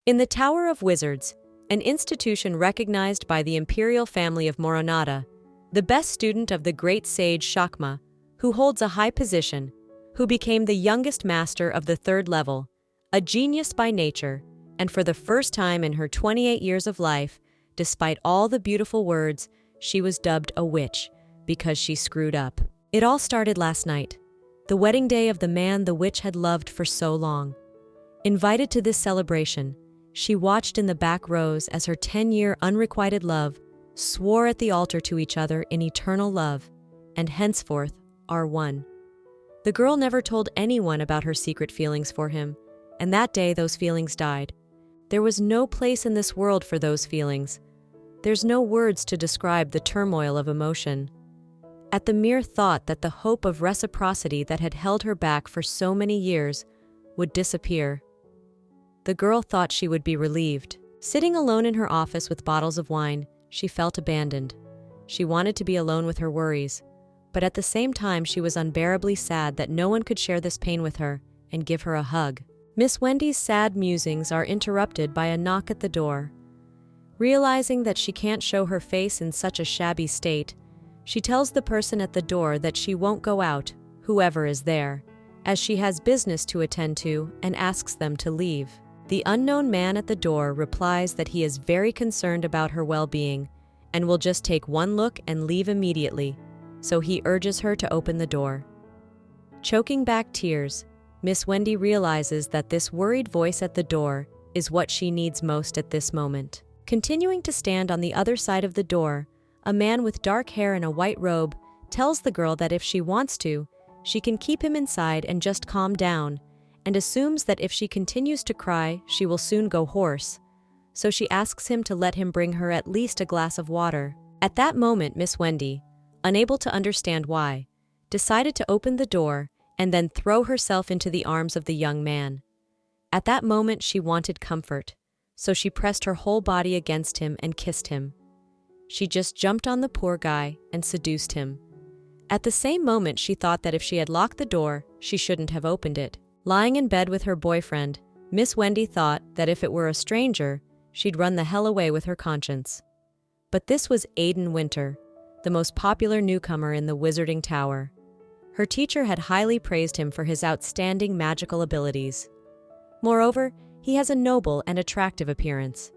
In the Tower of Wizards, an institution recognized by the imperial family of Moronata, the best student of the great sage Shakma, who holds a high position, who became the youngest master of the third level, a genius by nature, and for the first time in her 28 years of life, despite all the beautiful words, she was dubbed a witch because she screwed up. It all started last night, the wedding day of the man the witch had loved for so long. Invited to this celebration, she watched in the back rows as her 10-year unrequited love swore at the altar to each other in eternal love, and henceforth are one. The girl never told anyone about her secret feelings for him, and that day those feelings died. There was no place in this world for those feelings. There's no words to describe the turmoil of emotion. At the mere thought that the hope of reciprocity that had held her back for so many years would disappear, the girl thought she would be relieved. Sitting alone in her office with bottles of wine, she felt abandoned. She wanted to be alone with her worries, but at the same time she was unbearably sad that no one could share this pain with her and give her a hug. Miss Wendy's sad musings are interrupted by a knock at the door. Realizing that she can't show her face in such a shabby state, she tells the person at the door that she won't go out, whoever is there, as she has business to attend to, and asks them to leave. The unknown man at the door replies that he is very concerned about her well-being and will just take one look and leave immediately, so he urges her to open the door. Choking back tears, Miss Wendy realizes that this worried voice at the door is what she needs most at this moment. Continuing to stand on the other side of the door, a man with dark hair and a white robe tells the girl that if she wants to, she can keep him inside and just calm down, and assumes that if she continues to cry, she will soon go hoarse. So she asks him to let him bring her at least a glass of water. At that moment, Miss Wendy, unable to understand why, decided to open the door and then throw herself into the arms of the young man. At that moment, she wanted comfort, so she pressed her whole body against him and kissed him. She just jumped on the poor guy and seduced him. At the same moment, she thought that if she had locked the door, she shouldn't have opened it. Lying in bed with her boyfriend, Miss Wendy thought that if it were a stranger, she'd run the hell away with her conscience. But this was Aiden Winter, the most popular newcomer in the Wizarding Tower. Her teacher had highly praised him for his outstanding magical abilities. Moreover, he has a noble and attractive appearance.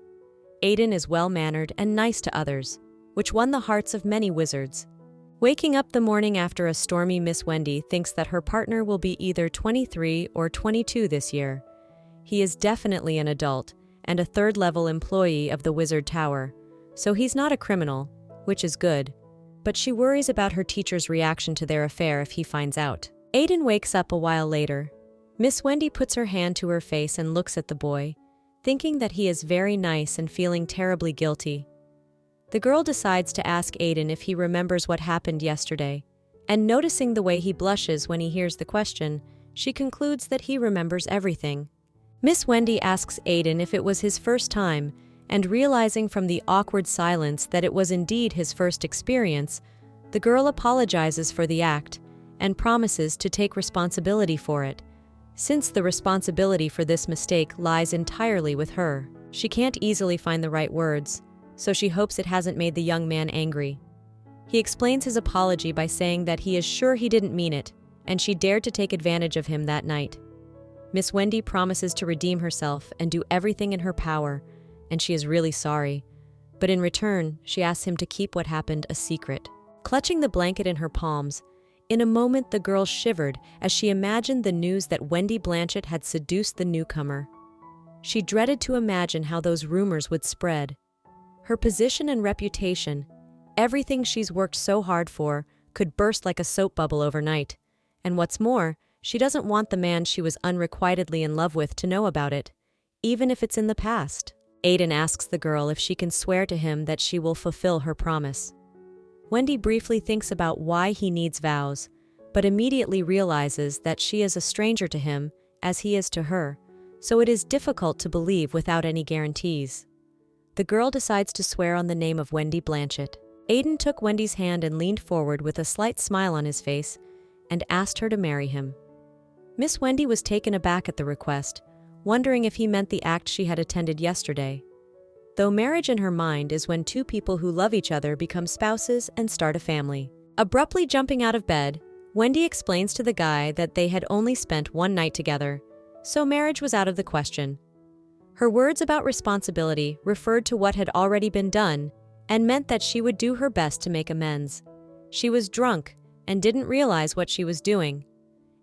Aiden is well-mannered and nice to others, which won the hearts of many wizards. Waking up the morning after a stormy, Miss Wendy thinks that her partner will be either 23 or 22 this year. He is definitely an adult and a third-level employee of the Wizard Tower, so he's not a criminal, which is good. But she worries about her teacher's reaction to their affair if he finds out. Aiden wakes up a while later. Miss Wendy puts her hand to her face and looks at the boy, thinking that he is very nice and feeling terribly guilty. The girl decides to ask Aiden if he remembers what happened yesterday, and noticing the way he blushes when he hears the question, she concludes that he remembers everything. Miss Wendy asks Aiden if it was his first time, and realizing from the awkward silence that it was indeed his first experience, the girl apologizes for the act and promises to take responsibility for it, since the responsibility for this mistake lies entirely with her. She can't easily find the right words, so she hopes it hasn't made the young man angry. He explains his apology by saying that he is sure he didn't mean it, and she dared to take advantage of him that night. Miss Wendy promises to redeem herself and do everything in her power, and she is really sorry. But in return, she asks him to keep what happened a secret. Clutching the blanket in her palms, in a moment the girl shivered as she imagined the news that Wendy Blanchett had seduced the newcomer. She dreaded to imagine how those rumors would spread. Her position and reputation, everything she's worked so hard for, could burst like a soap bubble overnight. And what's more, she doesn't want the man she was unrequitedly in love with to know about it, even if it's in the past. Aiden asks the girl if she can swear to him that she will fulfill her promise. Wendy briefly thinks about why he needs vows, but immediately realizes that she is a stranger to him, as he is to her, so it is difficult to believe without any guarantees. The girl decides to swear on the name of Wendy Blanchett. Aiden took Wendy's hand and leaned forward with a slight smile on his face and asked her to marry him. Miss Wendy was taken aback at the request, wondering if he meant the act she had attended yesterday. Though marriage in her mind is when two people who love each other become spouses and start a family. Abruptly jumping out of bed, Wendy explains to the guy that they had only spent one night together, so marriage was out of the question. Her words about responsibility referred to what had already been done and meant that she would do her best to make amends. She was drunk and didn't realize what she was doing,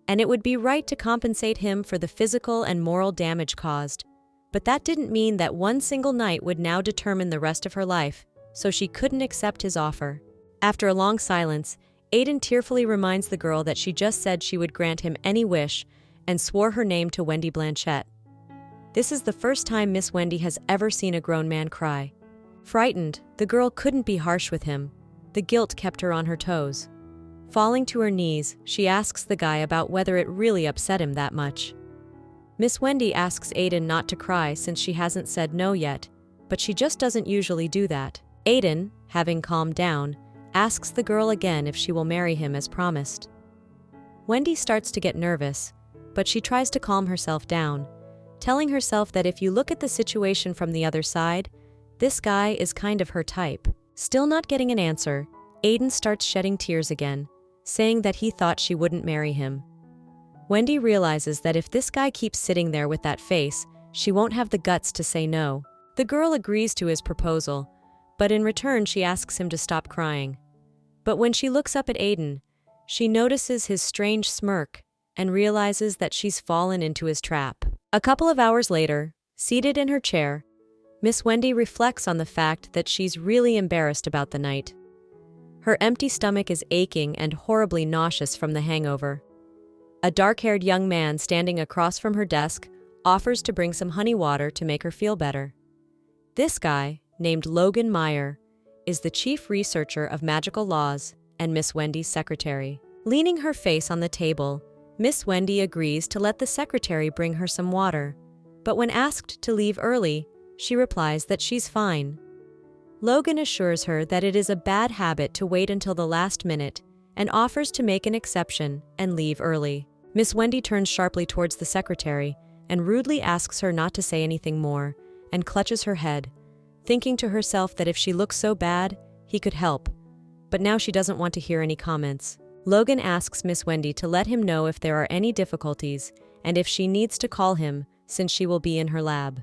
and it would be right to compensate him for the physical and moral damage caused. But that didn't mean that one single night would now determine the rest of her life, so she couldn't accept his offer. After a long silence, Aiden tearfully reminds the girl that she just said she would grant him any wish and swore her name to Wendy Blanchette. This is the first time Miss Wendy has ever seen a grown man cry. Frightened, the girl couldn't be harsh with him. The guilt kept her on her toes. Falling to her knees, she asks the guy about whether it really upset him that much. Miss Wendy asks Aiden not to cry since she hasn't said no yet, but she just doesn't usually do that. Aiden, having calmed down, asks the girl again if she will marry him as promised. Wendy starts to get nervous, but she tries to calm herself down, telling herself that if you look at the situation from the other side, this guy is kind of her type. Still not getting an answer, Aiden starts shedding tears again, saying that he thought she wouldn't marry him. Wendy realizes that if this guy keeps sitting there with that face, she won't have the guts to say no. The girl agrees to his proposal, but in return she asks him to stop crying. But when she looks up at Aiden, she notices his strange smirk and realizes that she's fallen into his trap. A couple of hours later, seated in her chair, Miss Wendy reflects on the fact that she's really embarrassed about the night. Her empty stomach is aching and horribly nauseous from the hangover. A dark-haired young man standing across from her desk offers to bring some honey water to make her feel better. This guy, named Logan Meyer, is the chief researcher of magical laws and Miss Wendy's secretary. Leaning her face on the table, Miss Wendy agrees to let the secretary bring her some water, but when asked to leave early, she replies that she's fine. Logan assures her that it is a bad habit to wait until the last minute and offers to make an exception and leave early. Miss Wendy turns sharply towards the secretary and rudely asks her not to say anything more and clutches her head, thinking to herself that if she looks so bad, he could help. But now she doesn't want to hear any comments. Logan asks Miss Wendy to let him know if there are any difficulties and if she needs to call him since she will be in her lab.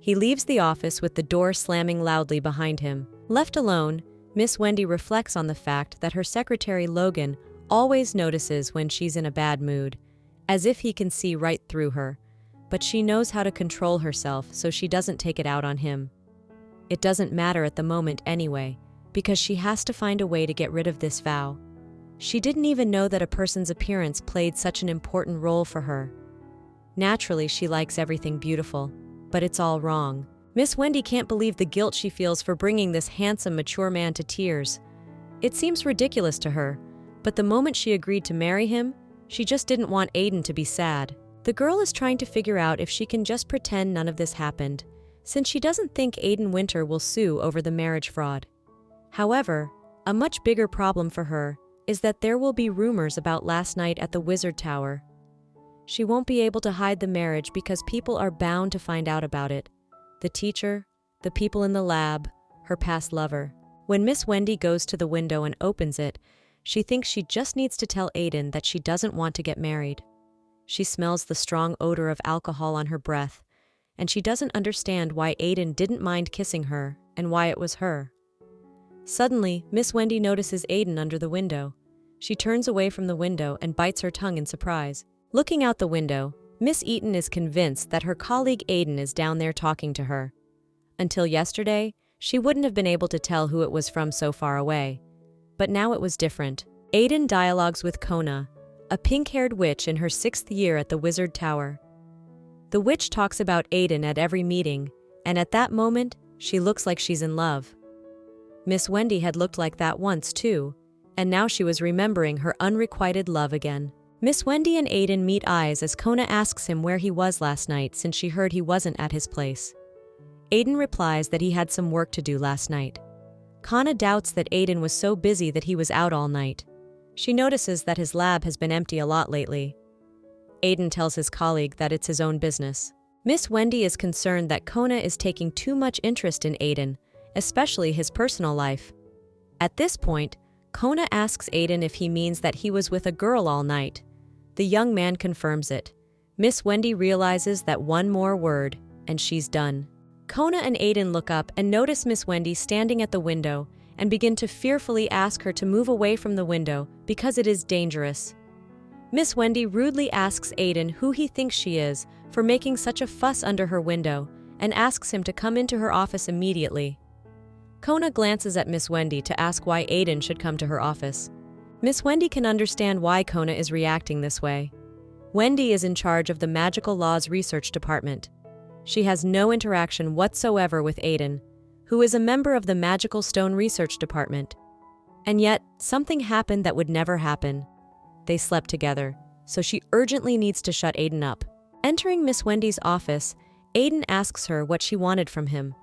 He leaves the office with the door slamming loudly behind him. Left alone, Miss Wendy reflects on the fact that her secretary Logan always notices when she's in a bad mood, as if he can see right through her, but she knows how to control herself so she doesn't take it out on him. It doesn't matter at the moment anyway, because she has to find a way to get rid of this vow. She didn't even know that a person's appearance played such an important role for her. Naturally, she likes everything beautiful, but it's all wrong. Miss Wendy can't believe the guilt she feels for bringing this handsome, mature man to tears. It seems ridiculous to her, but the moment she agreed to marry him, she just didn't want Aiden to be sad. The girl is trying to figure out if she can just pretend none of this happened, since she doesn't think Aiden Winter will sue over the marriage fraud. However, a much bigger problem for her is that there will be rumors about last night at the Wizard Tower. She won't be able to hide the marriage because people are bound to find out about it. The teacher, the people in the lab, her past lover. When Miss Wendy goes to the window and opens it, she thinks she just needs to tell Aiden that she doesn't want to get married. She smells the strong odor of alcohol on her breath, and she doesn't understand why Aiden didn't mind kissing her and why it was her. Suddenly, Miss Wendy notices Aiden under the window. She turns away from the window and bites her tongue in surprise. Looking out the window, Miss Eaton is convinced that her colleague Aiden is down there talking to her. Until yesterday, she wouldn't have been able to tell who it was from so far away. But now it was different. Aiden dialogues with Kona, a pink-haired witch in her 6th year at the Wizard Tower. The witch talks about Aiden at every meeting, and at that moment, she looks like she's in love. Miss Wendy had looked like that once too, and now she was remembering her unrequited love again. Miss Wendy and Aiden meet eyes as Kona asks him where he was last night since she heard he wasn't at his place. Aiden replies that he had some work to do last night. Kana doubts that Aiden was so busy that he was out all night. She notices that his lab has been empty a lot lately. Aiden tells his colleague that it's his own business. Miss Wendy is concerned that Kona is taking too much interest in Aiden, especially his personal life. At this point, Kona asks Aiden if he means that he was with a girl all night. The young man confirms it. Miss Wendy realizes that one more word, and she's done. Kona and Aiden look up and notice Miss Wendy standing at the window and begin to fearfully ask her to move away from the window because it is dangerous. Miss Wendy rudely asks Aiden who he thinks she is for making such a fuss under her window and asks him to come into her office immediately. Kona glances at Miss Wendy to ask why Aiden should come to her office. Miss Wendy can understand why Kona is reacting this way. Wendy is in charge of the Magical Laws Research Department. She has no interaction whatsoever with Aiden, who is a member of the Magical Stone Research Department. And yet, something happened that would never happen. They slept together, so she urgently needs to shut Aiden up. Entering Miss Wendy's office, Aiden asks her what she wanted from him.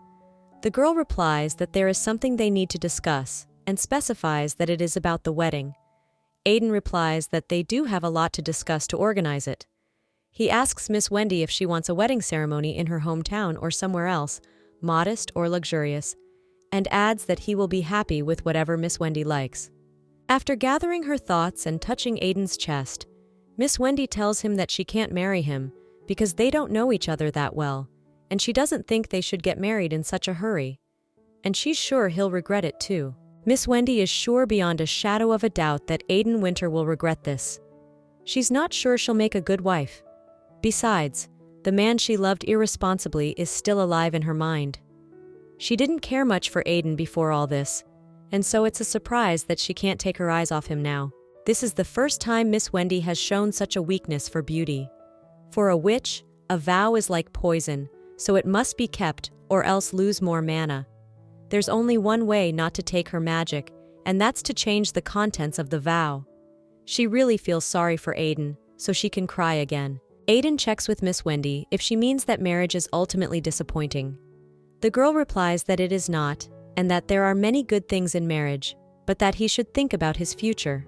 The girl replies that there is something they need to discuss and specifies that it is about the wedding. Aiden replies that they do have a lot to discuss to organize it. He asks Miss Wendy if she wants a wedding ceremony in her hometown or somewhere else, modest or luxurious, and adds that he will be happy with whatever Miss Wendy likes. After gathering her thoughts and touching Aiden's chest, Miss Wendy tells him that she can't marry him because they don't know each other that well, and she doesn't think they should get married in such a hurry. And she's sure he'll regret it too. Miss Wendy is sure beyond a shadow of a doubt that Aiden Winter will regret this. She's not sure she'll make a good wife. Besides, the man she loved irresponsibly is still alive in her mind. She didn't care much for Aiden before all this, and so it's a surprise that she can't take her eyes off him now. This is the first time Miss Wendy has shown such a weakness for beauty. For a witch, a vow is like poison, so it must be kept or else lose more mana. There's only one way not to take her magic, and that's to change the contents of the vow. She really feels sorry for Aiden, so she can cry again. Aiden checks with Miss Wendy if she means that marriage is ultimately disappointing. The girl replies that it is not, and that there are many good things in marriage, but that he should think about his future.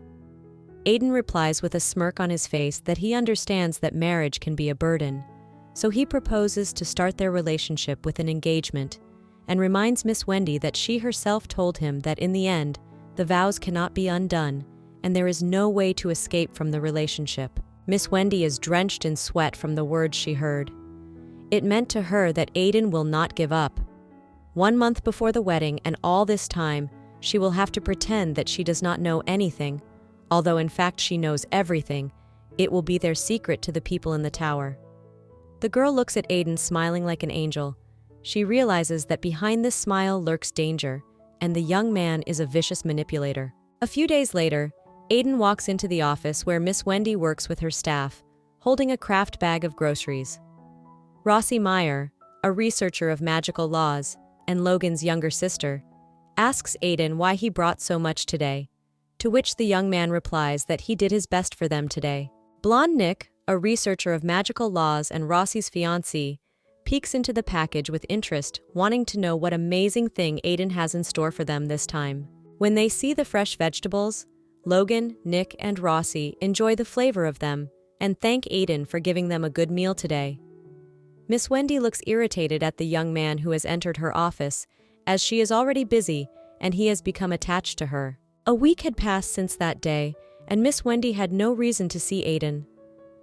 Aiden replies with a smirk on his face that he understands that marriage can be a burden, so he proposes to start their relationship with an engagement, and reminds Miss Wendy that she herself told him that in the end, the vows cannot be undone, and there is no way to escape from the relationship. Miss Wendy is drenched in sweat from the words she heard. It meant to her that Aiden will not give up. 1 month before the wedding, and all this time, she will have to pretend that she does not know anything, although in fact she knows everything. It will be their secret to the people in the tower. The girl looks at Aiden smiling like an angel. She realizes that behind this smile lurks danger, and the young man is a vicious manipulator. A few days later, Aiden walks into the office where Miss Wendy works with her staff, holding a craft bag of groceries. Rossi Meyer, a researcher of magical laws, and Logan's younger sister, asks Aiden why he brought so much today, to which the young man replies that he did his best for them today. Blonde Nick, a researcher of magical laws and Rossi's fiancé, peeks into the package with interest, wanting to know what amazing thing Aiden has in store for them this time. When they see the fresh vegetables, Logan, Nick, and Rossi enjoy the flavor of them and thank Aiden for giving them a good meal today. Miss Wendy looks irritated at the young man who has entered her office, as she is already busy and he has become attached to her. A week had passed since that day, and Miss Wendy had no reason to see Aiden.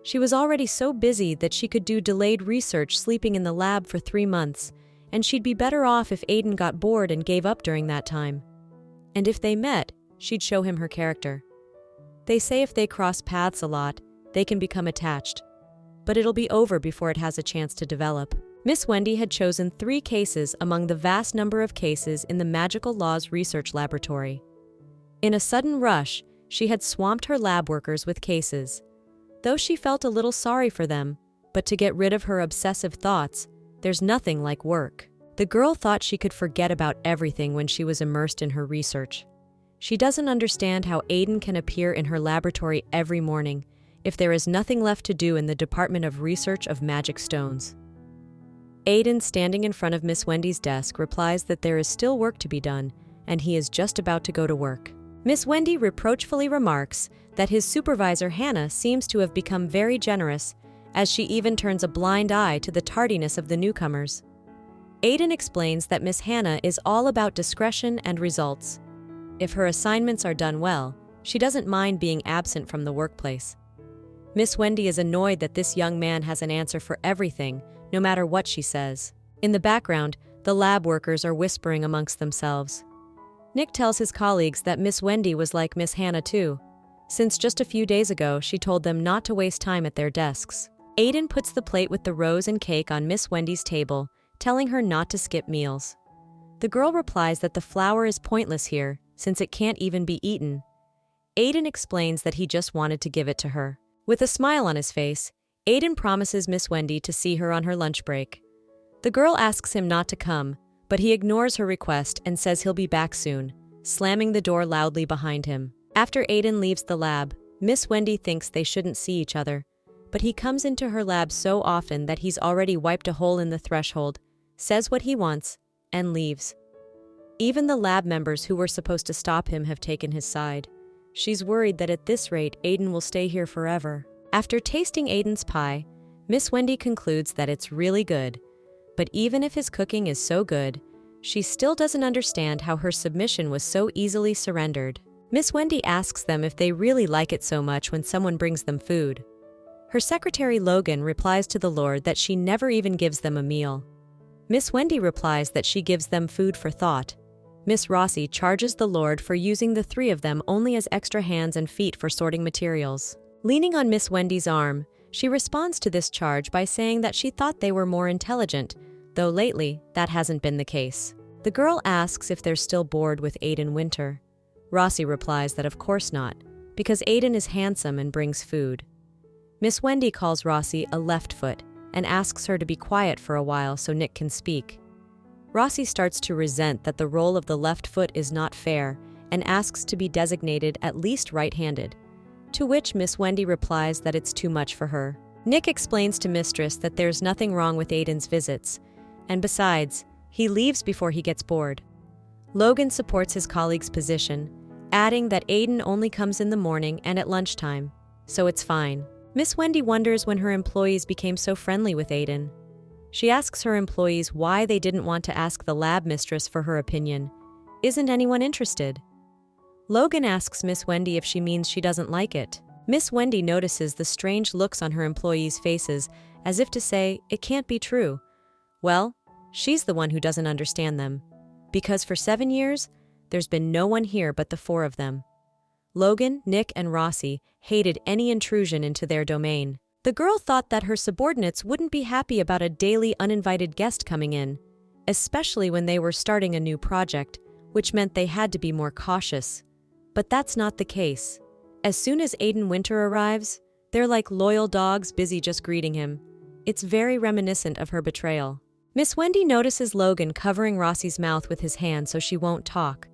She was already so busy that she could do delayed research sleeping in the lab for 3 months, and she'd be better off if Aiden got bored and gave up during that time. And if they met, she'd show him her character. They say if they cross paths a lot, they can become attached. But it'll be over before it has a chance to develop. Miss Wendy had chosen 3 cases among the vast number of cases in the Magical Laws Research Laboratory. In a sudden rush, she had swamped her lab workers with cases. Though she felt a little sorry for them, but to get rid of her obsessive thoughts, there's nothing like work. The girl thought she could forget about everything when she was immersed in her research. She doesn't understand how Aiden can appear in her laboratory every morning if there is nothing left to do in the Department of Research of Magic Stones. Aiden, standing in front of Miss Wendy's desk, replies that there is still work to be done, and he is just about to go to work. Miss Wendy reproachfully remarks that his supervisor Hannah seems to have become very generous as she even turns a blind eye to the tardiness of the newcomers. Aiden explains that Miss Hannah is all about discretion and results. If her assignments are done well, she doesn't mind being absent from the workplace. Miss Wendy is annoyed that this young man has an answer for everything, no matter what she says. In the background, the lab workers are whispering amongst themselves. Nick tells his colleagues that Miss Wendy was like Miss Hannah too, since just a few days ago she told them not to waste time at their desks. Aiden puts the plate with the rose and cake on Miss Wendy's table, telling her not to skip meals. The girl replies that the flower is pointless here, since it can't even be eaten. Aiden explains that he just wanted to give it to her. With a smile on his face, Aiden promises Miss Wendy to see her on her lunch break. The girl asks him not to come, but he ignores her request and says he'll be back soon, slamming the door loudly behind him. After Aiden leaves the lab, Miss Wendy thinks they shouldn't see each other, but he comes into her lab so often that he's already wiped a hole in the threshold, says what he wants, and leaves. Even the lab members who were supposed to stop him have taken his side. She's worried that at this rate, Aiden will stay here forever. After tasting Aiden's pie, Miss Wendy concludes that it's really good. But even if his cooking is so good, she still doesn't understand how her submission was so easily surrendered. Miss Wendy asks them if they really like it so much when someone brings them food. Her secretary Logan replies to the Lord that she never even gives them a meal. Miss Wendy replies that she gives them food for thought. Miss Rossi charges the Lord for using the three of them only as extra hands and feet for sorting materials. Leaning on Miss Wendy's arm, she responds to this charge by saying that she thought they were more intelligent, though lately that hasn't been the case. The girl asks if they're still bored with Aiden Winter. Rossi replies that of course not, because Aiden is handsome and brings food. Miss Wendy calls Rossi a left foot and asks her to be quiet for a while so Nick can speak. Rossi starts to resent that the role of the left foot is not fair and asks to be designated at least right-handed, to which Miss Wendy replies that it's too much for her. Nick explains to Mistress that there's nothing wrong with Aiden's visits, and besides, he leaves before he gets bored. Logan supports his colleague's position, adding that Aiden only comes in the morning and at lunchtime, so it's fine. Miss Wendy wonders when her employees became so friendly with Aiden. She asks her employees why they didn't want to ask the lab mistress for her opinion. Isn't anyone interested? Logan asks Miss Wendy if she means she doesn't like it. Miss Wendy notices the strange looks on her employees' faces, as if to say, it can't be true. Well, she's the one who doesn't understand them. Because for 7 years, there's been no one here but the four of them. Logan, Nick, and Rossi hated any intrusion into their domain. The girl thought that her subordinates wouldn't be happy about a daily uninvited guest coming in, especially when they were starting a new project, which meant they had to be more cautious. But that's not the case. As soon as Aiden Winter arrives, they're like loyal dogs busy just greeting him. It's very reminiscent of her betrayal. Miss Wendy notices Logan covering Rossi's mouth with his hand so she won't talk.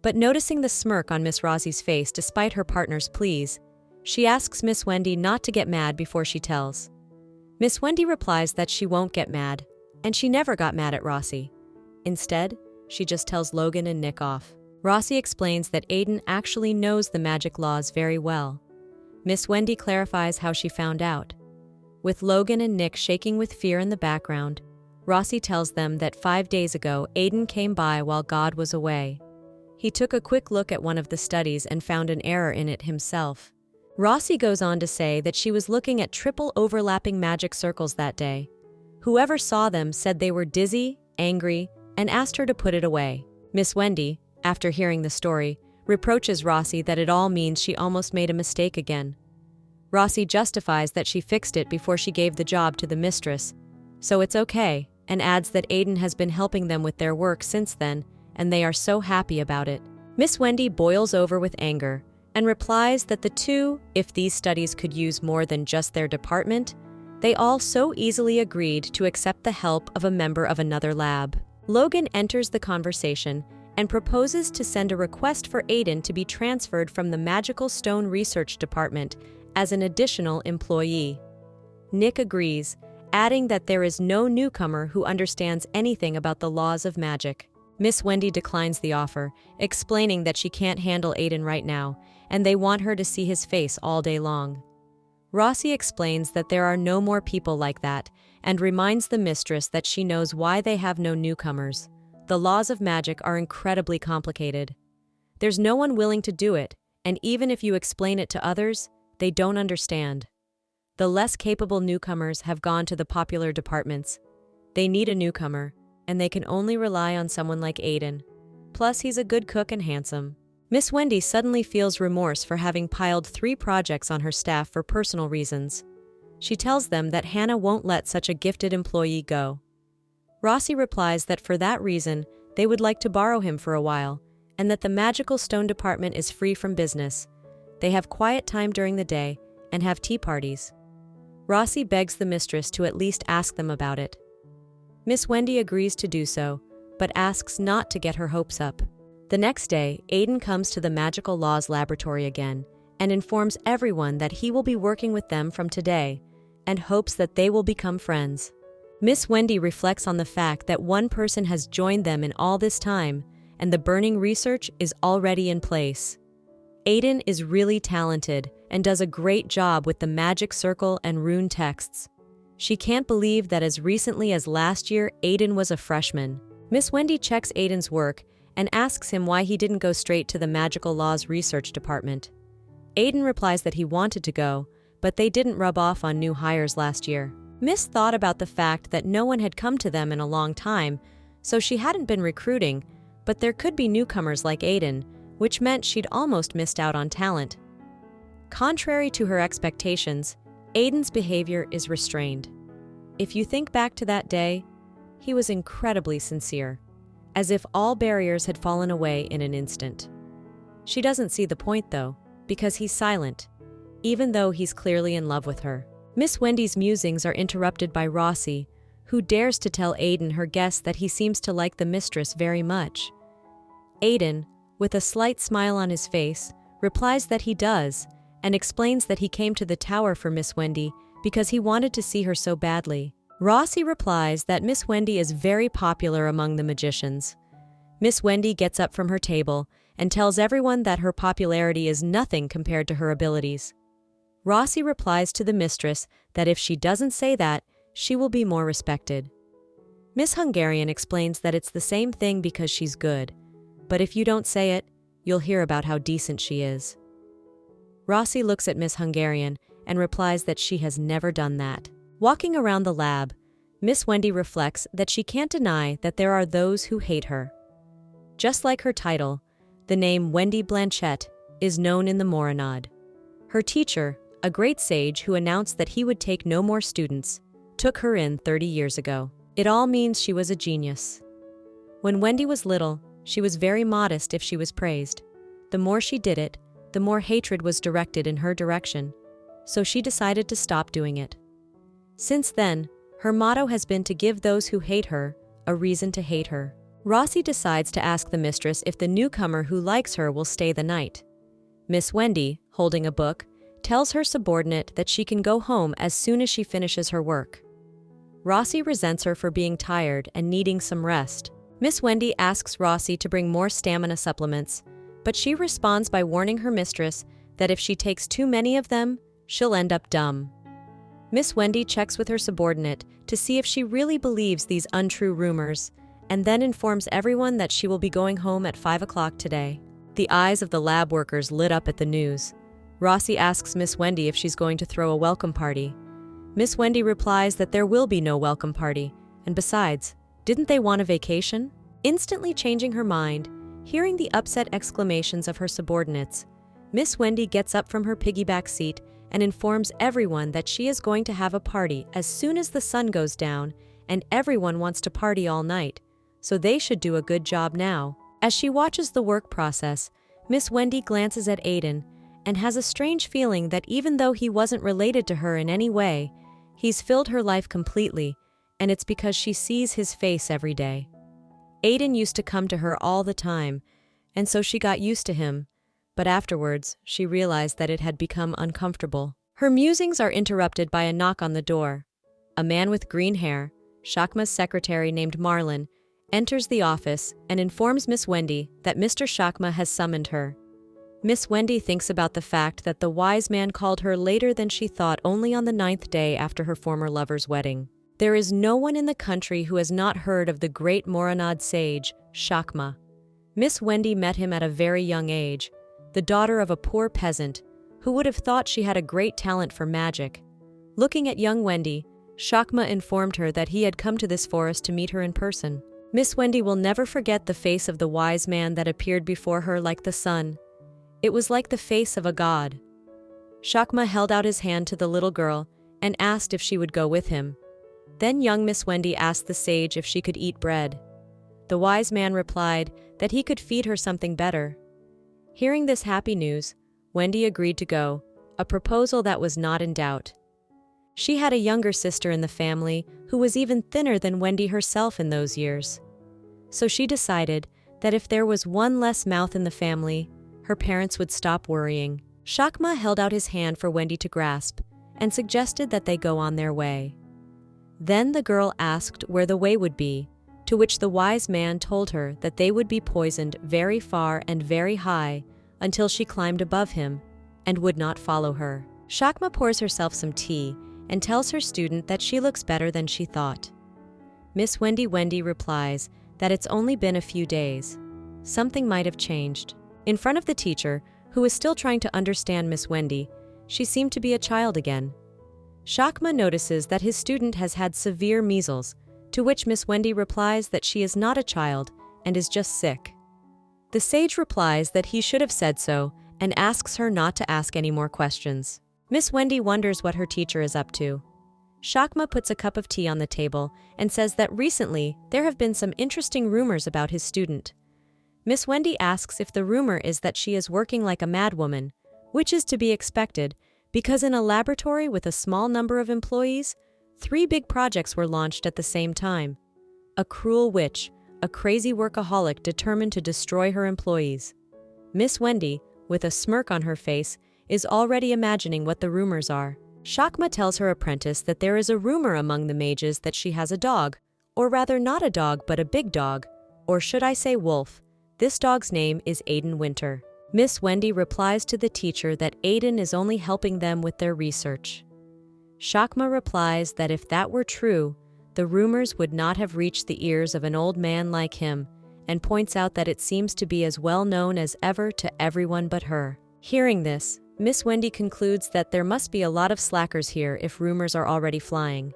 But noticing the smirk on Miss Rossi's face despite her partner's pleas, she asks Miss Wendy not to get mad before she tells. Miss Wendy replies that she won't get mad, and she never got mad at Rossi. Instead, she just tells Logan and Nick off. Rossi explains that Aiden actually knows the magic laws very well. Miss Wendy clarifies how she found out. With Logan and Nick shaking with fear in the background, Rossi tells them that 5 days ago Aiden came by while God was away. He took a quick look at one of the studies and found an error in it himself. Rossi goes on to say that she was looking at triple overlapping magic circles that day. Whoever saw them said they were dizzy, angry, and asked her to put it away. Miss Wendy, after hearing the story, reproaches Rossi that it all means she almost made a mistake again. Rossi justifies that she fixed it before she gave the job to the mistress, so it's okay, and adds that Aiden has been helping them with their work since then, and they are so happy about it. Miss Wendy boils over with anger and replies that the two, if these studies could use more than just their department, they all so easily agreed to accept the help of a member of another lab. Logan enters the conversation and proposes to send a request for Aiden to be transferred from the Magical Stone Research Department as an additional employee. Nick agrees, adding that there is no newcomer who understands anything about the laws of magic. Miss Wendy declines the offer, explaining that she can't handle Aiden right now, and they want her to see his face all day long. Rossi explains that there are no more people like that and reminds the mistress that she knows why they have no newcomers. The laws of magic are incredibly complicated. There's no one willing to do it, and even if you explain it to others, they don't understand. The less capable newcomers have gone to the popular departments. They need a newcomer, and they can only rely on someone like Aiden. Plus, he's a good cook and handsome. Miss Wendy suddenly feels remorse for having piled 3 projects on her staff for personal reasons. She tells them that Hannah won't let such a gifted employee go. Rossi replies that for that reason, they would like to borrow him for a while, and that the magical stone department is free from business. They have quiet time during the day and have tea parties. Rossi begs the mistress to at least ask them about it. Miss Wendy agrees to do so, but asks not to get her hopes up. The next day, Aiden comes to the Magical Laws Laboratory again and informs everyone that he will be working with them from today and hopes that they will become friends. Miss Wendy reflects on the fact that one person has joined them in all this time and the burning research is already in place. Aiden is really talented and does a great job with the magic circle and rune texts. She can't believe that as recently as last year, Aiden was a freshman. Miss Wendy checks Aiden's work and asks him why he didn't go straight to the Magical Laws Research Department. Aiden replies that he wanted to go, but they didn't rub off on new hires last year. Miss thought about the fact that no one had come to them in a long time, so she hadn't been recruiting, but there could be newcomers like Aiden, which meant she'd almost missed out on talent. Contrary to her expectations, Aiden's behavior is restrained. If you think back to that day, he was incredibly sincere, as if all barriers had fallen away in an instant. She doesn't see the point, though, because he's silent, even though he's clearly in love with her. Miss Wendy's musings are interrupted by Rossi, who dares to tell Aiden, her guest, that he seems to like the mistress very much. Aiden, with a slight smile on his face, replies that he does, and explains that he came to the tower for Miss Wendy because he wanted to see her so badly. Rossi replies that Miss Wendy is very popular among the magicians. Miss Wendy gets up from her table and tells everyone that her popularity is nothing compared to her abilities. Rossi replies to the mistress that if she doesn't say that, she will be more respected. Miss Hungarian explains that it's the same thing because she's good, but if you don't say it, you'll hear about how decent she is. Rossi looks at Miss Hungarian and replies that she has never done that. Walking around the lab, Miss Wendy reflects that she can't deny that there are those who hate her. Just like her title, the name Wendy Blanchette is known in the Moronade. Her teacher, a great sage who announced that he would take no more students, took her in 30 years ago. It all means she was a genius. When Wendy was little, she was very modest if she was praised. The more she did it, the more hatred was directed in her direction, so she decided to stop doing it. Since then, her motto has been to give those who hate her a reason to hate her. Rossi decides to ask the mistress if the newcomer who likes her will stay the night. Miss Wendy, holding a book, tells her subordinate that she can go home as soon as she finishes her work. Rossi resents her for being tired and needing some rest. Miss Wendy asks Rossi to bring more stamina supplements, but she responds by warning her mistress that if she takes too many of them, she'll end up dumb. Miss Wendy checks with her subordinate to see if she really believes these untrue rumors, and then informs everyone that she will be going home at 5 o'clock today. The eyes of the lab workers lit up at the news. Rossi asks Miss Wendy if she's going to throw a welcome party. Miss Wendy replies that there will be no welcome party, and besides, didn't they want a vacation? Instantly changing her mind, hearing the upset exclamations of her subordinates, Miss Wendy gets up from her piggyback seat and informs everyone that she is going to have a party as soon as the sun goes down, and everyone wants to party all night, so they should do a good job now. As she watches the work process, Miss Wendy glances at Aiden and has a strange feeling that even though he wasn't related to her in any way, he's filled her life completely, and it's because she sees his face every day. Aiden used to come to her all the time, and so she got used to him, but afterwards, she realized that it had become uncomfortable. Her musings are interrupted by a knock on the door. A man with green hair, Shakma's secretary named Marlin, enters the office and informs Miss Wendy that Mr. Shakma has summoned her. Miss Wendy thinks about the fact that the wise man called her later than she thought, only on the 9th day after her former lover's wedding. There is no one in the country who has not heard of the great Moronad sage, Shakma. Miss Wendy met him at a very young age, the daughter of a poor peasant, who would have thought she had a great talent for magic. Looking at young Wendy, Shakma informed her that he had come to this forest to meet her in person. Miss Wendy will never forget the face of the wise man that appeared before her like the sun. It was like the face of a god. Shakma held out his hand to the little girl and asked if she would go with him. Then young Miss Wendy asked the sage if she could eat bread. The wise man replied that he could feed her something better. Hearing this happy news, Wendy agreed to go, a proposal that was not in doubt. She had a younger sister in the family who was even thinner than Wendy herself in those years. So she decided that if there was one less mouth in the family, her parents would stop worrying. Shakma held out his hand for Wendy to grasp and suggested that they go on their way. Then the girl asked where the way would be, to which the wise man told her that they would be poisoned very far and very high until she climbed above him and would not follow her. Shakma pours herself some tea and tells her student that she looks better than she thought. Miss Wendy replies that it's only been a few days. Something might have changed. In front of the teacher, who was still trying to understand Miss Wendy, she seemed to be a child again. Shakma notices that his student has had severe measles, to which Miss Wendy replies that she is not a child and is just sick. The sage replies that he should have said so and asks her not to ask any more questions. Miss Wendy wonders what her teacher is up to. Shakma puts a cup of tea on the table and says that recently there have been some interesting rumors about his student. Miss Wendy asks if the rumor is that she is working like a madwoman, which is to be expected because in a laboratory with a small number of employees, 3 big projects were launched at the same time. A cruel witch, a crazy workaholic determined to destroy her employees. Miss Wendy, with a smirk on her face, is already imagining what the rumors are. Shakma tells her apprentice that there is a rumor among the mages that she has a dog, or rather not a dog but a big dog, or should I say wolf. This dog's name is Aiden Winter. Miss Wendy replies to the teacher that Aiden is only helping them with their research. Shakma replies that if that were true, the rumors would not have reached the ears of an old man like him, and points out that it seems to be as well known as ever to everyone but her. Hearing this, Miss Wendy concludes that there must be a lot of slackers here if rumors are already flying.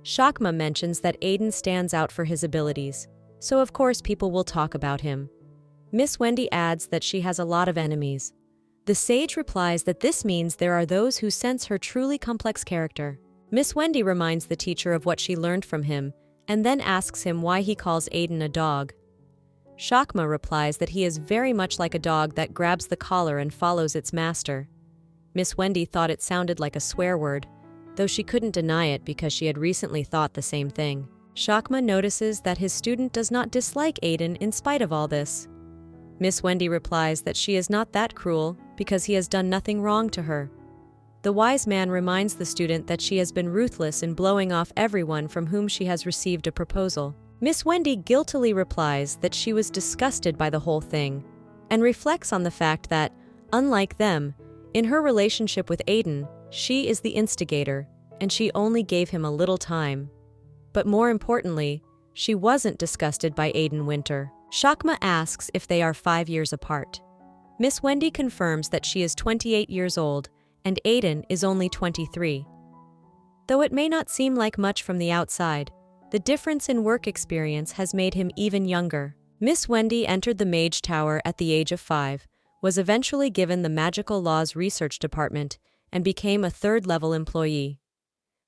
Shakma mentions that Aiden stands out for his abilities, so of course people will talk about him. Miss Wendy adds that she has a lot of enemies. The sage replies that this means there are those who sense her truly complex character. Miss Wendy reminds the teacher of what she learned from him, and then asks him why he calls Aiden a dog. Shakma replies that he is very much like a dog that grabs the collar and follows its master. Miss Wendy thought it sounded like a swear word, though she couldn't deny it because she had recently thought the same thing. Shakma notices that his student does not dislike Aiden in spite of all this. Miss Wendy replies that she is not that cruel because he has done nothing wrong to her. The wise man reminds the student that she has been ruthless in blowing off everyone from whom she has received a proposal. Miss Wendy guiltily replies that she was disgusted by the whole thing, and reflects on the fact that, unlike them, in her relationship with Aiden, she is the instigator, and she only gave him a little time. But more importantly, she wasn't disgusted by Aiden Winter. Shakma asks if they are 5 years apart. Miss Wendy confirms that she is 28 years old, and Aiden is only 23. Though it may not seem like much from the outside, the difference in work experience has made him even younger. Miss Wendy entered the Mage Tower at the age of 5, was eventually given the Magical Laws Research Department, and became a 3rd-level employee.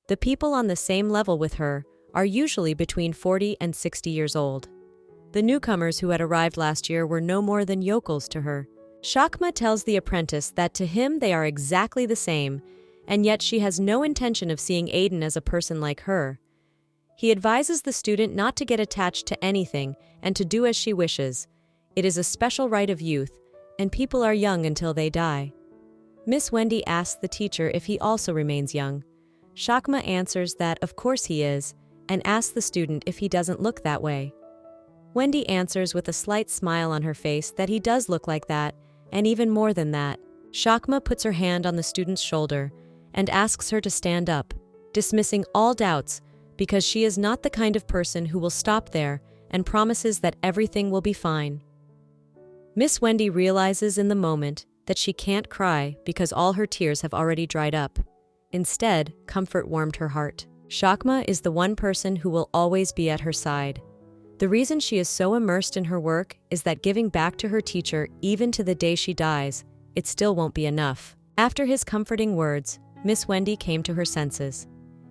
The people on the same level with her are usually between 40 and 60 years old. The newcomers who had arrived last year were no more than yokels to her. Shakma tells the apprentice that to him they are exactly the same, and yet she has no intention of seeing Aiden as a person like her. He advises the student not to get attached to anything and to do as she wishes. It is a special right of youth, and people are young until they die. Miss Wendy asks the teacher if he also remains young. Shakma answers that of course he is, and asks the student if he doesn't look that way. Wendy answers with a slight smile on her face that he does look like that, and even more than that. Shakma puts her hand on the student's shoulder and asks her to stand up, dismissing all doubts because she is not the kind of person who will stop there and promises that everything will be fine. Miss Wendy realizes in the moment that she can't cry because all her tears have already dried up. Instead, comfort warmed her heart. Shakma is the one person who will always be at her side. The reason she is so immersed in her work is that giving back to her teacher even to the day she dies, it still won't be enough. After his comforting words, Miss Wendy came to her senses.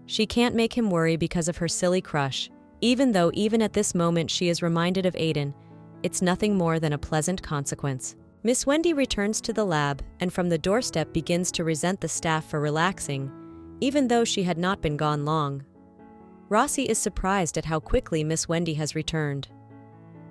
She can't make him worry because of her silly crush, even though even at this moment she is reminded of Aiden. It's nothing more than a pleasant consequence. Miss Wendy returns to the lab and from the doorstep begins to resent the staff for relaxing, even though she had not been gone long. Rossi is surprised at how quickly Miss Wendy has returned.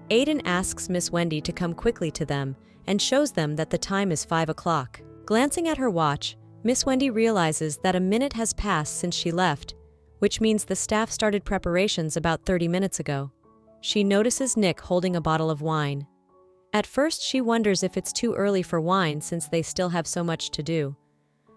Aiden asks Miss Wendy to come quickly to them and shows them that the time is 5 o'clock. Glancing at her watch, Miss Wendy realizes that a minute has passed since she left, which means the staff started preparations about 30 minutes ago. She notices Nick holding a bottle of wine. At first, she wonders if it's too early for wine since they still have so much to do.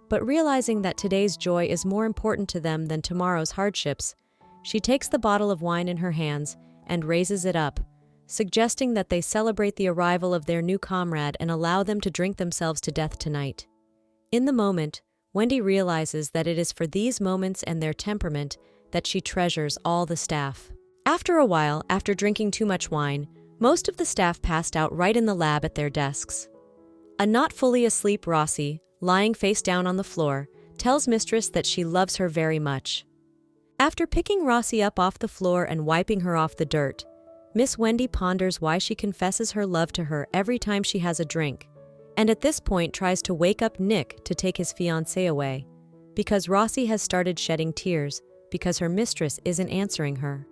But realizing that today's joy is more important to them than tomorrow's hardships, she takes the bottle of wine in her hands and raises it up, suggesting that they celebrate the arrival of their new comrade and allow them to drink themselves to death tonight. In the moment, Wendy realizes that it is for these moments and their temperament that she treasures all the staff. After a while, after drinking too much wine, most of the staff passed out right in the lab at their desks. A not fully asleep Rossi, lying face down on the floor, tells Mistress that she loves her very much. After picking Rossi up off the floor and wiping her off the dirt, Miss Wendy ponders why she confesses her love to her every time she has a drink, and at this point tries to wake up Nick to take his fiancée away, because Rossi has started shedding tears because her mistress isn't answering her.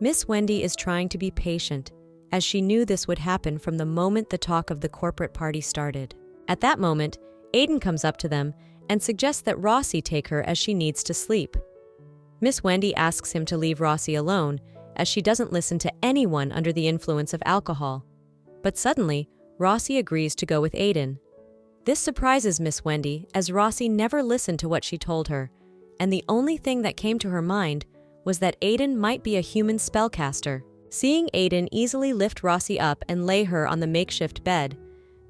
Miss Wendy is trying to be patient, as she knew this would happen from the moment the talk of the corporate party started. At that moment, Aiden comes up to them and suggests that Rossi take her as she needs to sleep. Miss Wendy asks him to leave Rossi alone, as she doesn't listen to anyone under the influence of alcohol. But suddenly, Rossi agrees to go with Aiden. This surprises Miss Wendy, as Rossi never listened to what she told her, and the only thing that came to her mind was that Aiden might be a human spellcaster. Seeing Aiden easily lift Rossi up and lay her on the makeshift bed,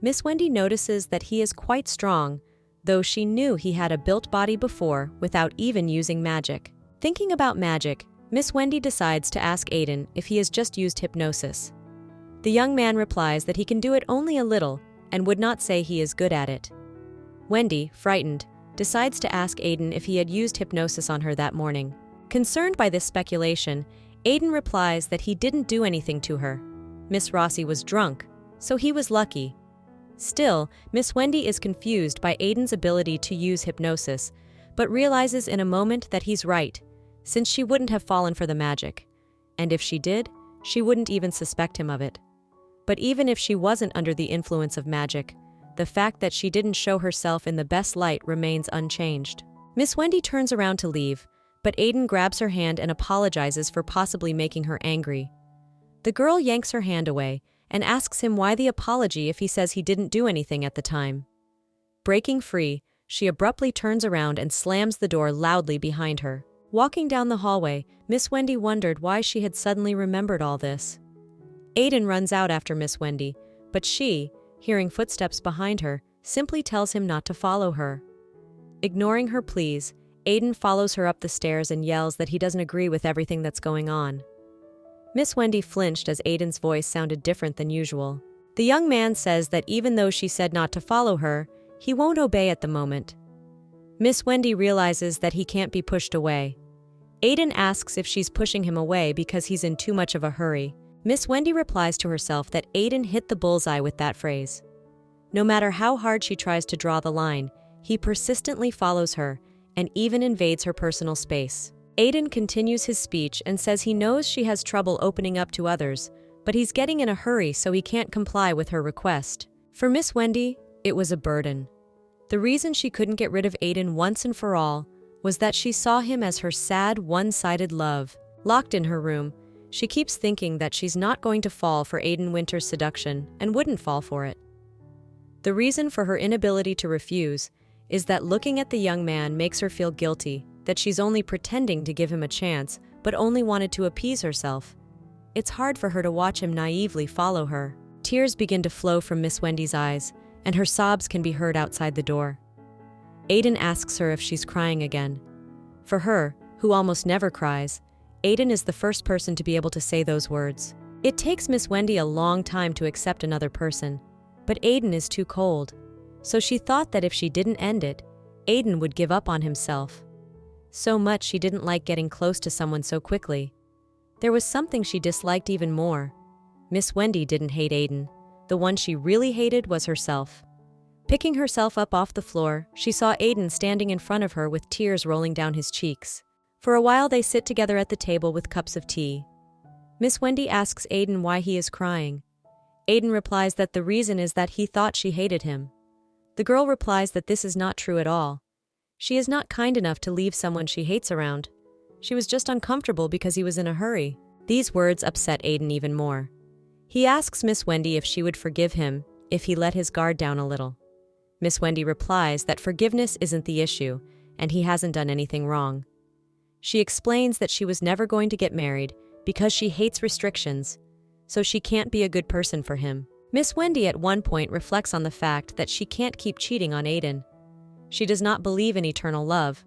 Miss Wendy notices that he is quite strong, though she knew he had a built body before without even using magic. Thinking about magic, Miss Wendy decides to ask Aiden if he has just used hypnosis. The young man replies that he can do it only a little and would not say he is good at it. Wendy, frightened, decides to ask Aiden if he had used hypnosis on her that morning. Concerned by this speculation, Aiden replies that he didn't do anything to her. Miss Rossi was drunk, so he was lucky. Still, Miss Wendy is confused by Aiden's ability to use hypnosis, but realizes in a moment that he's right, since she wouldn't have fallen for the magic. And if she did, she wouldn't even suspect him of it. But even if she wasn't under the influence of magic, the fact that she didn't show herself in the best light remains unchanged. Miss Wendy turns around to leave, but Aiden grabs her hand and apologizes for possibly making her angry. The girl yanks her hand away and asks him why the apology if he says he didn't do anything at the time. Breaking free, she abruptly turns around and slams the door loudly behind her. Walking down the hallway, Miss Wendy wondered why she had suddenly remembered all this. Aiden runs out after Miss Wendy, but she, hearing footsteps behind her, simply tells him not to follow her. Ignoring her pleas, Aiden follows her up the stairs and yells that he doesn't agree with everything that's going on. Miss Wendy flinched as Aiden's voice sounded different than usual. The young man says that even though she said not to follow her, he won't obey at the moment. Miss Wendy realizes that he can't be pushed away. Aiden asks if she's pushing him away because he's in too much of a hurry. Miss Wendy replies to herself that Aiden hit the bullseye with that phrase. No matter how hard she tries to draw the line, he persistently follows her and even invades her personal space. Aiden continues his speech and says he knows she has trouble opening up to others, but he's getting in a hurry so he can't comply with her request. For Miss Wendy, it was a burden. The reason she couldn't get rid of Aiden once and for all was that she saw him as her sad, one-sided love. Locked in her room, she keeps thinking that she's not going to fall for Aiden Winter's seduction and wouldn't fall for it. The reason for her inability to refuse is that looking at the young man makes her feel guilty, that she's only pretending to give him a chance, but only wanted to appease herself. It's hard for her to watch him naively follow her. Tears begin to flow from Miss Wendy's eyes, and her sobs can be heard outside the door. Aiden asks her if she's crying again. For her, who almost never cries, Aiden is the first person to be able to say those words. It takes Miss Wendy a long time to accept another person, but Aiden is too cold. So she thought that if she didn't end it, Aiden would give up on himself. So much she didn't like getting close to someone so quickly. There was something she disliked even more. Miss Wendy didn't hate Aiden. The one she really hated was herself. Picking herself up off the floor, she saw Aiden standing in front of her with tears rolling down his cheeks. For a while they sit together at the table with cups of tea. Miss Wendy asks Aiden why he is crying. Aiden replies that the reason is that he thought she hated him. The girl replies that this is not true at all. She is not kind enough to leave someone she hates around. She was just uncomfortable because he was in a hurry. These words upset Aiden even more. He asks Miss Wendy if she would forgive him if he let his guard down a little. Miss Wendy replies that forgiveness isn't the issue, and he hasn't done anything wrong. She explains that she was never going to get married because she hates restrictions, so she can't be a good person for him. Miss Wendy at one point reflects on the fact that she can't keep cheating on Aiden. She does not believe in eternal love,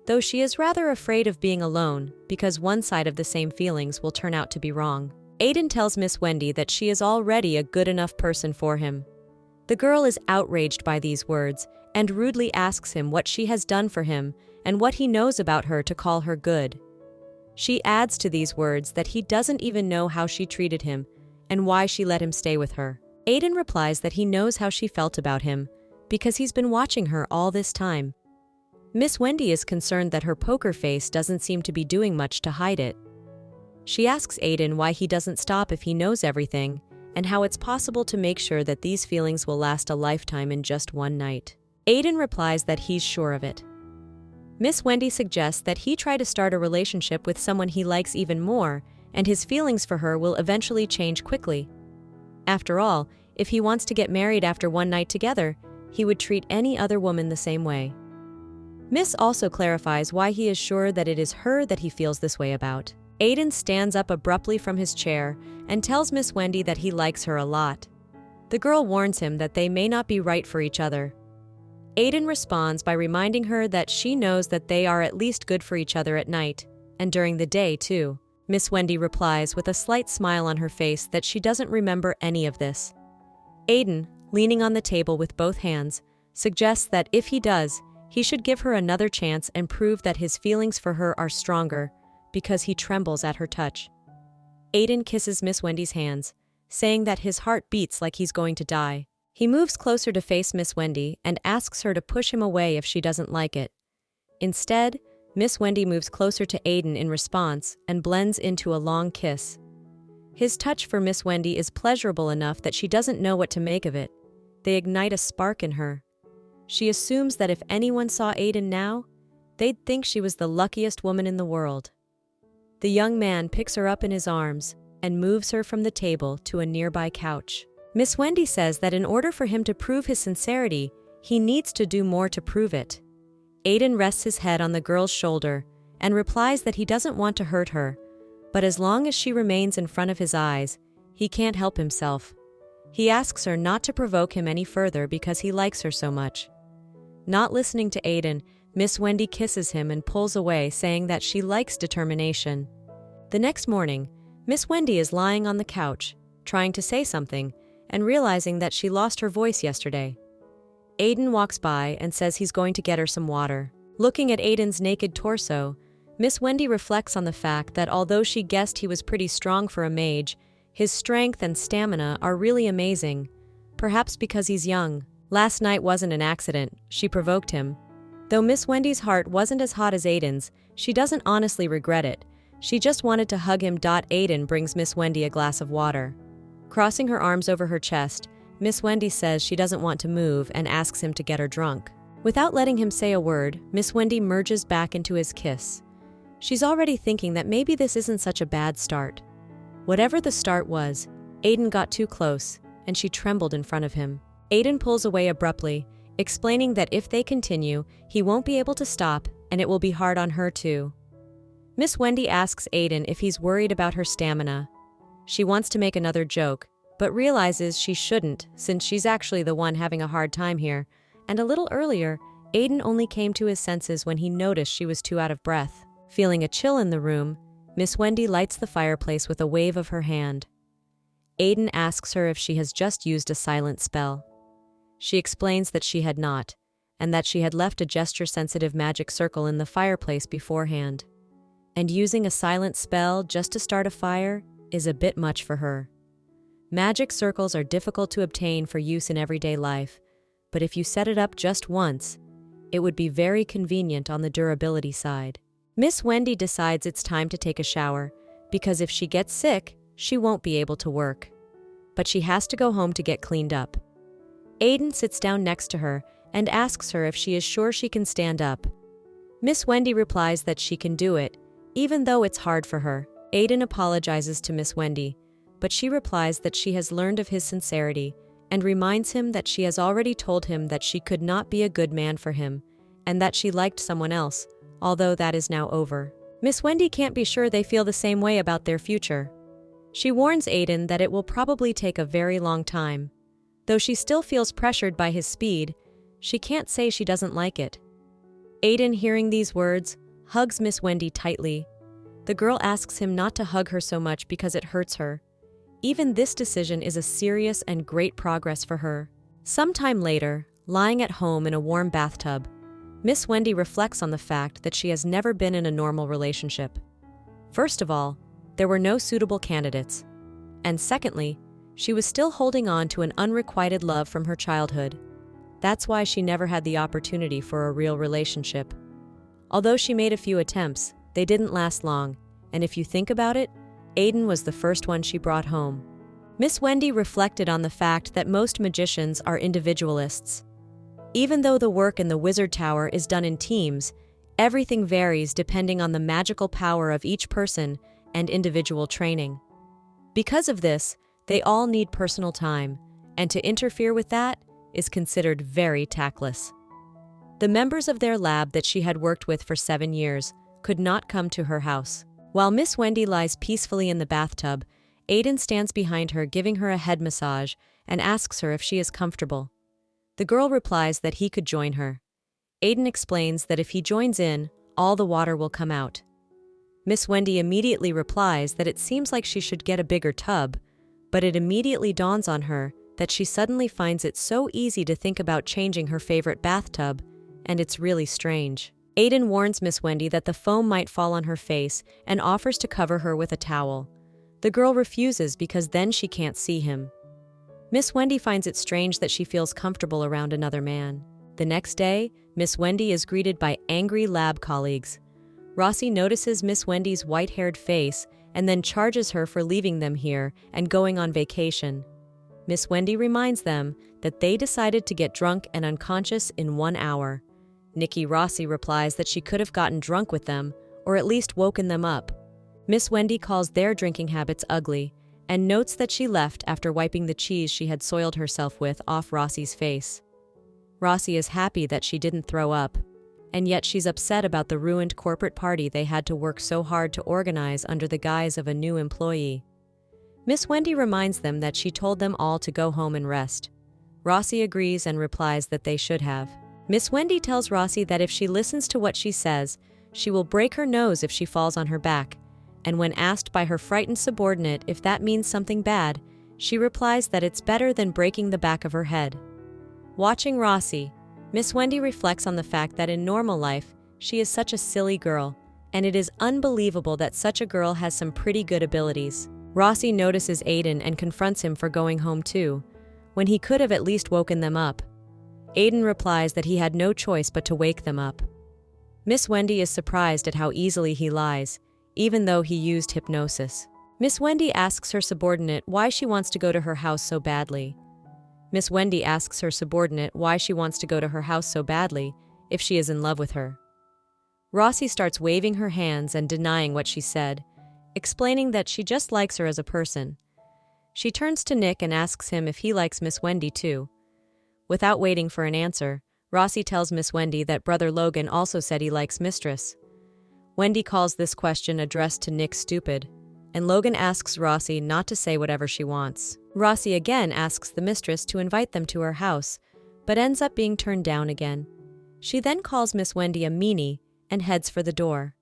though she is rather afraid of being alone because one side of the same feelings will turn out to be wrong. Aiden tells Miss Wendy that she is already a good enough person for him. The girl is outraged by these words and rudely asks him what she has done for him and what he knows about her to call her good. She adds to these words that he doesn't even know how she treated him and why she let him stay with her. Aiden replies that he knows how she felt about him because he's been watching her all this time. Miss Wendy is concerned that her poker face doesn't seem to be doing much to hide it. She asks Aiden why he doesn't stop if he knows everything and how it's possible to make sure that these feelings will last a lifetime in just one night. Aiden replies that he's sure of it. Miss Wendy suggests that he try to start a relationship with someone he likes even more, and his feelings for her will eventually change quickly. After all, if he wants to get married after one night together, he would treat any other woman the same way. Miss also clarifies why he is sure that it is her that he feels this way about. Aiden stands up abruptly from his chair and tells Miss Wendy that he likes her a lot. The girl warns him that they may not be right for each other. Aiden responds by reminding her that she knows that they are at least good for each other at night, and during the day too. Miss Wendy replies with a slight smile on her face that she doesn't remember any of this. Aiden, leaning on the table with both hands, suggests that if he does, he should give her another chance and prove that his feelings for her are stronger, because he trembles at her touch. Aiden kisses Miss Wendy's hands, saying that his heart beats like he's going to die. He moves closer to face Miss Wendy and asks her to push him away if she doesn't like it. Instead, Miss Wendy moves closer to Aiden in response and blends into a long kiss. His touch for Miss Wendy is pleasurable enough that she doesn't know what to make of it. They ignite a spark in her. She assumes that if anyone saw Aiden now, they'd think she was the luckiest woman in the world. The young man picks her up in his arms and moves her from the table to a nearby couch. Miss Wendy says that in order for him to prove his sincerity, he needs to do more to prove it. Aiden rests his head on the girl's shoulder and replies that he doesn't want to hurt her, but as long as she remains in front of his eyes, he can't help himself. He asks her not to provoke him any further because he likes her so much. Not listening to Aiden, Miss Wendy kisses him and pulls away, saying that she likes determination. The next morning, Miss Wendy is lying on the couch, trying to say something, and realizing that she lost her voice yesterday. Aiden walks by and says he's going to get her some water. Looking at Aiden's naked torso, Miss Wendy reflects on the fact that although she guessed he was pretty strong for a mage, his strength and stamina are really amazing, perhaps because he's young. Last night wasn't an accident, she provoked him. Though Miss Wendy's heart wasn't as hot as Aiden's, she doesn't honestly regret it. She just wanted to hug him. Aiden brings Miss Wendy a glass of water. Crossing her arms over her chest, Miss Wendy says she doesn't want to move and asks him to get her drunk. Without letting him say a word, Miss Wendy merges back into his kiss. She's already thinking that maybe this isn't such a bad start. Whatever the start was, Aiden got too close, and she trembled in front of him. Aiden pulls away abruptly, explaining that if they continue, he won't be able to stop and it will be hard on her too. Miss Wendy asks Aiden if he's worried about her stamina. She wants to make another joke, but realizes she shouldn't since she's actually the one having a hard time here, and a little earlier, Aiden only came to his senses when he noticed she was too out of breath. Feeling a chill in the room, Miss Wendy lights the fireplace with a wave of her hand. Aiden asks her if she has just used a silent spell. She explains that she had not, and that she had left a gesture-sensitive magic circle in the fireplace beforehand. And using a silent spell just to start a fire is a bit much for her. Magic circles are difficult to obtain for use in everyday life, but if you set it up just once, it would be very convenient on the durability side. Miss Wendy decides it's time to take a shower, because if she gets sick, she won't be able to work. But she has to go home to get cleaned up. Aiden sits down next to her and asks her if she is sure she can stand up. Miss Wendy replies that she can do it, even though it's hard for her. Aiden apologizes to Miss Wendy, but she replies that she has learned of his sincerity and reminds him that she has already told him that she could not be a good man for him and that she liked someone else, although that is now over. Miss Wendy can't be sure they feel the same way about their future. She warns Aiden that it will probably take a very long time. Though she still feels pressured by his speed, she can't say she doesn't like it. Aiden, hearing these words, hugs Miss Wendy tightly. The girl asks him not to hug her so much because it hurts her. Even this decision is a serious and great progress for her. Sometime later, lying at home in a warm bathtub, Miss Wendy reflects on the fact that she has never been in a normal relationship. First of all, there were no suitable candidates. And secondly, she was still holding on to an unrequited love from her childhood. That's why she never had the opportunity for a real relationship. Although she made a few attempts, they didn't last long, and if you think about it, Aiden was the first one she brought home. Miss Wendy reflected on the fact that most magicians are individualists. Even though the work in the Wizard Tower is done in teams, everything varies depending on the magical power of each person and individual training. Because of this, they all need personal time, and to interfere with that is considered very tactless. The members of their lab that she had worked with for 7 years could not come to her house. While Miss Wendy lies peacefully in the bathtub, Aiden stands behind her giving her a head massage and asks her if she is comfortable. The girl replies that he could join her. Aiden explains that if he joins in, all the water will come out. Miss Wendy immediately replies that it seems like she should get a bigger tub, but it immediately dawns on her that she suddenly finds it so easy to think about changing her favorite bathtub, and it's really strange. Aiden warns Miss Wendy that the foam might fall on her face and offers to cover her with a towel. The girl refuses because then she can't see him. Miss Wendy finds it strange that she feels comfortable around another man. The next day, Miss Wendy is greeted by angry lab colleagues. Rossi notices Miss Wendy's white-haired face and then charges her for leaving them here and going on vacation. Miss Wendy reminds them that they decided to get drunk and unconscious in 1 hour. Nikki Rossi replies that she could have gotten drunk with them, or at least woken them up. Miss Wendy calls their drinking habits ugly, and notes that she left after wiping the cheese she had soiled herself with off Rossi's face. Rossi is happy that she didn't throw up, and yet she's upset about the ruined corporate party they had to work so hard to organize under the guise of a new employee. Miss Wendy reminds them that she told them all to go home and rest. Rossi agrees and replies that they should have. Miss Wendy tells Rossi that if she listens to what she says, she will break her nose if she falls on her back, and when asked by her frightened subordinate if that means something bad, she replies that it's better than breaking the back of her head. Watching Rossi, Miss Wendy reflects on the fact that in normal life, she is such a silly girl, and it is unbelievable that such a girl has some pretty good abilities. Rossi notices Aiden and confronts him for going home too, when he could have at least woken them up. Aiden replies that he had no choice but to wake them up. Miss Wendy is surprised at how easily he lies, even though he used hypnosis. Miss Wendy asks her subordinate why she wants to go to her house so badly. Miss Wendy asks her subordinate why she wants to go to her house so badly if she is in love with her. Rossi starts waving her hands and denying what she said, explaining that she just likes her as a person. She turns to Nick and asks him if he likes Miss Wendy too. Without waiting for an answer, Rossi tells Miss Wendy that Brother Logan also said he likes Mistress. Wendy calls this question addressed to Nick stupid, and Logan asks Rossi not to say whatever she wants. Rossi again asks the mistress to invite them to her house, but ends up being turned down again. She then calls Miss Wendy a meanie and heads for the door.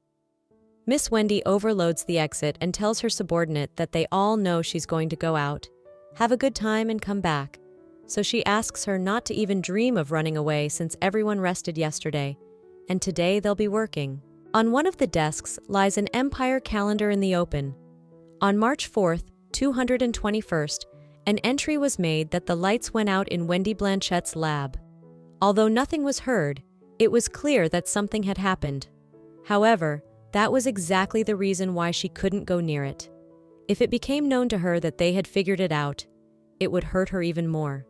Miss Wendy overloads the exit and tells her subordinate that they all know she's going to go out, have a good time and come back, so she asks her not to even dream of running away since everyone rested yesterday, and today they'll be working. On one of the desks lies an Empire calendar in the open. On March 4th, 221st, an entry was made that the lights went out in Wendy Blanchette's lab. Although nothing was heard, it was clear that something had happened. However, that was exactly the reason why she couldn't go near it. If it became known to her that they had figured it out, it would hurt her even more.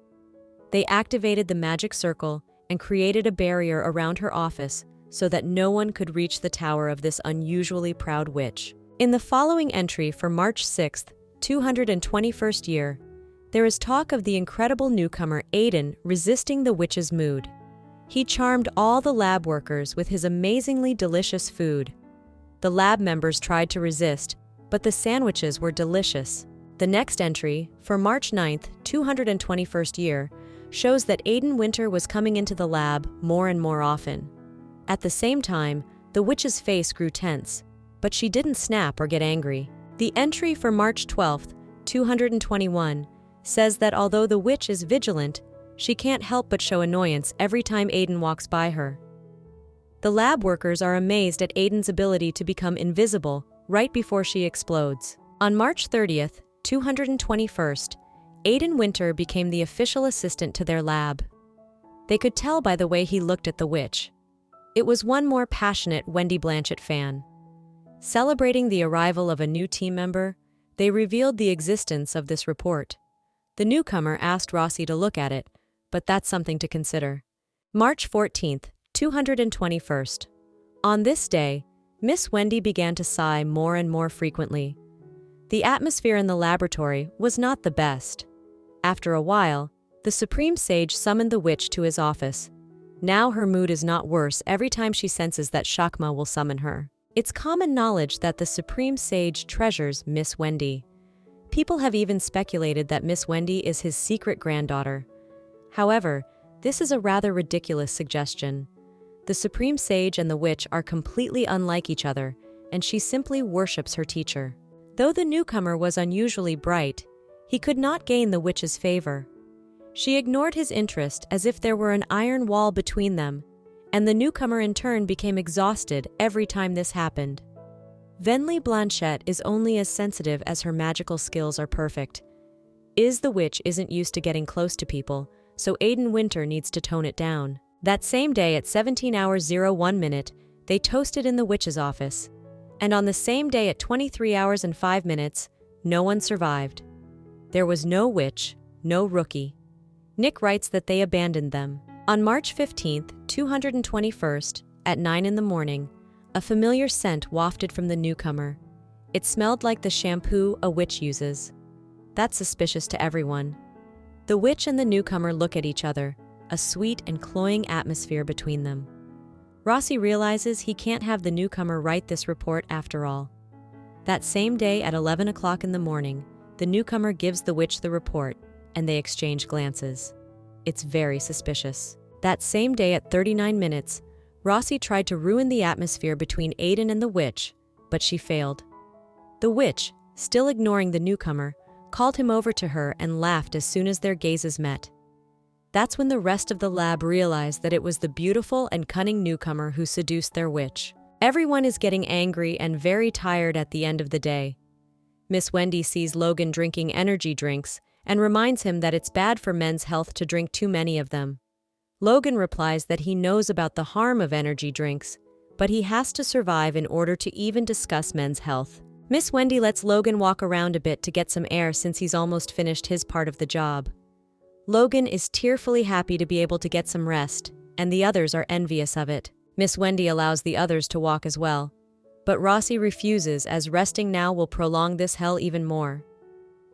They activated the magic circle and created a barrier around her office so that no one could reach the tower of this unusually proud witch. In the following entry for March 6th, 221st year, there is talk of the incredible newcomer Aiden resisting the witch's mood. He charmed all the lab workers with his amazingly delicious food. The lab members tried to resist, but the sandwiches were delicious. The next entry, for March 9th, 221st year, shows that Aiden Winter was coming into the lab more and more often. At the same time, the witch's face grew tense, but she didn't snap or get angry. The entry for March 12th, 221, says that although the witch is vigilant, she can't help but show annoyance every time Aiden walks by her. The lab workers are amazed at Aiden's ability to become invisible right before she explodes. On March 30th, 221st, Aiden Winter became the official assistant to their lab. They could tell by the way he looked at the witch. It was one more passionate Wendy Blanchett fan. Celebrating the arrival of a new team member, they revealed the existence of this report. The newcomer asked Rossi to look at it, but that's something to consider. March 14th, 221st. On this day, Miss Wendy began to sigh more and more frequently. The atmosphere in the laboratory was not the best. After a while, the Supreme Sage summoned the witch to his office. Now her mood is not worse every time she senses that Shakma will summon her. It's common knowledge that the Supreme Sage treasures Miss Wendy. People have even speculated that Miss Wendy is his secret granddaughter. However, this is a rather ridiculous suggestion. The Supreme Sage and the witch are completely unlike each other, and she simply worships her teacher. Though the newcomer was unusually bright, he could not gain the witch's favor. She ignored his interest as if there were an iron wall between them, and the newcomer in turn became exhausted every time this happened. Venli Blanchette is only as sensitive as her magical skills are perfect. The witch isn't used to getting close to people, so Aiden Winter needs to tone it down. That same day at 17 hours 01 minute, they toasted in the witch's office. And on the same day at 23 hours and 5 minutes, no one survived. There was no witch, no rookie. Nick writes that they abandoned them. On March 15th, 221st, at 9 in the morning, a familiar scent wafted from the newcomer. It smelled like the shampoo a witch uses. That's suspicious to everyone. The witch and the newcomer look at each other, a sweet and cloying atmosphere between them. Rossi realizes he can't have the newcomer write this report after all. That same day at 11 o'clock in the morning, the newcomer gives the witch the report, and they exchange glances. It's very suspicious. That same day at 39 minutes, Rossi tried to ruin the atmosphere between Aiden and the witch, but she failed. The witch, still ignoring the newcomer, called him over to her and laughed as soon as their gazes met. That's when the rest of the lab realized that it was the beautiful and cunning newcomer who seduced their witch. Everyone is getting angry and very tired at the end of the day. Miss Wendy sees Logan drinking energy drinks and reminds him that it's bad for men's health to drink too many of them. Logan replies that he knows about the harm of energy drinks, but he has to survive in order to even discuss men's health. Miss Wendy lets Logan walk around a bit to get some air since he's almost finished his part of the job. Logan is tearfully happy to be able to get some rest, and the others are envious of it. Miss Wendy allows the others to walk as well, but Rossi refuses as resting now will prolong this hell even more.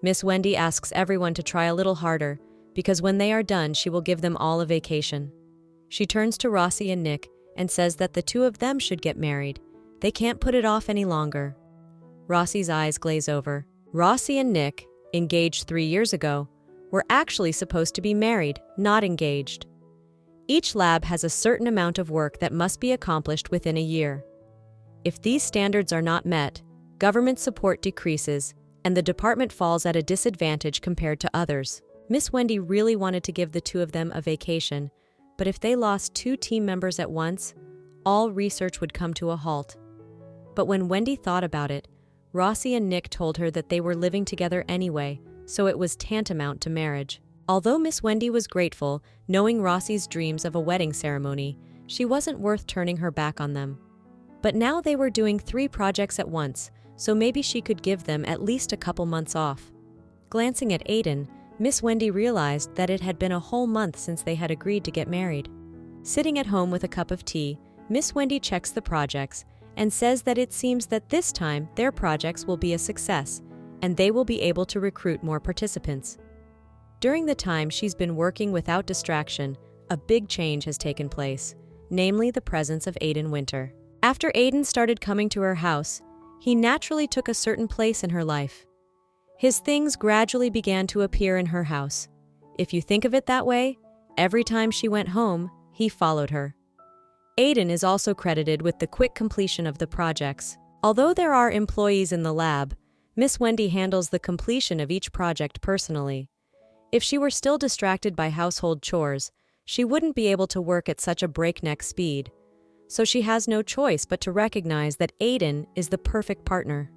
Miss Wendy asks everyone to try a little harder, because when they are done, she will give them all a vacation. She turns to Rossi and Nick and says that the two of them should get married. They can't put it off any longer. Rossi's eyes glaze over. Rossi and Nick, engaged 3 years ago, were actually supposed to be married, not engaged. Each lab has a certain amount of work that must be accomplished within a year. If these standards are not met, government support decreases, and the department falls at a disadvantage compared to others. Miss Wendy really wanted to give the two of them a vacation, but if they lost 2 team members at once, all research would come to a halt. But when Wendy thought about it, Rossi and Nick told her that they were living together anyway, so it was tantamount to marriage. Although Miss Wendy was grateful, knowing Rossi's dreams of a wedding ceremony, she wasn't worth turning her back on them. But now they were doing 3 projects at once, so maybe she could give them at least a couple months off. Glancing at Aiden, Miss Wendy realized that it had been a whole month since they had agreed to get married. Sitting at home with a cup of tea, Miss Wendy checks the projects and says that it seems that this time their projects will be a success, and they will be able to recruit more participants. During the time she's been working without distraction, a big change has taken place, namely the presence of Aiden Winter. After Aiden started coming to her house, he naturally took a certain place in her life. His things gradually began to appear in her house. If you think of it that way, every time she went home, he followed her. Aiden is also credited with the quick completion of the projects. Although there are employees in the lab, Miss Wendy handles the completion of each project personally. If she were still distracted by household chores, she wouldn't be able to work at such a breakneck speed. So she has no choice but to recognize that Aiden is the perfect partner.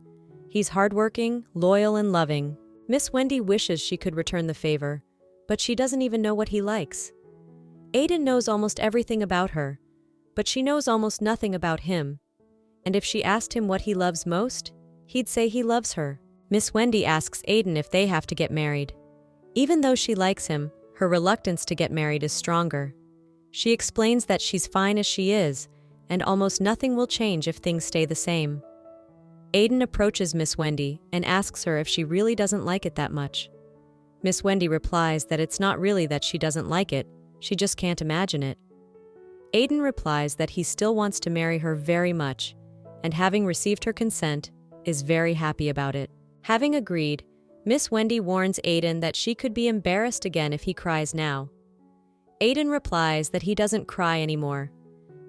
He's hardworking, loyal, and loving. Miss Wendy wishes she could return the favor, but she doesn't even know what he likes. Aiden knows almost everything about her, but she knows almost nothing about him. And if she asked him what he loves most, he'd say he loves her. Miss Wendy asks Aiden if they have to get married. Even though she likes him, her reluctance to get married is stronger. She explains that she's fine as she is, and almost nothing will change if things stay the same. Aiden approaches Miss Wendy and asks her if she really doesn't like it that much. Miss Wendy replies that it's not really that she doesn't like it, she just can't imagine it. Aiden replies that he still wants to marry her very much, and having received her consent, is very happy about it. Having agreed, Miss Wendy warns Aiden that she could be embarrassed again if he cries now. Aiden replies that he doesn't cry anymore.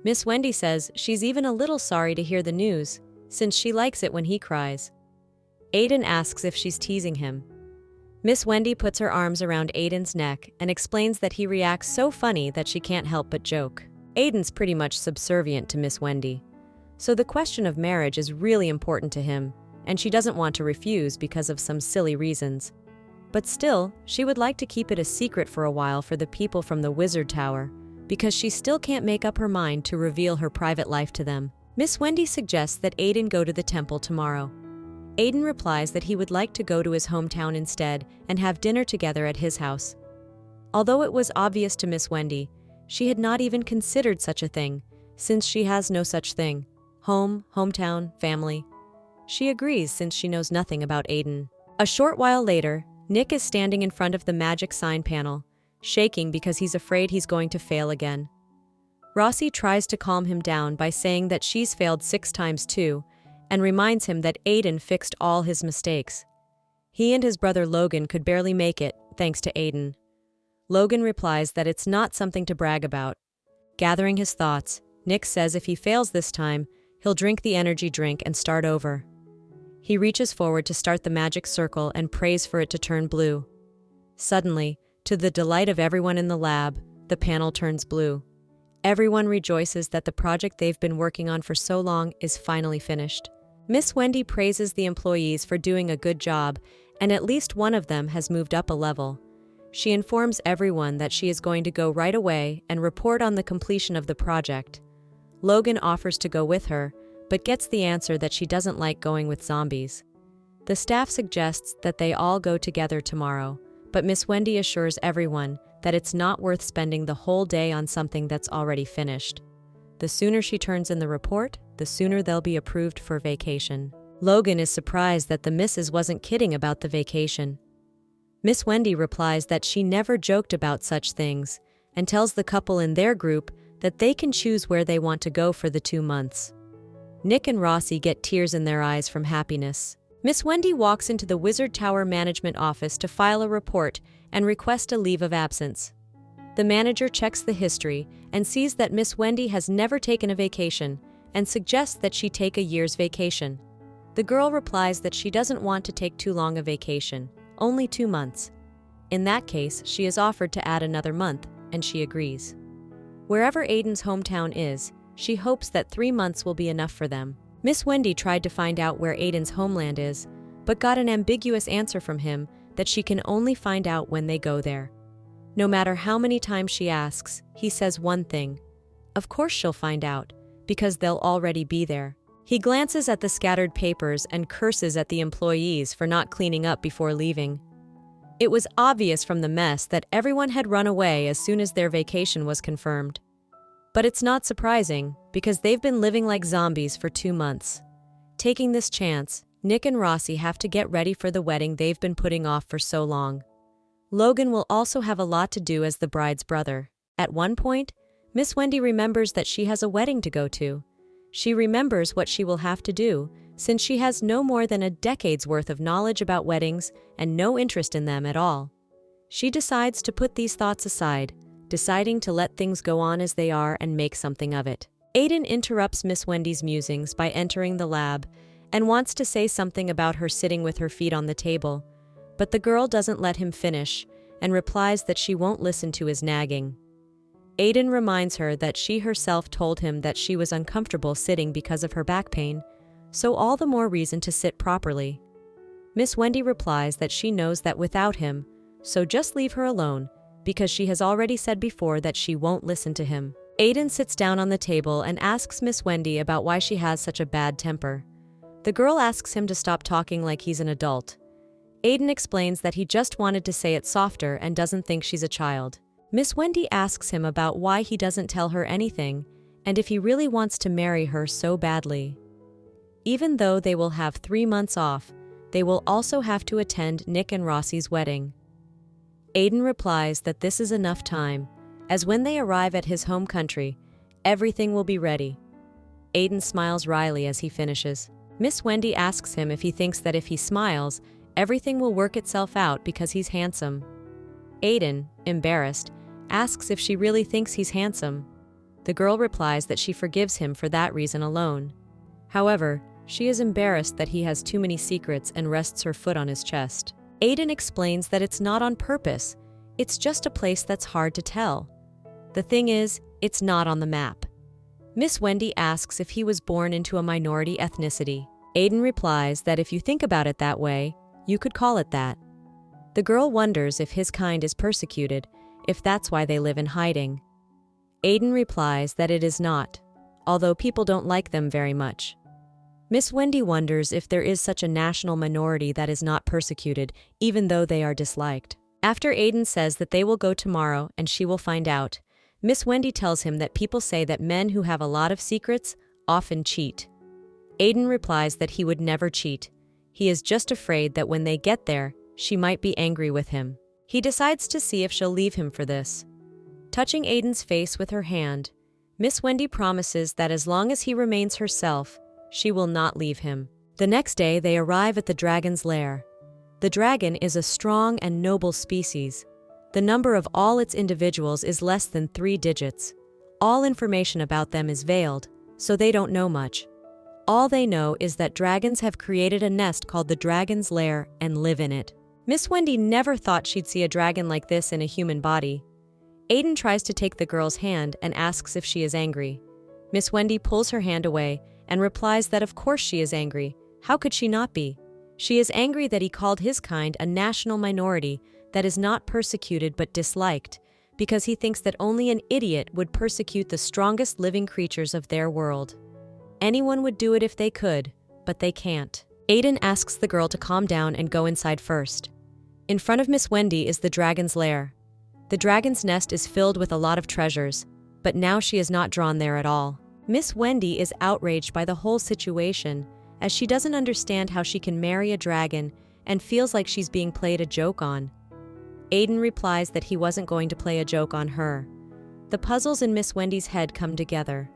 Miss Wendy says she's even a little sorry to hear the news, since she likes it when he cries. Aiden asks if she's teasing him. Miss Wendy puts her arms around Aiden's neck and explains that he reacts so funny that she can't help but joke. Aiden's pretty much subservient to Miss Wendy, so the question of marriage is really important to him, and she doesn't want to refuse because of some silly reasons. But still, she would like to keep it a secret for a while for the people from the Wizard Tower, because she still can't make up her mind to reveal her private life to them. Miss Wendy suggests that Aiden go to the temple tomorrow. Aiden replies that he would like to go to his hometown instead and have dinner together at his house. Although it was obvious to Miss Wendy, she had not even considered such a thing, since she has no such thing. Home, hometown, family. She agrees since she knows nothing about Aiden. A short while later, Nick is standing in front of the magic sign panel, shaking because he's afraid he's going to fail again. Rossi tries to calm him down by saying that she's failed 6 times too, and reminds him that Aiden fixed all his mistakes. He and his brother Logan could barely make it, thanks to Aiden. Logan replies that it's not something to brag about. Gathering his thoughts, Nick says if he fails this time, he'll drink the energy drink and start over. He reaches forward to start the magic circle and prays for it to turn blue. Suddenly, to the delight of everyone in the lab, the panel turns blue. Everyone rejoices that the project they've been working on for so long is finally finished. Miss Wendy praises the employees for doing a good job, and at least one of them has moved up a level. She informs everyone that she is going to go right away and report on the completion of the project. Logan offers to go with her, but gets the answer that she doesn't like going with zombies. The staff suggests that they all go together tomorrow, but Miss Wendy assures everyone that it's not worth spending the whole day on something that's already finished. The sooner she turns in the report, the sooner they'll be approved for vacation. Logan is surprised that the missus wasn't kidding about the vacation. Miss Wendy replies that she never joked about such things and tells the couple in their group that they can choose where they want to go for the 2 months. Nick and Rossi get tears in their eyes from happiness. Miss Wendy walks into the Wizard Tower management office to file a report and request a leave of absence. The manager checks the history and sees that Miss Wendy has never taken a vacation and suggests that she take a year's vacation. The girl replies that she doesn't want to take too long a vacation, only 2 months. In that case, she is offered to add another month, and she agrees. Wherever Aiden's hometown is, she hopes that 3 months will be enough for them. Miss Wendy tried to find out where Aiden's homeland is, but got an ambiguous answer from him that she can only find out when they go there. No matter how many times she asks, he says one thing. Of course she'll find out, because they'll already be there. He glances at the scattered papers and curses at the employees for not cleaning up before leaving. It was obvious from the mess that everyone had run away as soon as their vacation was confirmed. But it's not surprising, because they've been living like zombies for 2 months. Taking this chance, Nick and Rossi have to get ready for the wedding they've been putting off for so long. Logan will also have a lot to do as the bride's brother. At one point, Miss Wendy remembers that she has a wedding to go to. She remembers what she will have to do, since she has no more than a decade's worth of knowledge about weddings and no interest in them at all. She decides to put these thoughts aside, deciding to let things go on as they are and make something of it. Aiden interrupts Miss Wendy's musings by entering the lab and wants to say something about her sitting with her feet on the table, but the girl doesn't let him finish and replies that she won't listen to his nagging. Aiden reminds her that she herself told him that she was uncomfortable sitting because of her back pain, so all the more reason to sit properly. Miss Wendy replies that she knows that without him, so just leave her alone, because she has already said before that she won't listen to him. Aiden sits down on the table and asks Miss Wendy about why she has such a bad temper. The girl asks him to stop talking like he's an adult. Aiden explains that he just wanted to say it softer and doesn't think she's a child. Miss Wendy asks him about why he doesn't tell her anything and if he really wants to marry her so badly. Even though they will have 3 months off, they will also have to attend Nick and Rossi's wedding. Aiden replies that this is enough time, as when they arrive at his home country, everything will be ready. Aiden smiles wryly as he finishes. Miss Wendy asks him if he thinks that if he smiles, everything will work itself out because he's handsome. Aiden, embarrassed, asks if she really thinks he's handsome. The girl replies that she forgives him for that reason alone. However, she is embarrassed that he has too many secrets and rests her foot on his chest. Aiden explains that it's not on purpose, it's just a place that's hard to tell. The thing is, it's not on the map. Miss Wendy asks if he was born into a minority ethnicity. Aiden replies that if you think about it that way, you could call it that. The girl wonders if his kind is persecuted, if that's why they live in hiding. Aiden replies that it is not, although people don't like them very much. Miss Wendy wonders if there is such a national minority that is not persecuted, even though they are disliked. After Aiden says that they will go tomorrow and she will find out, Miss Wendy tells him that people say that men who have a lot of secrets often cheat. Aiden replies that he would never cheat. He is just afraid that when they get there, she might be angry with him. He decides to see if she'll leave him for this. Touching Aiden's face with her hand, Miss Wendy promises that as long as he remains herself, she will not leave him. The next day, they arrive at the dragon's lair. The dragon is a strong and noble species. The number of all its individuals is less than 3 digits. All information about them is veiled, so they don't know much. All they know is that dragons have created a nest called the dragon's lair and live in it. Miss Wendy never thought she'd see a dragon like this in a human body. Aiden tries to take the girl's hand and asks if she is angry. Miss Wendy pulls her hand away and replies that of course she is angry. How could she not be? She is angry that he called his kind a national minority that is not persecuted but disliked, because he thinks that only an idiot would persecute the strongest living creatures of their world. Anyone would do it if they could, but they can't. Aiden asks the girl to calm down and go inside first. In front of Miss Wendy is the dragon's lair. The dragon's nest is filled with a lot of treasures, but now she is not drawn there at all. Miss Wendy is outraged by the whole situation, as she doesn't understand how she can marry a dragon and feels like she's being played a joke on. Aiden replies that he wasn't going to play a joke on her. The puzzles in Miss Wendy's head come together.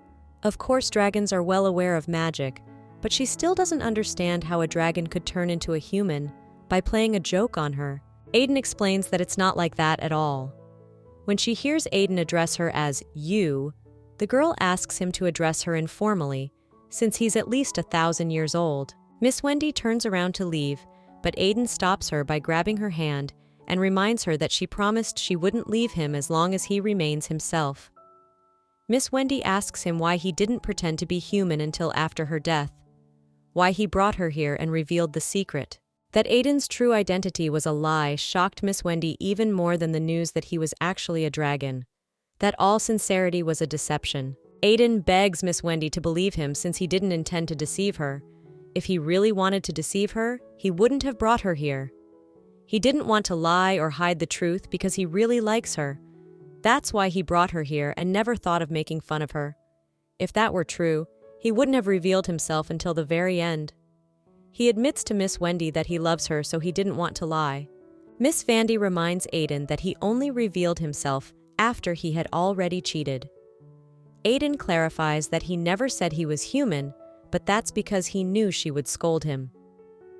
Of course, dragons are well aware of magic, but she still doesn't understand how a dragon could turn into a human by playing a joke on her. Aiden explains that it's not like that at all. When she hears Aiden address her as you, the girl asks him to address her informally, since he's at least 1,000 years old. Miss Wendy turns around to leave, but Aiden stops her by grabbing her hand and reminds her that she promised she wouldn't leave him as long as he remains himself. Miss Wendy asks him why he didn't pretend to be human until after her death, why he brought her here and revealed the secret. That Aiden's true identity was a lie shocked Miss Wendy even more than the news that he was actually a dragon. That all sincerity was a deception. Aiden begs Miss Wendy to believe him since he didn't intend to deceive her. If he really wanted to deceive her, he wouldn't have brought her here. He didn't want to lie or hide the truth because he really likes her. That's why he brought her here and never thought of making fun of her. If that were true, he wouldn't have revealed himself until the very end. He admits to Miss Wendy that he loves her, so he didn't want to lie. Miss Vandy reminds Aiden that he only revealed himself after he had already cheated. Aiden clarifies that he never said he was human, but that's because he knew she would scold him.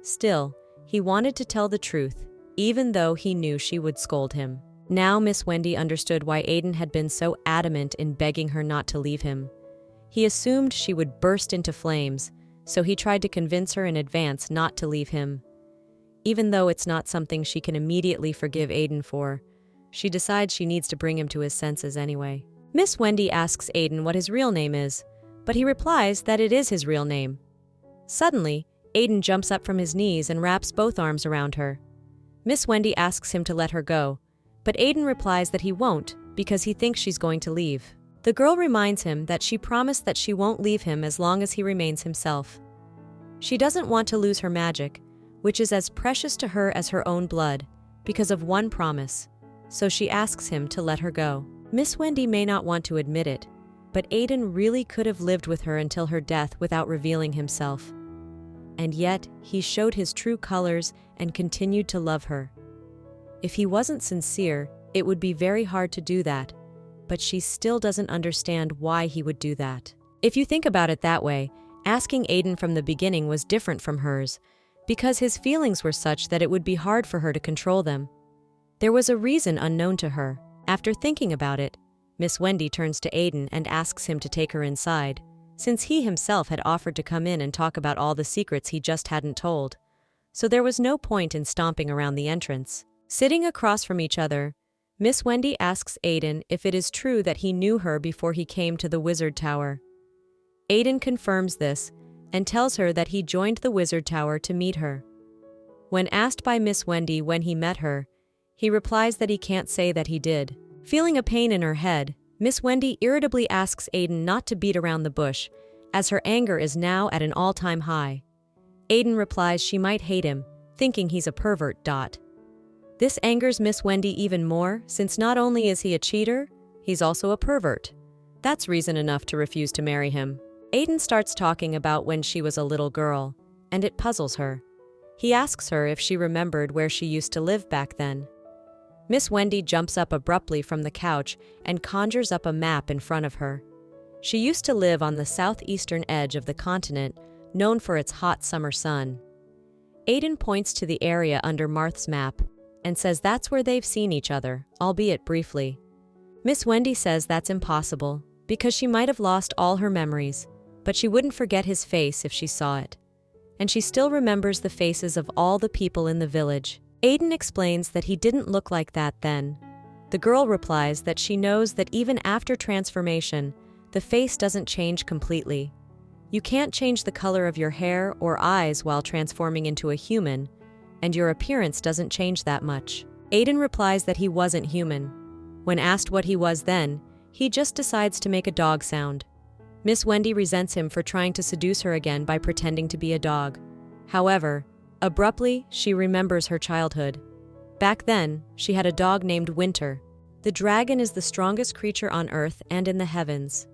Still, he wanted to tell the truth, even though he knew she would scold him. Now Miss Wendy understood why Aiden had been so adamant in begging her not to leave him. He assumed she would burst into flames, so he tried to convince her in advance not to leave him. Even though it's not something she can immediately forgive Aiden for, she decides she needs to bring him to his senses anyway. Miss Wendy asks Aiden what his real name is, but he replies that it is his real name. Suddenly, Aiden jumps up from his knees and wraps both arms around her. Miss Wendy asks him to let her go, but Aiden replies that he won't because he thinks she's going to leave. The girl reminds him that she promised that she won't leave him as long as he remains himself. She doesn't want to lose her magic, which is as precious to her as her own blood, because of one promise, so she asks him to let her go. Miss Wendy may not want to admit it, but Aiden really could have lived with her until her death without revealing himself. And yet, he showed his true colors and continued to love her. If he wasn't sincere, it would be very hard to do that, but she still doesn't understand why he would do that. If you think about it that way, asking Aiden from the beginning was different from hers, because his feelings were such that it would be hard for her to control them. There was a reason unknown to her. After thinking about it, Miss Wendy turns to Aiden and asks him to take her inside, since he himself had offered to come in and talk about all the secrets he just hadn't told. So there was no point in stomping around the entrance. Sitting across from each other, Miss Wendy asks Aiden if it is true that he knew her before he came to the Wizard Tower. Aiden confirms this and tells her that he joined the Wizard Tower to meet her. When asked by Miss Wendy when he met her, he replies that he can't say that he did. Feeling a pain in her head, Miss Wendy irritably asks Aiden not to beat around the bush, as her anger is now at an all-time high. Aiden replies she might hate him, thinking he's a pervert. This angers Miss Wendy even more, since not only is he a cheater, he's also a pervert. That's reason enough to refuse to marry him. Aiden starts talking about when she was a little girl, and it puzzles her. He asks her if she remembered where she used to live back then. Miss Wendy jumps up abruptly from the couch and conjures up a map in front of her. She used to live on the southeastern edge of the continent, known for its hot summer sun. Aiden points to the area under Marth's map and says that's where they've seen each other, albeit briefly. Miss Wendy says that's impossible because she might have lost all her memories, but she wouldn't forget his face if she saw it. And she still remembers the faces of all the people in the village. Aiden explains that he didn't look like that then. The girl replies that she knows that even after transformation, the face doesn't change completely. You can't change the color of your hair or eyes while transforming into a human, and your appearance doesn't change that much. Aiden replies that he wasn't human. When asked what he was then, he just decides to make a dog sound. Miss Wendy resents him for trying to seduce her again by pretending to be a dog. However, abruptly, she remembers her childhood. Back then, she had a dog named Winter. The dragon is the strongest creature on Earth and in the heavens.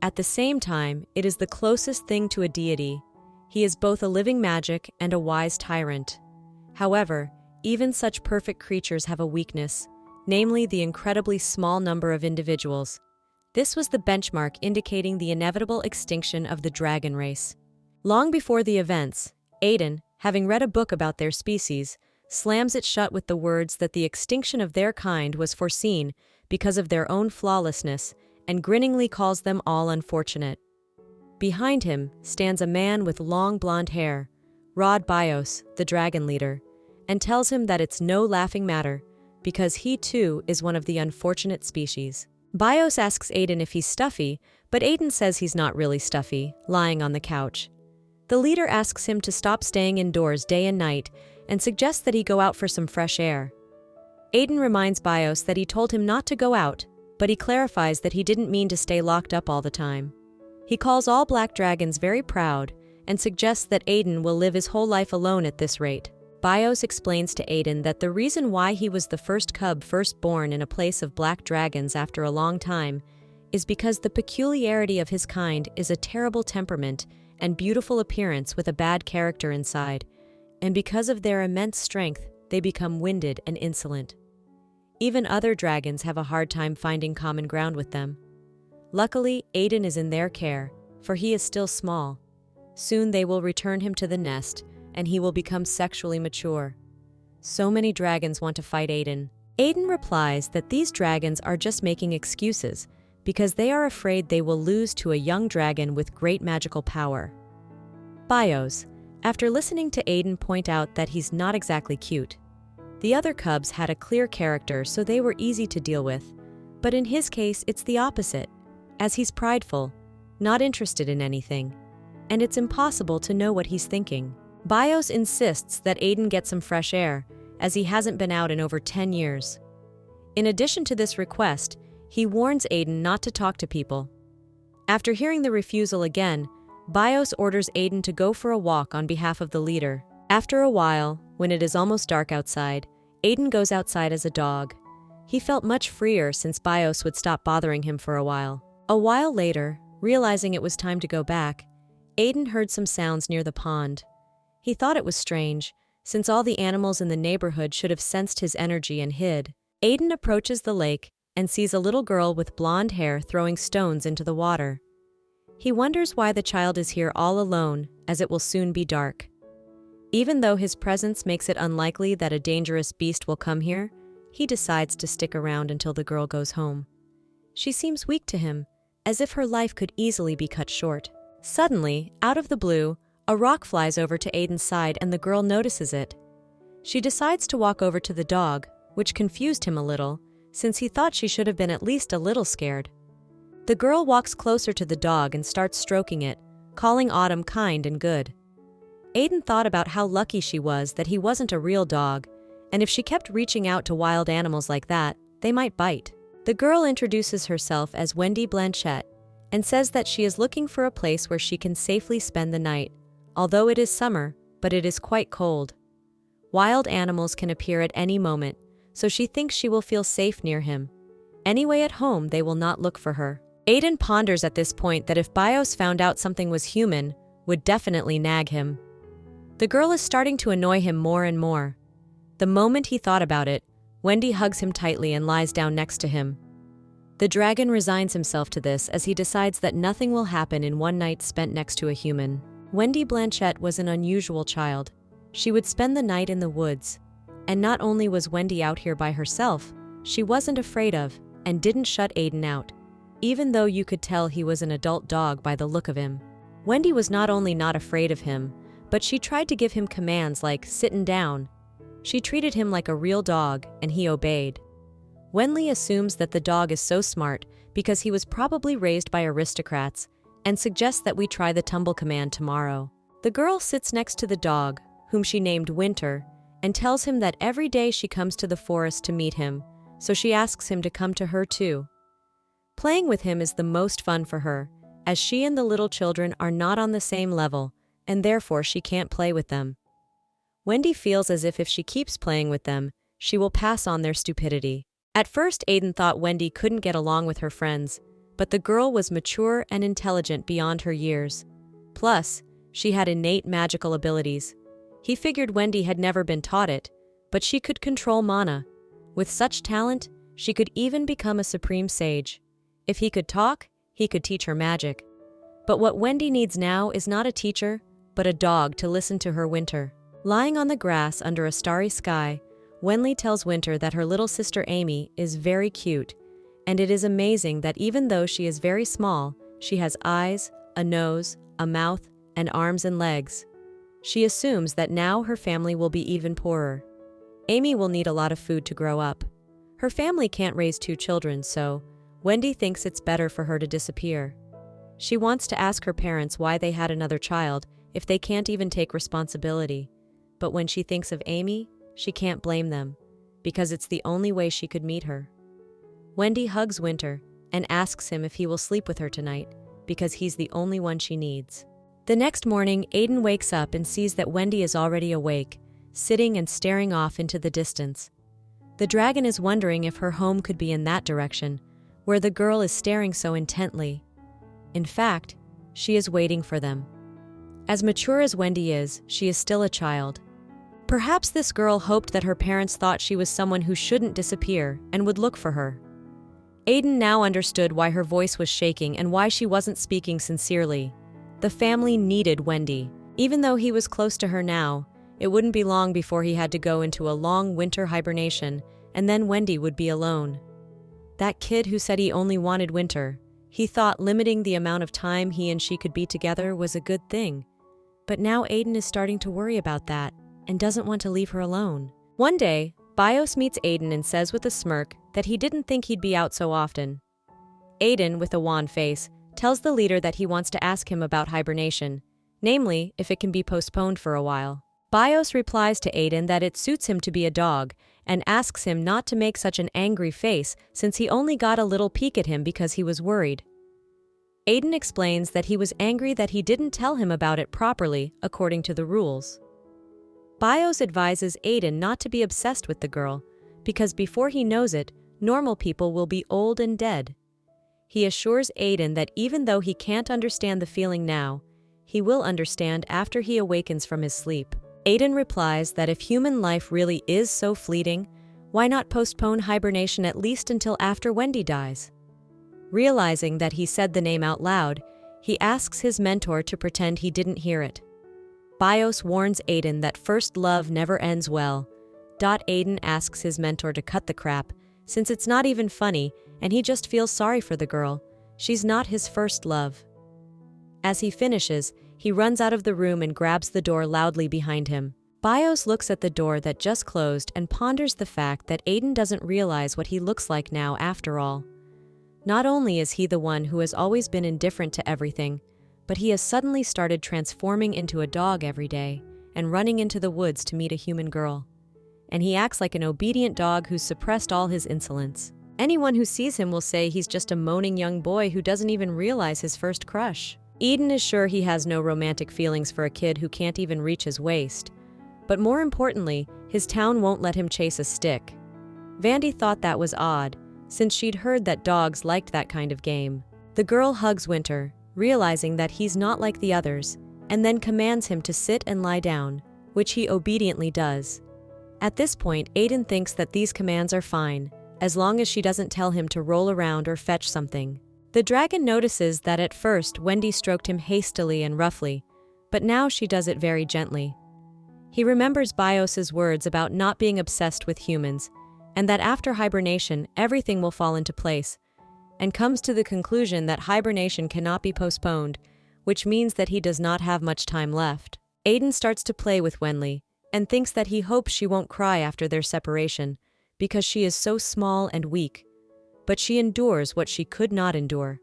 At the same time, it is the closest thing to a deity. He is both a living magic and a wise tyrant. However, even such perfect creatures have a weakness, namely the incredibly small number of individuals. This was the benchmark indicating the inevitable extinction of the dragon race. Long before the events, Aiden, having read a book about their species, slams it shut with the words that the extinction of their kind was foreseen because of their own flawlessness, and grinningly calls them all unfortunate. Behind him stands a man with long blonde hair, Rod Bios, the dragon leader, and tells him that it's no laughing matter, because he too is one of the unfortunate species. Bios asks Aiden if he's stuffy, but Aiden says he's not really stuffy, lying on the couch. The leader asks him to stop staying indoors day and night and suggests that he go out for some fresh air. Aiden reminds Bios that he told him not to go out, but he clarifies that he didn't mean to stay locked up all the time. He calls all black dragons very proud and suggests that Aiden will live his whole life alone at this rate. Bios explains to Aiden that the reason why he was the first cub first born in a place of black dragons after a long time is because the peculiarity of his kind is a terrible temperament and beautiful appearance with a bad character inside, and because of their immense strength, they become winded and insolent. Even other dragons have a hard time finding common ground with them. Luckily, Aiden is in their care, for he is still small. Soon they will return him to the nest, and he will become sexually mature. So many dragons want to fight Aiden. Aiden replies that these dragons are just making excuses because they are afraid they will lose to a young dragon with great magical power. Bios, after listening to Aiden point out that he's not exactly cute. The other cubs had a clear character, so they were easy to deal with, but in his case it's the opposite, as he's prideful, not interested in anything, and it's impossible to know what he's thinking. Bios insists that Aiden get some fresh air, as he hasn't been out in over 10 years. In addition to this request, he warns Aiden not to talk to people. After hearing the refusal again, Bios orders Aiden to go for a walk on behalf of the leader. After a while, when it is almost dark outside, Aiden goes outside as a dog. He felt much freer since Bios would stop bothering him for a while. A while later, realizing it was time to go back, Aiden heard some sounds near the pond. He thought it was strange, since all the animals in the neighborhood should have sensed his energy and hid. Aiden approaches the lake and sees a little girl with blonde hair throwing stones into the water. He wonders why the child is here all alone, as it will soon be dark. Even though his presence makes it unlikely that a dangerous beast will come here, he decides to stick around until the girl goes home. She seems weak to him, as if her life could easily be cut short. Suddenly, out of the blue, a rock flies over to Aiden's side and the girl notices it. She decides to walk over to the dog, which confused him a little, since he thought she should have been at least a little scared. The girl walks closer to the dog and starts stroking it, calling Autumn kind and good. Aiden thought about how lucky she was that he wasn't a real dog, and if she kept reaching out to wild animals like that, they might bite. The girl introduces herself as Wendy Blanchette and says that she is looking for a place where she can safely spend the night, although it is summer, but it is quite cold. Wild animals can appear at any moment, so she thinks she will feel safe near him. Anyway, at home they will not look for her. Aiden ponders at this point that if Bios found out something was human, would definitely nag him. The girl is starting to annoy him more and more. The moment he thought about it, Wendy hugs him tightly and lies down next to him. The dragon resigns himself to this as he decides that nothing will happen in one night spent next to a human. Wendy Blanchette was an unusual child. She would spend the night in the woods. And not only was Wendy out here by herself, she wasn't afraid of and didn't shut Aiden out, even though you could tell he was an adult dog by the look of him. Wendy was not only not afraid of him, but she tried to give him commands like sitting down. She treated him like a real dog, and he obeyed. Wendy assumes that the dog is so smart because he was probably raised by aristocrats and suggests that we try the tumble command tomorrow. The girl sits next to the dog, whom she named Winter, and tells him that every day she comes to the forest to meet him, so she asks him to come to her too. Playing with him is the most fun for her, as she and the little children are not on the same level, and therefore she can't play with them. Wendy feels as if she keeps playing with them, she will pass on their stupidity. At first, Aiden thought Wendy couldn't get along with her friends, but the girl was mature and intelligent beyond her years. Plus, she had innate magical abilities. He figured Wendy had never been taught it, but she could control mana. With such talent, she could even become a supreme sage. If he could talk, he could teach her magic. But what Wendy needs now is not a teacher, but a dog to listen to her Winter. Lying on the grass under a starry sky, Wendy tells Winter that her little sister Amy is very cute, and it is amazing that even though she is very small, she has eyes, a nose, a mouth, and arms and legs. She assumes that now her family will be even poorer. Amy will need a lot of food to grow up. Her family can't raise 2 children, so Wendy thinks it's better for her to disappear. She wants to ask her parents why they had another child if they can't even take responsibility. But when she thinks of Amy, she can't blame them, because it's the only way she could meet her. Wendy hugs Winter and asks him if he will sleep with her tonight, because he's the only one she needs. The next morning, Aiden wakes up and sees that Wendy is already awake, sitting and staring off into the distance. The dragon is wondering if her home could be in that direction, where the girl is staring so intently. In fact, she is waiting for them. As mature as Wendy is, she is still a child. Perhaps this girl hoped that her parents thought she was someone who shouldn't disappear and would look for her. Aiden now understood why her voice was shaking and why she wasn't speaking sincerely. The family needed Wendy. Even though he was close to her now, it wouldn't be long before he had to go into a long winter hibernation, and then Wendy would be alone. That kid who said he only wanted winter, he thought limiting the amount of time he and she could be together was a good thing. But now Aiden is starting to worry about that and doesn't want to leave her alone. One day, Bios meets Aiden and says with a smirk that he didn't think he'd be out so often. Aiden, with a wan face, tells the leader that he wants to ask him about hibernation, namely, if it can be postponed for a while. Bios replies to Aiden that it suits him to be a dog and asks him not to make such an angry face since he only got a little peek at him because he was worried. Aiden explains that he was angry that he didn't tell him about it properly according to the rules. Bios advises Aiden not to be obsessed with the girl because before he knows it, normal people will be old and dead. He assures Aiden that even though he can't understand the feeling now, he will understand after he awakens from his sleep. Aiden replies that if human life really is so fleeting, why not postpone hibernation at least until after Wendy dies? Realizing that he said the name out loud, he asks his mentor to pretend he didn't hear it. Bios warns Aiden that first love never ends well. Aiden asks his mentor to cut the crap, since it's not even funny and he just feels sorry for the girl. She's not his first love. As he finishes, he runs out of the room and grabs the door loudly behind him. Bios looks at the door that just closed and ponders the fact that Aiden doesn't realize what he looks like now after all. Not only is he the one who has always been indifferent to everything, but he has suddenly started transforming into a dog every day and running into the woods to meet a human girl. And he acts like an obedient dog who's suppressed all his insolence. Anyone who sees him will say he's just a moaning young boy who doesn't even realize his first crush. Aiden is sure he has no romantic feelings for a kid who can't even reach his waist. But more importantly, his town won't let him chase a stick. Vandy thought that was odd, since she'd heard that dogs liked that kind of game. The girl hugs Winter, realizing that he's not like the others, and then commands him to sit and lie down, which he obediently does. At this point, Aiden thinks that these commands are fine, as long as she doesn't tell him to roll around or fetch something. The dragon notices that at first Wendy stroked him hastily and roughly, but now she does it very gently. He remembers Bios's words about not being obsessed with humans, and that after hibernation everything will fall into place, and comes to the conclusion that hibernation cannot be postponed, which means that he does not have much time left. Aiden starts to play with Wendy, and thinks that he hopes she won't cry after their separation, because she is so small and weak. But she endures what she could not endure.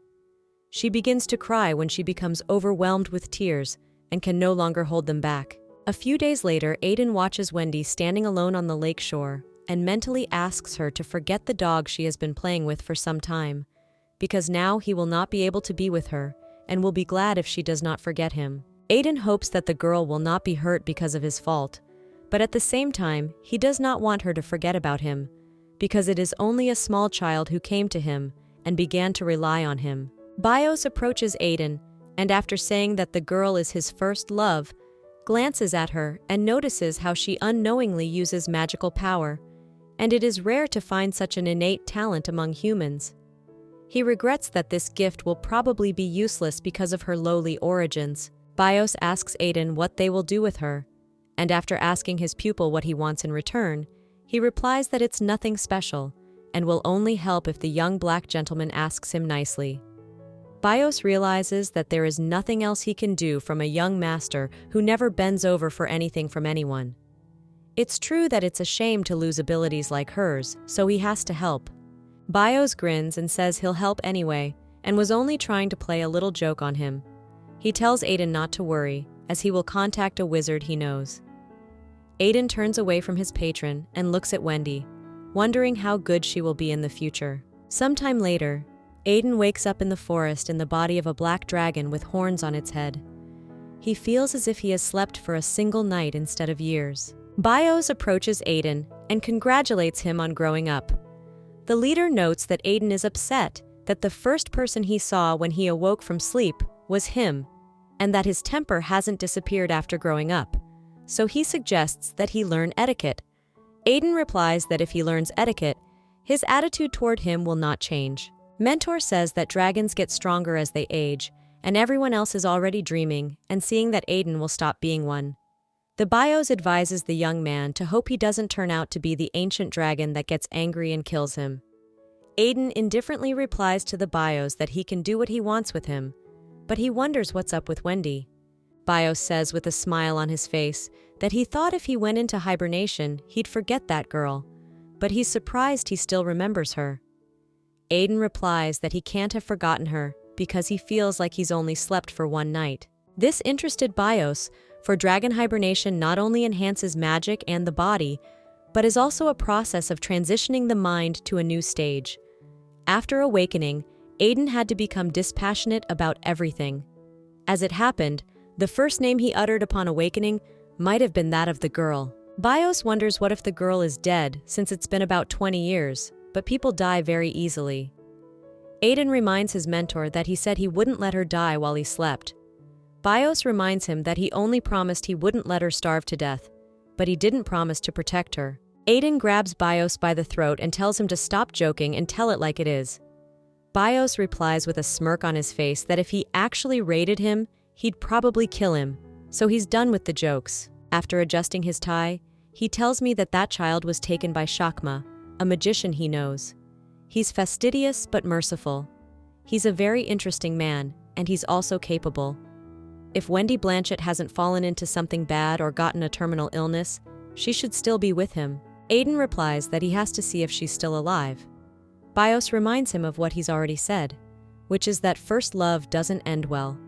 She begins to cry when she becomes overwhelmed with tears and can no longer hold them back. A few days later, Aiden watches Wendy standing alone on the lake shore and mentally asks her to forget the dog she has been playing with for some time, because now he will not be able to be with her and will be glad if she does not forget him. Aiden hopes that the girl will not be hurt because of his fault, but at the same time, he does not want her to forget about him, because it is only a small child who came to him and began to rely on him. Bios approaches Aiden, and after saying that the girl is his first love, glances at her and notices how she unknowingly uses magical power, and it is rare to find such an innate talent among humans. He regrets that this gift will probably be useless because of her lowly origins. Bios asks Aiden what they will do with her, and after asking his pupil what he wants in return, he replies that it's nothing special and will only help if the young black gentleman asks him nicely. Bios realizes that there is nothing else he can do from a young master who never bends over for anything from anyone. It's true that it's a shame to lose abilities like hers, so he has to help. Bios grins and says he'll help anyway, and was only trying to play a little joke on him. He tells Aiden not to worry, as he will contact a wizard he knows. Aiden turns away from his patron and looks at Wendy, wondering how good she will be in the future. Sometime later, Aiden wakes up in the forest in the body of a black dragon with horns on its head. He feels as if he has slept for a single night instead of years. Bios approaches Aiden and congratulates him on growing up. The leader notes that Aiden is upset that the first person he saw when he awoke from sleep was him, and that his temper hasn't disappeared after growing up, so he suggests that he learn etiquette. Aiden replies that if he learns etiquette, his attitude toward him will not change. Mentor says that dragons get stronger as they age, and everyone else is already dreaming and seeing that Aiden will stop being one. The Bios advises the young man to hope he doesn't turn out to be the ancient dragon that gets angry and kills him. Aiden indifferently replies to the Bios that he can do what he wants with him, but he wonders what's up with Wendy. Bios says with a smile on his face that he thought if he went into hibernation, he'd forget that girl, but he's surprised he still remembers her. Aiden replies that he can't have forgotten her because he feels like he's only slept for one night. This interested Bios, for dragon hibernation not only enhances magic and the body, but is also a process of transitioning the mind to a new stage. After awakening, Aiden had to become dispassionate about everything. As it happened, the first name he uttered upon awakening might have been that of the girl. Bios wonders what if the girl is dead, since it's been about 20 years, but people die very easily. Aiden reminds his mentor that he said he wouldn't let her die while he slept. Bios reminds him that he only promised he wouldn't let her starve to death, but he didn't promise to protect her. Aiden grabs Bios by the throat and tells him to stop joking and tell it like it is. Bios replies with a smirk on his face that if he actually raided him, he'd probably kill him, so he's done with the jokes. After adjusting his tie, he tells me that that child was taken by Shakma, a magician he knows. He's fastidious but merciful. He's a very interesting man, and he's also capable. If Wendy Blanchett hasn't fallen into something bad or gotten a terminal illness, she should still be with him. Aiden replies that he has to see if she's still alive. Bios reminds him of what he's already said, which is that first love doesn't end well.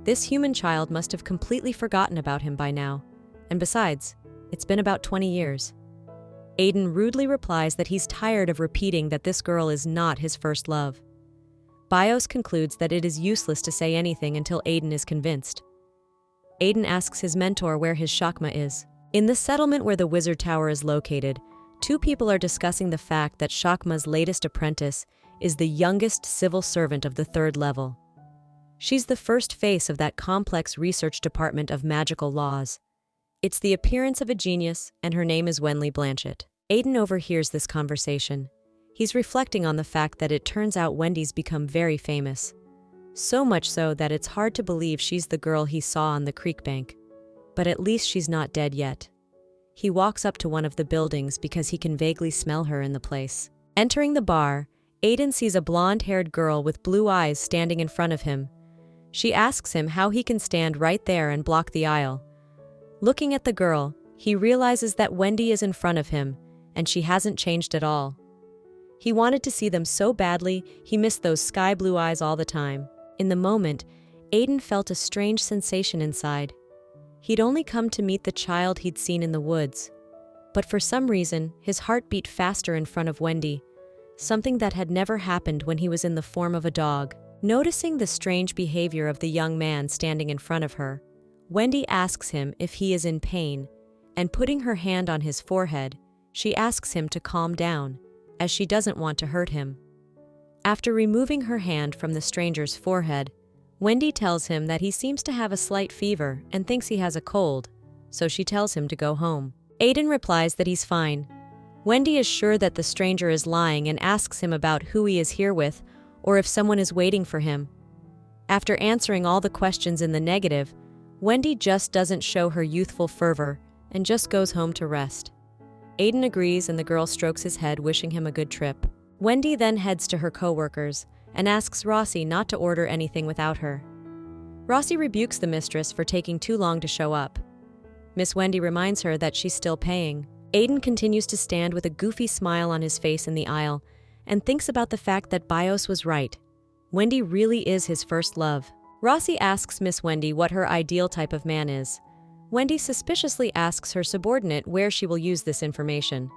This human child must have completely forgotten about him by now, and besides, it's been about 20 years. Aiden rudely replies that he's tired of repeating that this girl is not his first love. Bios concludes that it is useless to say anything until Aiden is convinced. Aiden asks his mentor where his Shakma is. In the settlement where the wizard tower is located, two people are discussing the fact that Shakma's latest apprentice is the youngest civil servant of the 3rd level. She's the first face of that complex research department of magical laws. It's the appearance of a genius, and her name is Wendy Blanchett. Aiden overhears this conversation. He's reflecting on the fact that it turns out Wendy's become very famous. So much so that it's hard to believe she's the girl he saw on the creek bank. But at least she's not dead yet. He walks up to one of the buildings because he can vaguely smell her in the place. Entering the bar, Aiden sees a blonde-haired girl with blue eyes standing in front of him. She asks him how he can stand right there and block the aisle. Looking at the girl, he realizes that Wendy is in front of him, and she hasn't changed at all. He wanted to see them so badly, he missed those sky-blue eyes all the time. In the moment, Aiden felt a strange sensation inside. He'd only come to meet the child he'd seen in the woods. But for some reason, his heart beat faster in front of Wendy, something that had never happened when he was in the form of a dog. Noticing the strange behavior of the young man standing in front of her, Wendy asks him if he is in pain, and putting her hand on his forehead, she asks him to calm down, as she doesn't want to hurt him. After removing her hand from the stranger's forehead, Wendy tells him that he seems to have a slight fever and thinks he has a cold, so she tells him to go home. Aiden replies that he's fine. Wendy is sure that the stranger is lying and asks him about who he is here with or if someone is waiting for him. After answering all the questions in the negative, Wendy just doesn't show her youthful fervor and just goes home to rest. Aiden agrees and the girl strokes his head, wishing him a good trip. Wendy then heads to her co-workers and asks Rossi not to order anything without her. Rossi rebukes the mistress for taking too long to show up. Miss Wendy reminds her that she's still paying. Aiden continues to stand with a goofy smile on his face in the aisle and thinks about the fact that Bios was right. Wendy really is his first love. Rossi asks Miss Wendy what her ideal type of man is. Wendy suspiciously asks her subordinate where she will use this information.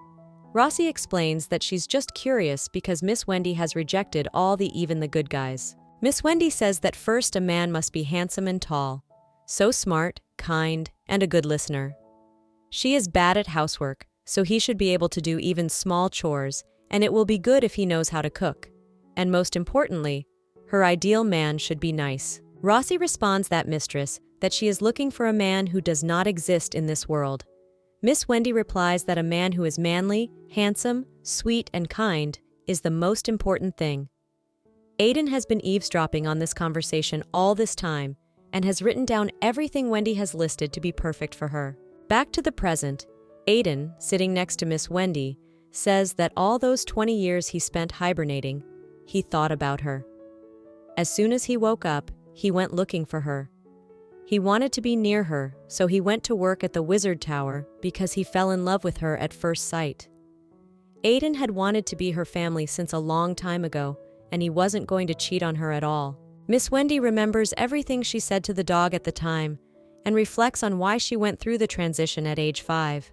Rossi explains that she's just curious because Miss Wendy has rejected even the good guys. Miss Wendy says that first a man must be handsome and tall, so smart, kind, and a good listener. She is bad at housework, so he should be able to do even small chores, and it will be good if he knows how to cook. And most importantly, her ideal man should be nice. Rossi responds that mistress that she is looking for a man who does not exist in this world. Miss Wendy replies that a man who is manly, handsome, sweet, and kind is the most important thing. Aiden has been eavesdropping on this conversation all this time and has written down everything Wendy has listed to be perfect for her. Back to the present, Aiden, sitting next to Miss Wendy, says that all those 20 years he spent hibernating, he thought about her. As soon as he woke up, he went looking for her. He wanted to be near her, so he went to work at the Wizard Tower because he fell in love with her at first sight. Aiden had wanted to be her family since a long time ago, and he wasn't going to cheat on her at all. Miss Wendy remembers everything she said to the dog at the time and reflects on why she went through the transition at age 5.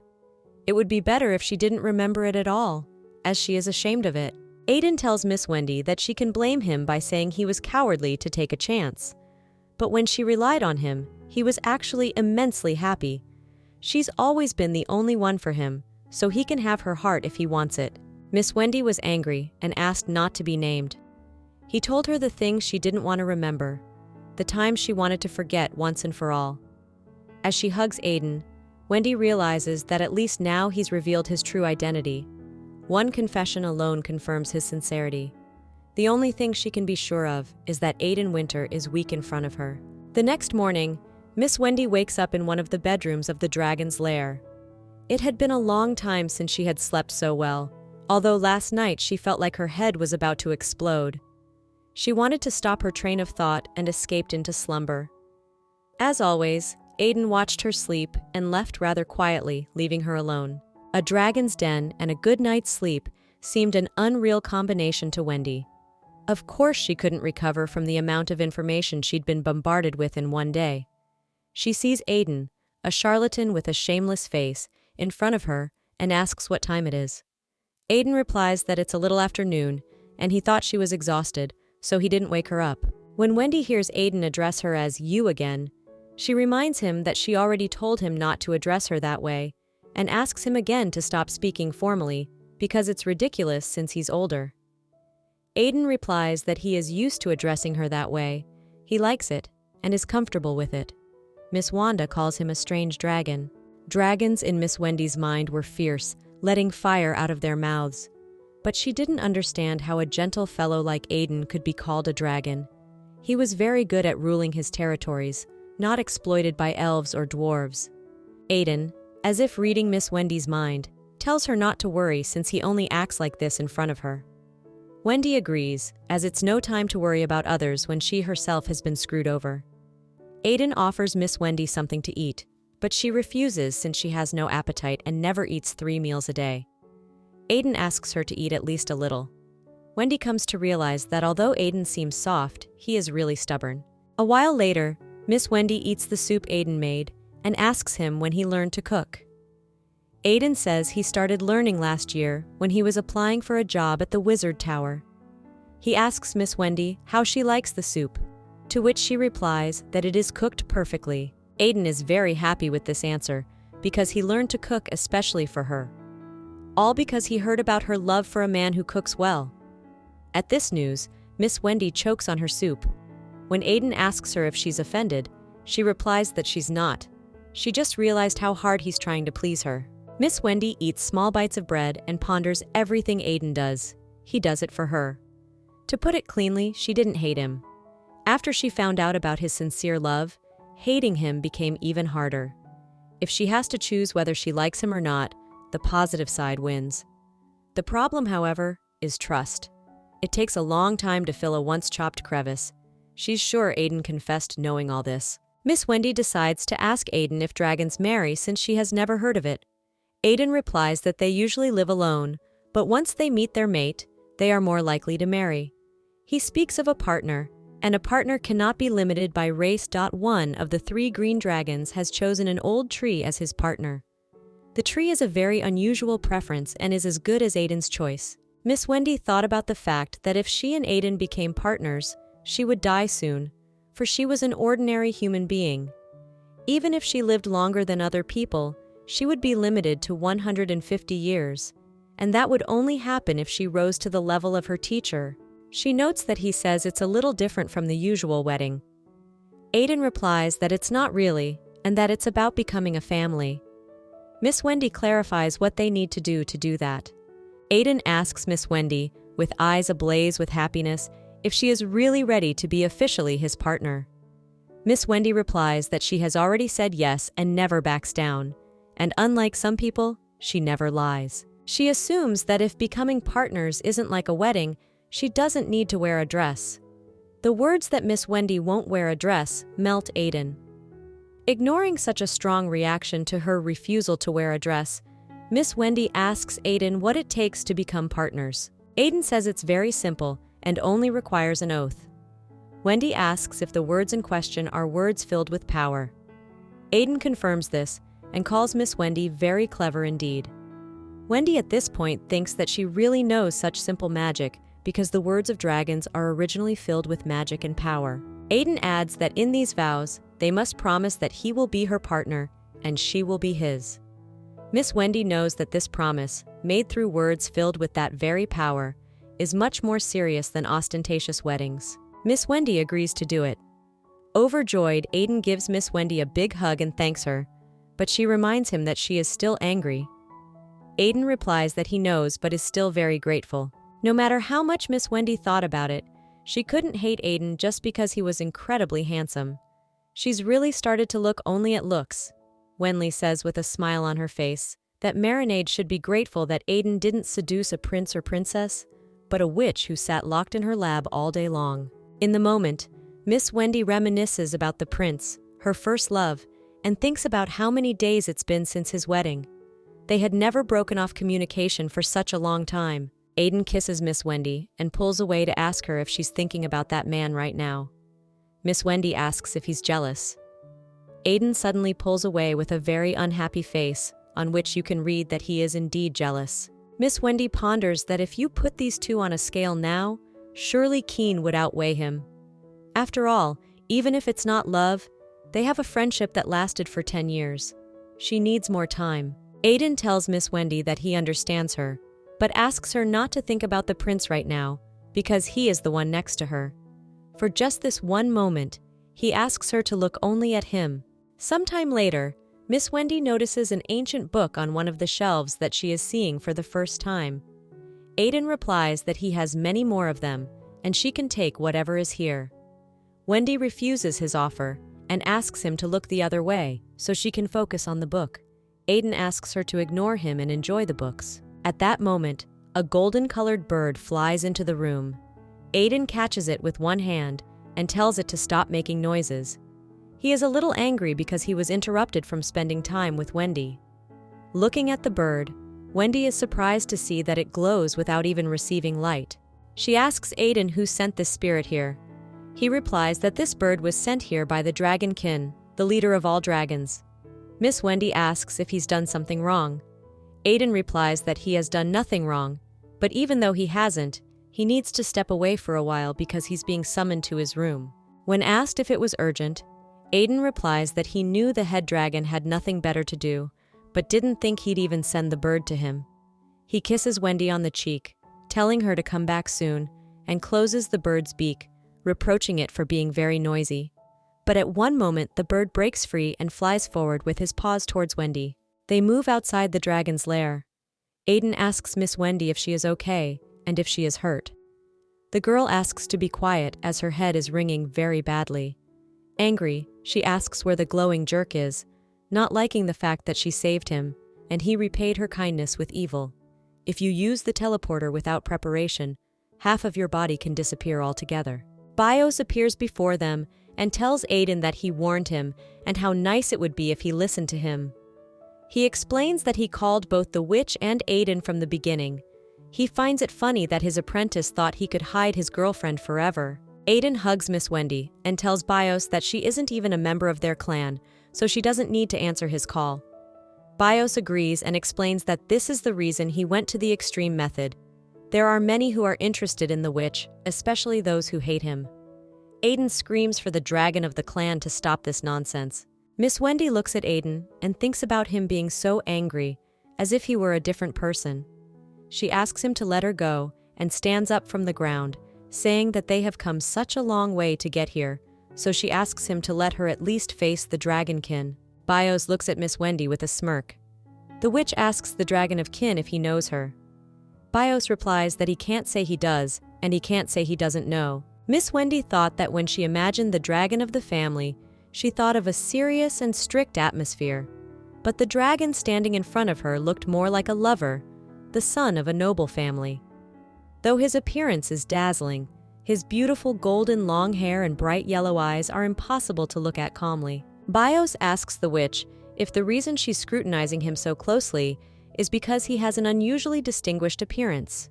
It would be better if she didn't remember it at all, as she is ashamed of it. Aiden tells Miss Wendy that she can blame him by saying he was cowardly to take a chance. But when she relied on him, he was actually immensely happy. She's always been the only one for him, so he can have her heart if he wants it. Miss Wendy was angry and asked not to be named. He told her the things she didn't want to remember, the times she wanted to forget once and for all. As she hugs Aiden, Wendy realizes that at least now he's revealed his true identity. One confession alone confirms his sincerity. The only thing she can be sure of is that Aiden Winter is weak in front of her. The next morning, Miss Wendy wakes up in one of the bedrooms of the dragon's lair. It had been a long time since she had slept so well, although last night she felt like her head was about to explode. She wanted to stop her train of thought and escaped into slumber. As always, Aiden watched her sleep and left rather quietly, leaving her alone. A dragon's den and a good night's sleep seemed an unreal combination to Wendy. Of course she couldn't recover from the amount of information she'd been bombarded with in one day. She sees Aiden, a charlatan with a shameless face, in front of her and asks what time it is. Aiden replies that it's a little after noon, and he thought she was exhausted, so he didn't wake her up. When Wendy hears Aiden address her as you again, she reminds him that she already told him not to address her that way, and asks him again to stop speaking formally because it's ridiculous since he's older. Aiden replies that he is used to addressing her that way. He likes it and is comfortable with it. Miss Wanda calls him a strange dragon. Dragons in Miss Wendy's mind were fierce, letting fire out of their mouths. But she didn't understand how a gentle fellow like Aiden could be called a dragon. He was very good at ruling his territories, not exploited by elves or dwarves. Aiden, as if reading Miss Wendy's mind, tells her not to worry since he only acts like this in front of her. Wendy agrees, as it's no time to worry about others when she herself has been screwed over. Aiden offers Miss Wendy something to eat, but she refuses since she has no appetite and never eats 3 meals a day. Aiden asks her to eat at least a little. Wendy comes to realize that although Aiden seems soft, he is really stubborn. A while later, Miss Wendy eats the soup Aiden made and asks him when he learned to cook. Aiden says he started learning last year when he was applying for a job at the Wizard Tower. He asks Miss Wendy how she likes the soup, to which she replies that it is cooked perfectly. Aiden is very happy with this answer because he learned to cook especially for her. All because he heard about her love for a man who cooks well. At this news, Miss Wendy chokes on her soup. When Aiden asks her if she's offended, she replies that she's not. She just realized how hard he's trying to please her. Miss Wendy eats small bites of bread and ponders everything Aiden does. He does it for her. To put it cleanly, she didn't hate him. After she found out about his sincere love, hating him became even harder. If she has to choose whether she likes him or not, the positive side wins. The problem, however, is trust. It takes a long time to fill a once-chopped crevice. She's sure Aiden confessed knowing all this. Miss Wendy decides to ask Aiden if dragons marry since she has never heard of it. Aiden replies that they usually live alone, but once they meet their mate, they are more likely to marry. He speaks of a partner, and a partner cannot be limited by race. One of the 3 green dragons has chosen an old tree as his partner. The tree is a very unusual preference and is as good as Aiden's choice. Miss Wendy thought about the fact that if she and Aiden became partners, she would die soon, for she was an ordinary human being. Even if she lived longer than other people, she would be limited to 150 years, and that would only happen if she rose to the level of her teacher. She notes that he says it's a little different from the usual wedding. Aiden replies that it's not really, and that it's about becoming a family. Miss Wendy clarifies what they need to do that. Aiden asks Miss Wendy, with eyes ablaze with happiness, if she is really ready to be officially his partner. Miss Wendy replies that she has already said yes and never backs down, and unlike some people, she never lies. She assumes that if becoming partners isn't like a wedding, she doesn't need to wear a dress. The words that Miss Wendy won't wear a dress melt Aiden. Ignoring such a strong reaction to her refusal to wear a dress, Miss Wendy asks Aiden what it takes to become partners. Aiden says it's very simple and only requires an oath. Wendy asks if the words in question are words filled with power. Aiden confirms this and calls Miss Wendy very clever indeed. Wendy at this point thinks that she really knows such simple magic because the words of dragons are originally filled with magic and power. Aiden adds that in these vows, they must promise that he will be her partner and she will be his. Miss Wendy knows that this promise, made through words filled with that very power, is much more serious than ostentatious weddings. Miss Wendy agrees to do it. Overjoyed, Aiden gives Miss Wendy a big hug and thanks her, but she reminds him that she is still angry. Aiden replies that he knows but is still very grateful. No matter how much Miss Wendy thought about it, she couldn't hate Aiden just because he was incredibly handsome. She's really started to look only at looks. Wendy says with a smile on her face that Marinade should be grateful that Aiden didn't seduce a prince or princess, but a witch who sat locked in her lab all day long. In the moment, Miss Wendy reminisces about the prince, her first love, and thinks about how many days it's been since his wedding. They had never broken off communication for such a long time. Aiden kisses Miss Wendy and pulls away to ask her if she's thinking about that man right now. Miss Wendy asks if he's jealous. Aiden suddenly pulls away with a very unhappy face, on which you can read that he is indeed jealous. Miss Wendy ponders that if you put these two on a scale now, surely Keen would outweigh him. After all, even if it's not love, they have a friendship that lasted for 10 years. She needs more time. Aiden tells Miss Wendy that he understands her, but asks her not to think about the prince right now, because he is the one next to her. For just this one moment, he asks her to look only at him. Sometime later, Miss Wendy notices an ancient book on one of the shelves that she is seeing for the first time. Aiden replies that he has many more of them, and she can take whatever is here. Wendy refuses his offer and asks him to look the other way so she can focus on the book. Aiden asks her to ignore him and enjoy the books. At that moment, a golden-colored bird flies into the room. Aiden catches it with one hand and tells it to stop making noises. He is a little angry because he was interrupted from spending time with Wendy. Looking at the bird, Wendy is surprised to see that it glows without even receiving light. She asks Aiden who sent this spirit here. He replies that this bird was sent here by the Dragonkin, the leader of all dragons. Miss Wendy asks if he's done something wrong. Aiden replies that he has done nothing wrong, but even though he hasn't, he needs to step away for a while because he's being summoned to his room. When asked if it was urgent, Aiden replies that he knew the head dragon had nothing better to do, but didn't think he'd even send the bird to him. He kisses Wendy on the cheek, telling her to come back soon, and closes the bird's beak, reproaching it for being very noisy. But at one moment, the bird breaks free and flies forward with his paws towards Wendy. They move outside the dragon's lair. Aiden asks Miss Wendy if she is okay and if she is hurt. The girl asks to be quiet as her head is ringing very badly. Angry, she asks where the glowing jerk is, not liking the fact that she saved him, and he repaid her kindness with evil. If you use the teleporter without preparation, half of your body can disappear altogether. Bios appears before them and tells Aiden that he warned him and how nice it would be if he listened to him. He explains that he called both the witch and Aiden from the beginning. He finds it funny that his apprentice thought he could hide his girlfriend forever. Aiden hugs Miss Wendy and tells Bios that she isn't even a member of their clan, so she doesn't need to answer his call. Bios agrees and explains that this is the reason he went to the extreme method. There are many who are interested in the witch, especially those who hate him. Aiden screams for the dragon of the clan to stop this nonsense. Miss Wendy looks at Aiden and thinks about him being so angry, as if he were a different person. She asks him to let her go and stands up from the ground, saying that they have come such a long way to get here, so she asks him to let her at least face the dragonkin. Bios looks at Miss Wendy with a smirk. The witch asks the dragon of kin if he knows her. Bios replies that he can't say he does, and he can't say he doesn't know. Miss Wendy thought that when she imagined the dragon of the family, she thought of a serious and strict atmosphere. But the dragon standing in front of her looked more like a lover, the son of a noble family. Though his appearance is dazzling, his beautiful golden long hair and bright yellow eyes are impossible to look at calmly. Bios asks the witch if the reason she's scrutinizing him so closely is because he has an unusually distinguished appearance.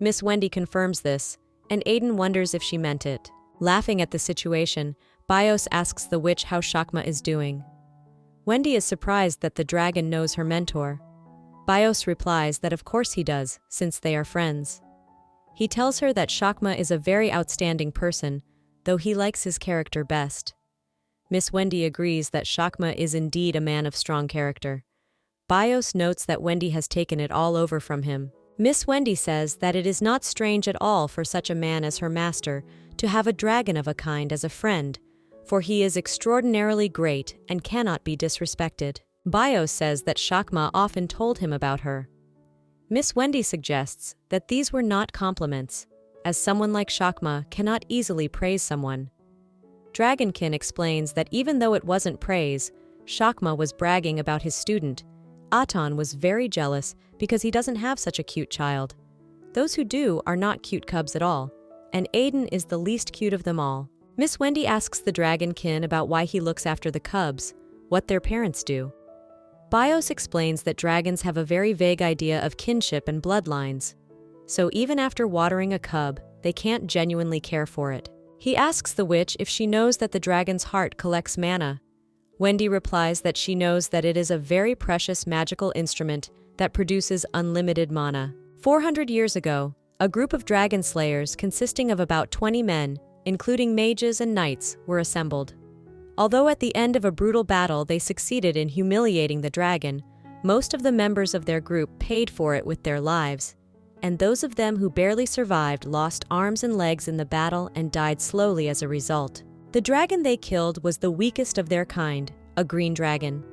Miss Wendy confirms this, and Aiden wonders if she meant it. Laughing at the situation, Bios asks the witch how Shakma is doing. Wendy is surprised that the dragon knows her mentor. Bios replies that of course he does, since they are friends. He tells her that Shakma is a very outstanding person, though he likes his character best. Miss Wendy agrees that Shakma is indeed a man of strong character. Bios notes that Wendy has taken it all over from him. Miss Wendy says that it is not strange at all for such a man as her master to have a dragon of a kind as a friend, for he is extraordinarily great and cannot be disrespected. Bios says that Shakma often told him about her. Miss Wendy suggests that these were not compliments, as someone like Shakma cannot easily praise someone. Dragonkin explains that even though it wasn't praise, Shakma was bragging about his student. Aton was very jealous because he doesn't have such a cute child. Those who do are not cute cubs at all, and Aiden is the least cute of them all. Miss Wendy asks the dragonkin about why he looks after the cubs, what their parents do. Bios explains that dragons have a very vague idea of kinship and bloodlines, so even after watering a cub, they can't genuinely care for it. He asks the witch if she knows that the dragon's heart collects mana. Wendy replies that she knows that it is a very precious magical instrument that produces unlimited mana. 400 years ago, a group of dragon slayers consisting of about 20 men, including mages and knights, were assembled. Although at the end of a brutal battle they succeeded in humiliating the dragon, most of the members of their group paid for it with their lives, and those of them who barely survived lost arms and legs in the battle and died slowly as a result. The dragon they killed was the weakest of their kind, a green dragon.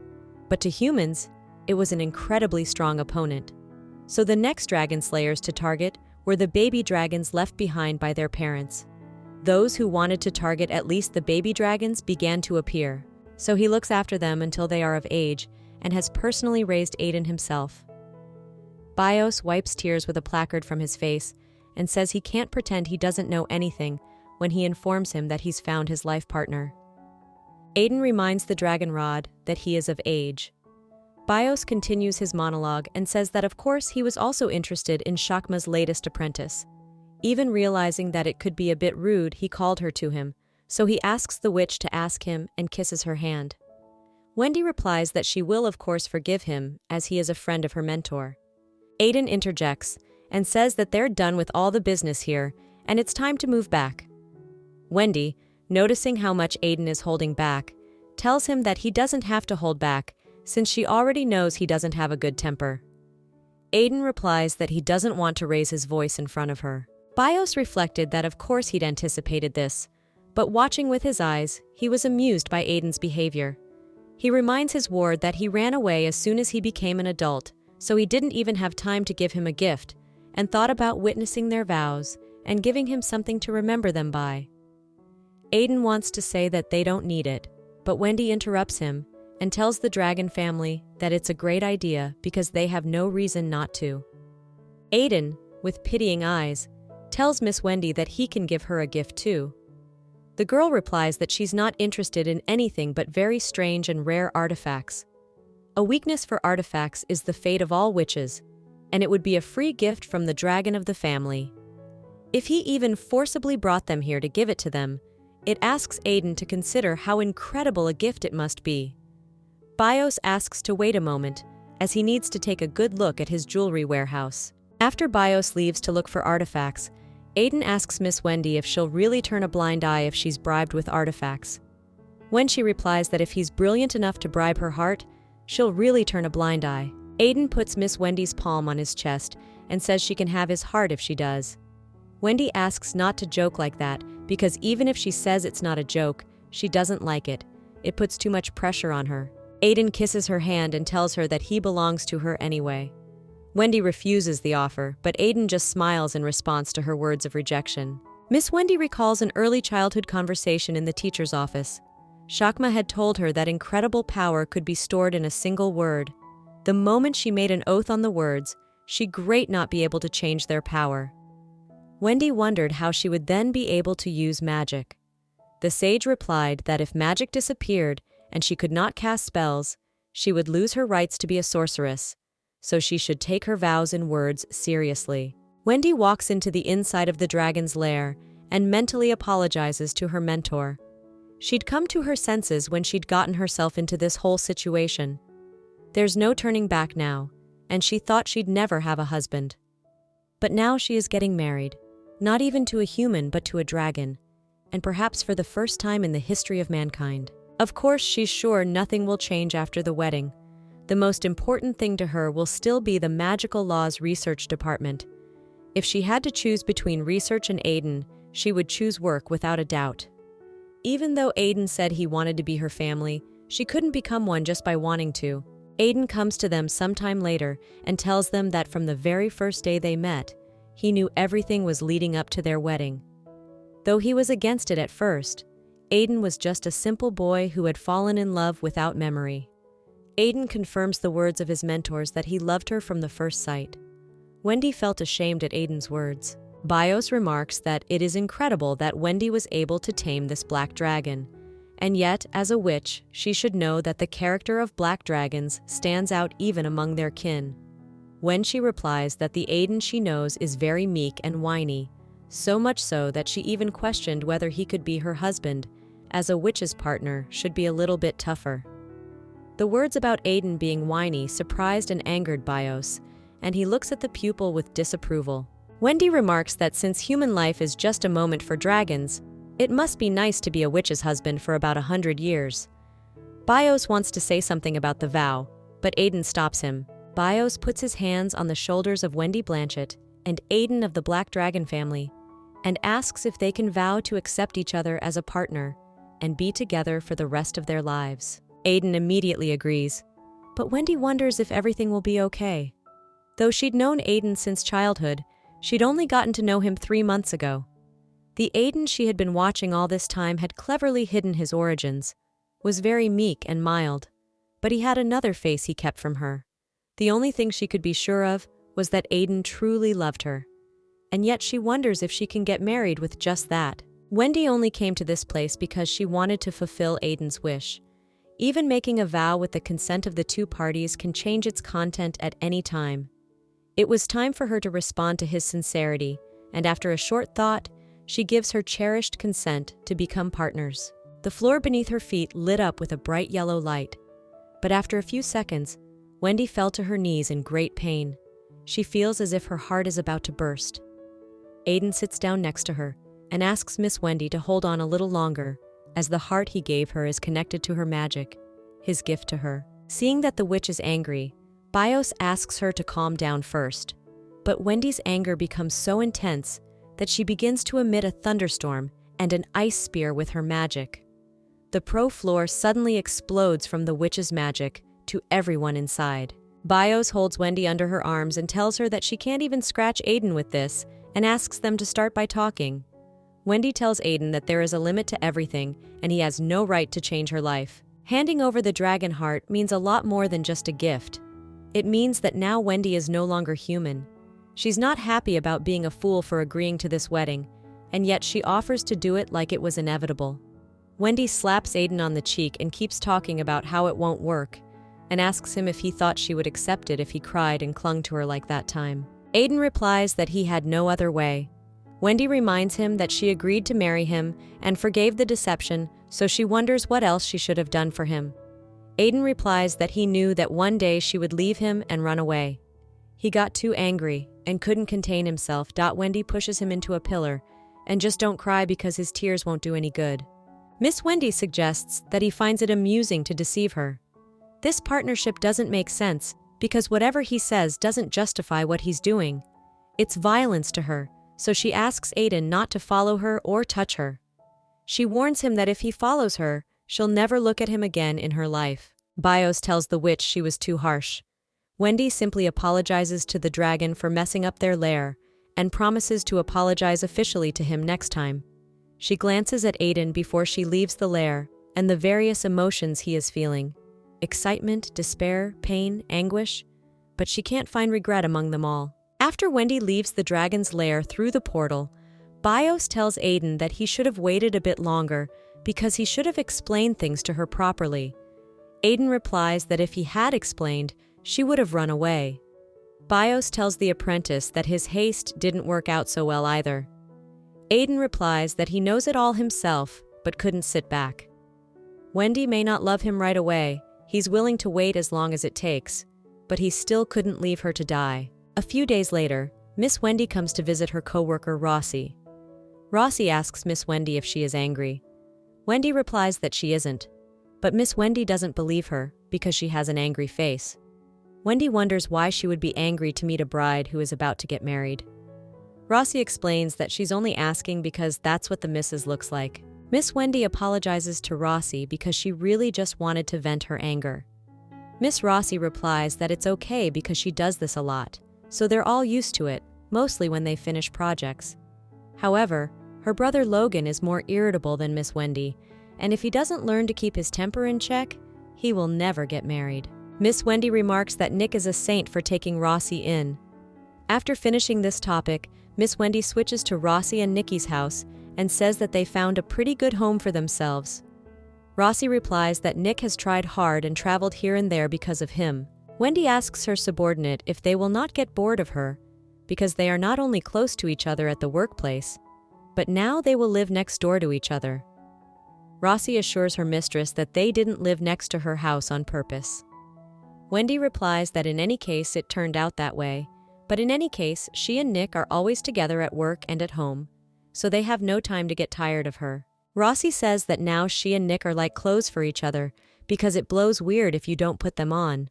But to humans, it was an incredibly strong opponent. So the next dragon slayers to target were the baby dragons left behind by their parents. Those who wanted to target at least the baby dragons began to appear, so he looks after them until they are of age and has personally raised Aiden himself. Bios wipes tears with a placard from his face and says he can't pretend he doesn't know anything when he informs him that he's found his life partner. Aiden reminds the dragon rod that he is of age. Bios continues his monologue and says that of course he was also interested in Shakma's latest apprentice. Even realizing that it could be a bit rude, he called her to him, so he asks the witch to ask him and kisses her hand. Wendy replies that she will of course forgive him, as he is a friend of her mentor. Aiden interjects and says that they're done with all the business here, and it's time to move back. Wendy, noticing how much Aiden is holding back, tells him that he doesn't have to hold back, since she already knows he doesn't have a good temper. Aiden replies that he doesn't want to raise his voice in front of her. Bios reflected that of course he'd anticipated this, But watching with his eyes, he was amused by Aiden's behavior. He reminds his ward that he ran away as soon as he became an adult, so he didn't even have time to give him a gift, and thought about witnessing their vows and giving him something to remember them by. Aiden wants to say that they don't need it, but Wendy interrupts him and tells the dragon family that it's a great idea because they have no reason not to. Aiden, with pitying eyes, tells Miss Wendy that he can give her a gift too. The girl replies that she's not interested in anything but very strange and rare artifacts. A weakness for artifacts is the fate of all witches, and it would be a free gift from the dragon of the family. If he even forcibly brought them here to give it to them, it asks Aiden to consider how incredible a gift it must be. Bios asks to wait a moment, as he needs to take a good look at his jewelry warehouse. After Bios leaves to look for artifacts, Aiden asks Miss Wendy if she'll really turn a blind eye if she's bribed with artifacts. When she replies that if he's brilliant enough to bribe her heart, she'll really turn a blind eye. Aiden puts Miss Wendy's palm on his chest and says she can have his heart if she does. Wendy asks not to joke like that because even if she says it's not a joke, she doesn't like it. It puts too much pressure on her. Aiden kisses her hand and tells her that he belongs to her anyway. Wendy refuses the offer, but Aiden just smiles in response to her words of rejection. Miss Wendy recalls an early childhood conversation in the teacher's office. Shakma had told her that incredible power could be stored in a single word. The moment she made an oath on the words, she'd great not be able to change their power. Wendy wondered how she would then be able to use magic. The sage replied that if magic disappeared and she could not cast spells, she would lose her rights to be a sorceress, so she should take her vows and words seriously. Wendy walks into the inside of the dragon's lair and mentally apologizes to her mentor. She'd come to her senses when she'd gotten herself into this whole situation. There's no turning back now, and she thought she'd never have a husband. But now she is getting married, not even to a human but to a dragon, and perhaps for the first time in the history of mankind. Of course, she's sure nothing will change after the wedding. The most important thing to her will still be the Magical Laws Research Department. If she had to choose between research and Aiden, she would choose work without a doubt. Even though Aiden said he wanted to be her family, she couldn't become one just by wanting to. Aiden comes to them sometime later and tells them that from the very first day they met, he knew everything was leading up to their wedding. Though he was against it at first, Aiden was just a simple boy who had fallen in love without memory. Aiden confirms the words of his mentors that he loved her from the first sight. Wendy felt ashamed at Aiden's words. Bios remarks that it is incredible that Wendy was able to tame this black dragon, and yet, as a witch, she should know that the character of black dragons stands out even among their kin. When she replies that the Aiden she knows is very meek and whiny, so much so that she even questioned whether he could be her husband, as a witch's partner should be a little bit tougher. The words about Aiden being whiny surprised and angered Bios, and he looks at the pupil with disapproval. Wendy remarks that since human life is just a moment for dragons, it must be nice to be a witch's husband for about 100 years. Bios wants to say something about the vow, but Aiden stops him. Bios puts his hands on the shoulders of Wendy Blanchett and Aiden of the Black Dragon family, and asks if they can vow to accept each other as a partner and be together for the rest of their lives. Aiden immediately agrees, but Wendy wonders if everything will be okay. Though she'd known Aiden since childhood, she'd only gotten to know him 3 months ago. The Aiden she had been watching all this time had cleverly hidden his origins, was very meek and mild, but he had another face he kept from her. The only thing she could be sure of was that Aiden truly loved her, and yet she wonders if she can get married with just that. Wendy only came to this place because she wanted to fulfill Aiden's wish. Even making a vow with the consent of the two parties can change its content at any time. It was time for her to respond to his sincerity, and after a short thought, she gives her cherished consent to become partners. The floor beneath her feet lit up with a bright yellow light, but after a few seconds, Wendy fell to her knees in great pain. She feels as if her heart is about to burst. Aiden sits down next to her and asks Miss Wendy to hold on a little longer, as the heart he gave her is connected to her magic, his gift to her. Seeing that the witch is angry, Bios asks her to calm down first, but Wendy's anger becomes so intense that she begins to emit a thunderstorm and an ice spear with her magic. The pro floor suddenly explodes from the witch's magic to everyone inside. Bios holds Wendy under her arms and tells her that she can't even scratch Aiden with this and asks them to start by talking. Wendy tells Aiden that there is a limit to everything and he has no right to change her life. Handing over the dragon heart means a lot more than just a gift. It means that now Wendy is no longer human. She's not happy about being a fool for agreeing to this wedding, and yet she offers to do it like it was inevitable. Wendy slaps Aiden on the cheek and keeps talking about how it won't work, and asks him if he thought she would accept it if he cried and clung to her like that time. Aiden replies that he had no other way. Wendy reminds him that she agreed to marry him and forgave the deception, so she wonders what else she should have done for him. Aiden replies that he knew that one day she would leave him and run away. He got too angry and couldn't contain himself. Wendy pushes him into a pillar, and just don't cry because his tears won't do any good. Miss Wendy suggests that he finds it amusing to deceive her. This partnership doesn't make sense because whatever he says doesn't justify what he's doing. It's violence to her, so she asks Aiden not to follow her or touch her. She warns him that if he follows her, she'll never look at him again in her life. Bios tells the witch she was too harsh. Wendy simply apologizes to the dragon for messing up their lair and promises to apologize officially to him next time. She glances at Aiden before she leaves the lair and the various emotions he is feeling: excitement, despair, pain, anguish, but she can't find regret among them all. After Wendy leaves the dragon's lair through the portal, Bios tells Aiden that he should have waited a bit longer because he should have explained things to her properly. Aiden replies that if he had explained, she would have run away. Bios tells the apprentice that his haste didn't work out so well either. Aiden replies that he knows it all himself, but couldn't sit back. Wendy may not love him right away, he's willing to wait as long as it takes, but he still couldn't leave her to die. A few days later, Miss Wendy comes to visit her coworker Rossi. Rossi asks Miss Wendy if she is angry. Wendy replies that she isn't, but Miss Wendy doesn't believe her because she has an angry face. Wendy wonders why she would be angry to meet a bride who is about to get married. Rossi explains that she's only asking because that's what the missus looks like. Miss Wendy apologizes to Rossi because she really just wanted to vent her anger. Miss Rossi replies that it's okay because she does this a lot, so they're all used to it, mostly when they finish projects. However, her brother Logan is more irritable than Miss Wendy, and if he doesn't learn to keep his temper in check, he will never get married. Miss Wendy remarks that Nick is a saint for taking Rossi in. After finishing this topic, Miss Wendy switches to Rossi and Nikki's house and says that they found a pretty good home for themselves. Rossi replies that Nick has tried hard and traveled here and there because of him. Wendy asks her subordinate if they will not get bored of her, because they are not only close to each other at the workplace, but now they will live next door to each other. Rossi assures her mistress that they didn't live next to her house on purpose. Wendy replies that in any case it turned out that way, but in any case she and Nick are always together at work and at home, so they have no time to get tired of her. Rossi says that now she and Nick are like clothes for each other because it blows weird if you don't put them on.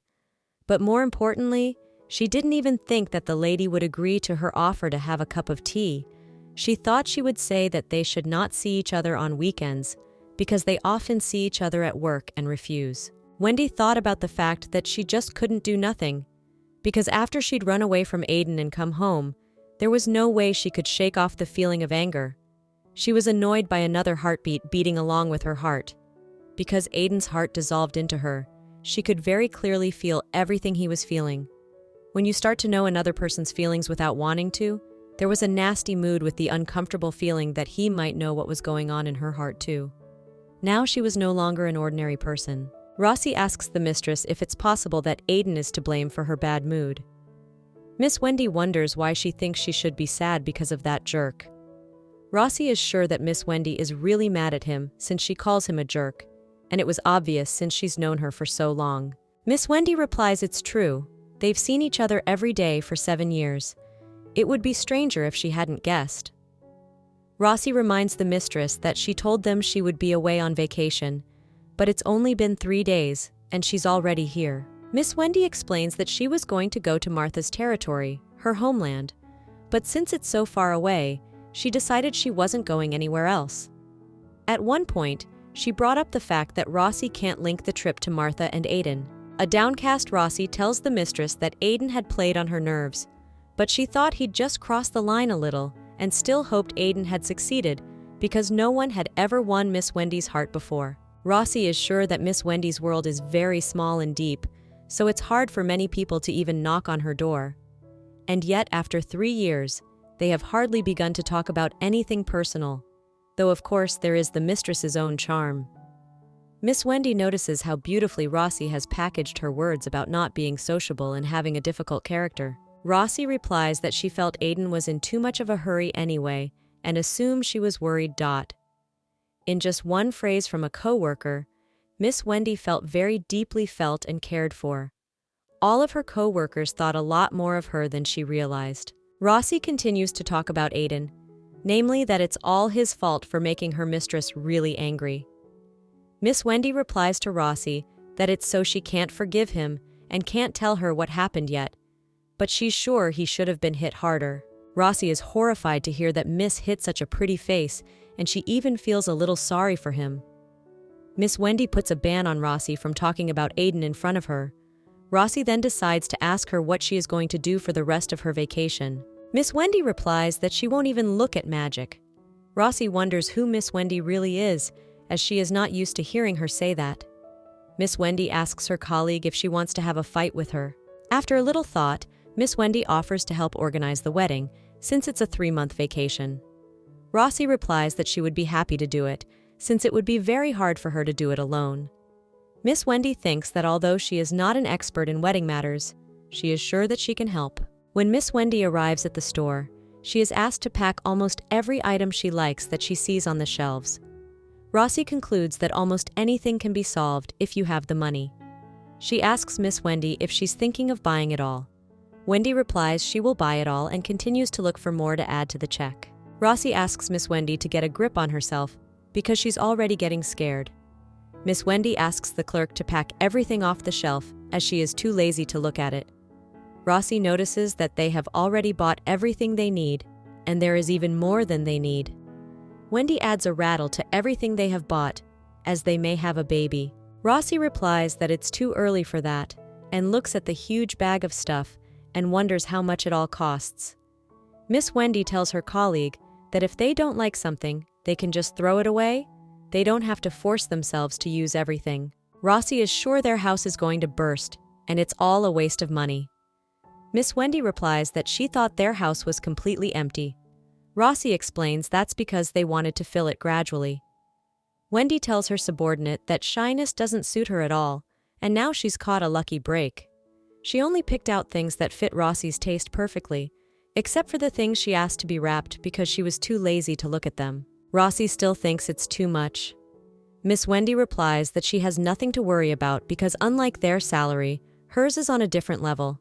But more importantly, she didn't even think that the lady would agree to her offer to have a cup of tea. She thought she would say that they should not see each other on weekends because they often see each other at work and refuse. Wendy thought about the fact that she just couldn't do nothing, because after she'd run away from Aiden and come home, there was no way she could shake off the feeling of anger. She was annoyed by another heartbeat beating along with her heart. Because Aiden's heart dissolved into her, she could very clearly feel everything he was feeling. When you start to know another person's feelings without wanting to, there was a nasty mood with the uncomfortable feeling that he might know what was going on in her heart too. Now she was no longer an ordinary person. Rossi asks the mistress if it's possible that Aiden is to blame for her bad mood. Miss Wendy wonders why she thinks she should be sad because of that jerk. Rossi is sure that Miss Wendy is really mad at him since she calls him a jerk, and it was obvious since she's known her for so long. Miss Wendy replies it's true. They've seen each other every day for 7 years. It would be stranger if she hadn't guessed. Rossi reminds the mistress that she told them she would be away on vacation, but it's only been 3 days, and she's already here. Miss Wendy explains that she was going to go to Martha's territory, her homeland, but since it's so far away, she decided she wasn't going anywhere else. At one point, she brought up the fact that Rossi can't link the trip to Martha and Aiden. A downcast Rossi tells the mistress that Aiden had played on her nerves, but she thought he'd just crossed the line a little and still hoped Aiden had succeeded because no one had ever won Miss Wendy's heart before. Rossi is sure that Miss Wendy's world is very small and deep, so it's hard for many people to even knock on her door. And yet, after 3 years, they have hardly begun to talk about anything personal, though of course there is the mistress's own charm. Miss Wendy notices how beautifully Rossi has packaged her words about not being sociable and having a difficult character. Rossi replies that she felt Aiden was in too much of a hurry anyway and assumed she was worried. In just one phrase from a co-worker, Miss Wendy felt very deeply felt and cared for. All of her co-workers thought a lot more of her than she realized. Rossi continues to talk about Aiden, namely that it's all his fault for making her mistress really angry. Miss Wendy replies to Rossi that it's so she can't forgive him and can't tell her what happened yet, but she's sure he should have been hit harder. Rossi is horrified to hear that Miss hit such a pretty face, and she even feels a little sorry for him. Miss Wendy puts a ban on Rossi from talking about Aiden in front of her. Rossi then decides to ask her what she is going to do for the rest of her vacation. Miss Wendy replies that she won't even look at magic. Rossi wonders who Miss Wendy really is, as she is not used to hearing her say that. Miss Wendy asks her colleague if she wants to have a fight with her. After a little thought, Miss Wendy offers to help organize the wedding, since it's a 3-month vacation. Rossi replies that she would be happy to do it, since it would be very hard for her to do it alone. Miss Wendy thinks that although she is not an expert in wedding matters, she is sure that she can help. When Miss Wendy arrives at the store, she is asked to pack almost every item she likes that she sees on the shelves. Rossi concludes that almost anything can be solved if you have the money. She asks Miss Wendy if she's thinking of buying it all. Wendy replies she will buy it all and continues to look for more to add to the check. Rossi asks Miss Wendy to get a grip on herself because she's already getting scared. Miss Wendy asks the clerk to pack everything off the shelf as she is too lazy to look at it. Rossi notices that they have already bought everything they need, and there is even more than they need. Wendy adds a rattle to everything they have bought, as they may have a baby. Rossi replies that it's too early for that, and looks at the huge bag of stuff and wonders how much it all costs. Miss Wendy tells her colleague that if they don't like something, they can just throw it away. They don't have to force themselves to use everything. Rossi is sure their house is going to burst, and it's all a waste of money. Miss Wendy replies that she thought their house was completely empty. Rossi explains that's because they wanted to fill it gradually. Wendy tells her subordinate that shyness doesn't suit her at all, and now she's caught a lucky break. She only picked out things that fit Rossi's taste perfectly, except for the things she asked to be wrapped because she was too lazy to look at them. Rossi still thinks it's too much. Miss Wendy replies that she has nothing to worry about because unlike their salary, hers is on a different level.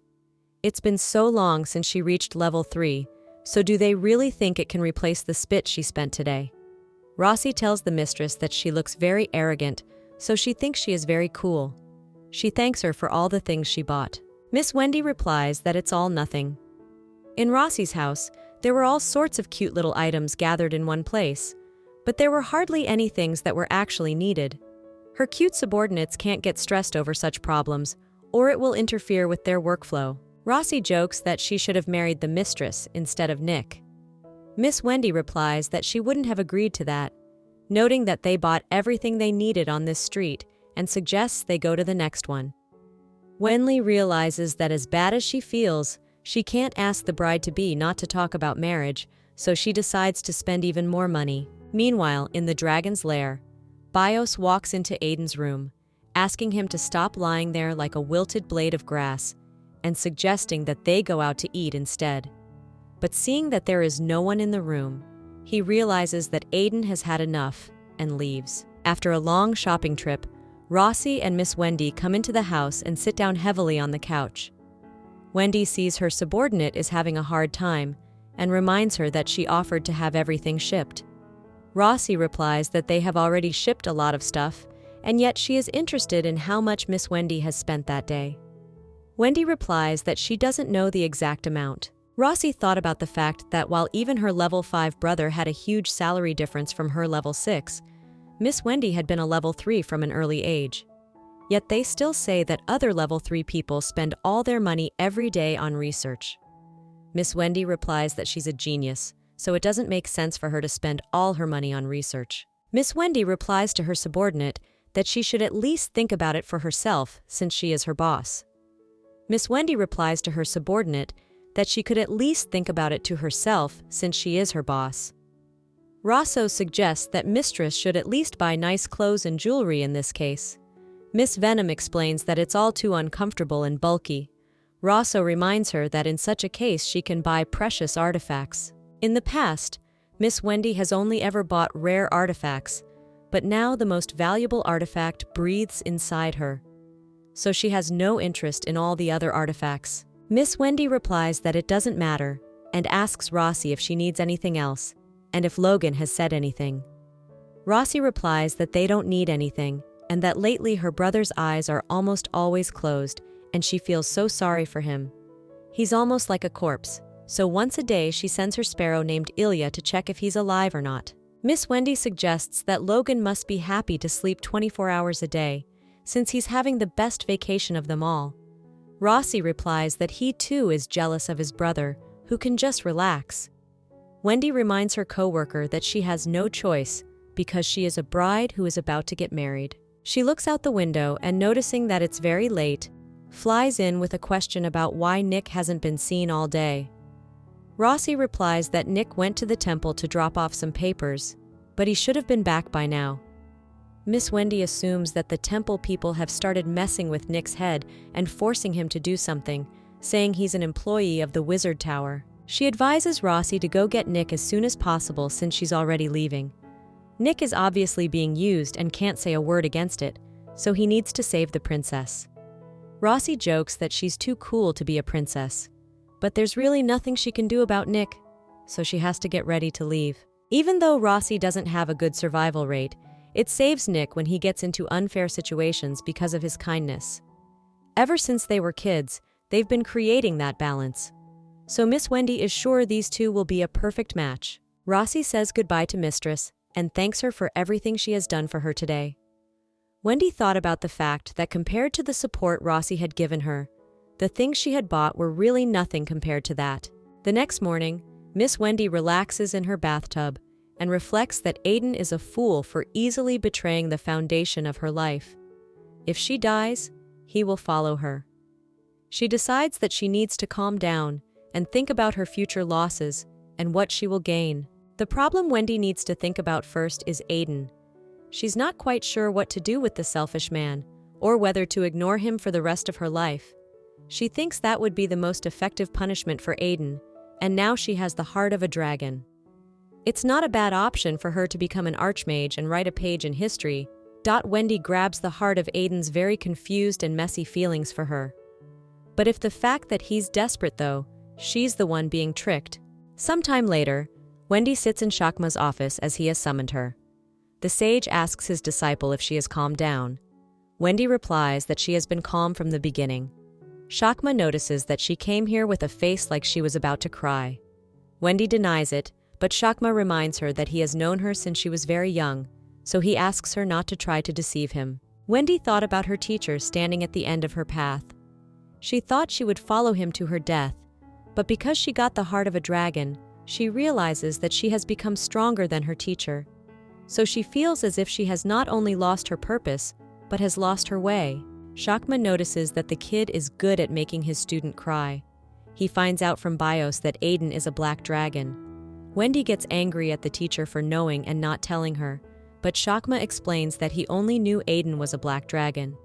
It's been so long since she reached level 3, so do they really think it can replace the spit she spent today? Rossi tells the mistress that she looks very arrogant, so she thinks she is very cool. She thanks her for all the things she bought. Miss Wendy replies that it's all nothing. In Rossi's house, there were all sorts of cute little items gathered in one place, but there were hardly any things that were actually needed. Her cute subordinates can't get stressed over such problems, or it will interfere with their workflow. Rossi jokes that she should have married the mistress instead of Nick. Miss Wendy replies that she wouldn't have agreed to that, noting that they bought everything they needed on this street and suggests they go to the next one. Wenli realizes that as bad as she feels, she can't ask the bride-to-be not to talk about marriage, so she decides to spend even more money. Meanwhile, in the dragon's lair, Bios walks into Aiden's room, asking him to stop lying there like a wilted blade of grass, and suggesting that they go out to eat instead. But seeing that there is no one in the room, he realizes that Aiden has had enough and leaves. After a long shopping trip, Rossi and Miss Wendy come into the house and sit down heavily on the couch. Wendy sees her subordinate is having a hard time and reminds her that she offered to have everything shipped. Rossi replies that they have already shipped a lot of stuff, and yet she is interested in how much Miss Wendy has spent that day. Wendy replies that she doesn't know the exact amount. Rossi thought about the fact that while even her level 5 brother had a huge salary difference from her level 6, Miss Wendy had been a level 3 from an early age. Yet they still say that other level 3 people spend all their money every day on research. Miss Wendy replies that she's a genius, so it doesn't make sense for her to spend all her money on research. Miss Wendy replies to her subordinate that she should at least think about it for herself since she is her boss. Miss Wendy replies to her subordinate that she could at least think about it to herself since she is her boss. Rosso suggests that Mistress should at least buy nice clothes and jewelry in this case. Miss Venom explains that it's all too uncomfortable and bulky. Rosso reminds her that in such a case she can buy precious artifacts. In the past, Miss Wendy has only ever bought rare artifacts, but now the most valuable artifact breathes inside her. So she has no interest in all the other artifacts. Miss Wendy replies that it doesn't matter and asks Rossi if she needs anything else and if Logan has said anything. Rossi replies that they don't need anything and that lately her brother's eyes are almost always closed and she feels so sorry for him. He's almost like a corpse, so once a day she sends her sparrow named Ilya to check if he's alive or not. Miss Wendy suggests that Logan must be happy to sleep 24 hours a day, since he's having the best vacation of them all. Rossi replies that he too is jealous of his brother, who can just relax. Wendy reminds her coworker that she has no choice because she is a bride who is about to get married. She looks out the window and, noticing that it's very late, flies in with a question about why Nick hasn't been seen all day. Rossi replies that Nick went to the temple to drop off some papers, but he should have been back by now. Miss Wendy assumes that the temple people have started messing with Nick's head and forcing him to do something, saying he's an employee of the Wizard Tower. She advises Rossi to go get Nick as soon as possible since she's already leaving. Nick is obviously being used and can't say a word against it, so he needs to save the princess. Rossi jokes that she's too cool to be a princess, but there's really nothing she can do about Nick, so she has to get ready to leave. Even though Rossi doesn't have a good survival rate, it saves Nick when he gets into unfair situations because of his kindness. Ever since they were kids, they've been creating that balance. So Miss Wendy is sure these two will be a perfect match. Rossi says goodbye to Mistress and thanks her for everything she has done for her today. Wendy thought about the fact that compared to the support Rossi had given her, the things she had bought were really nothing compared to that. The next morning, Miss Wendy relaxes in her bathtub and reflects that Aiden is a fool for easily betraying the foundation of her life. If she dies, he will follow her. She decides that she needs to calm down and think about her future losses and what she will gain. The problem Wendy needs to think about first is Aiden. She's not quite sure what to do with the selfish man, or whether to ignore him for the rest of her life. She thinks that would be the most effective punishment for Aiden, and now she has the heart of a dragon. It's not a bad option for her to become an archmage and write a page in history. Wendy grabs the heart of Aiden's very confused and messy feelings for her. But if the fact that he's desperate though, she's the one being tricked. Sometime later, Wendy sits in Shakma's office as he has summoned her. The sage asks his disciple if she has calmed down. Wendy replies that she has been calm from the beginning. Shakma notices that she came here with a face like she was about to cry. Wendy denies it, but Shakma reminds her that he has known her since she was very young, so he asks her not to try to deceive him. Wendy thought about her teacher standing at the end of her path. She thought she would follow him to her death, but because she got the heart of a dragon, she realizes that she has become stronger than her teacher. So she feels as if she has not only lost her purpose, but has lost her way. Shakma notices that the kid is good at making his student cry. He finds out from Bios that Aiden is a black dragon. Wendy gets angry at the teacher for knowing and not telling her, but Shakma explains that he only knew Aiden was a black dragon.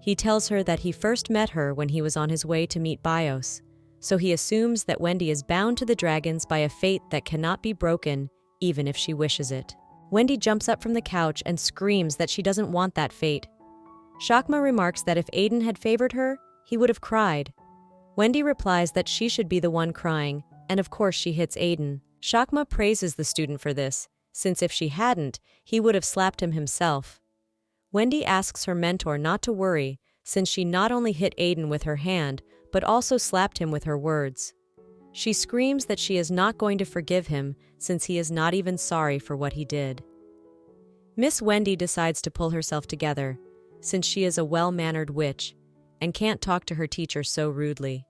He tells her that he first met her when he was on his way to meet Bios, so he assumes that Wendy is bound to the dragons by a fate that cannot be broken, even if she wishes it. Wendy jumps up from the couch and screams that she doesn't want that fate. Shakma remarks that if Aiden had favored her, he would have cried. Wendy replies that she should be the one crying, and of course she hits Aiden. Shakma praises the student for this, since if she hadn't, he would have slapped him himself. Wendy asks her mentor not to worry, since she not only hit Aiden with her hand, but also slapped him with her words. She screams that she is not going to forgive him, since he is not even sorry for what he did. Miss Wendy decides to pull herself together, since she is a well-mannered witch and can't talk to her teacher so rudely.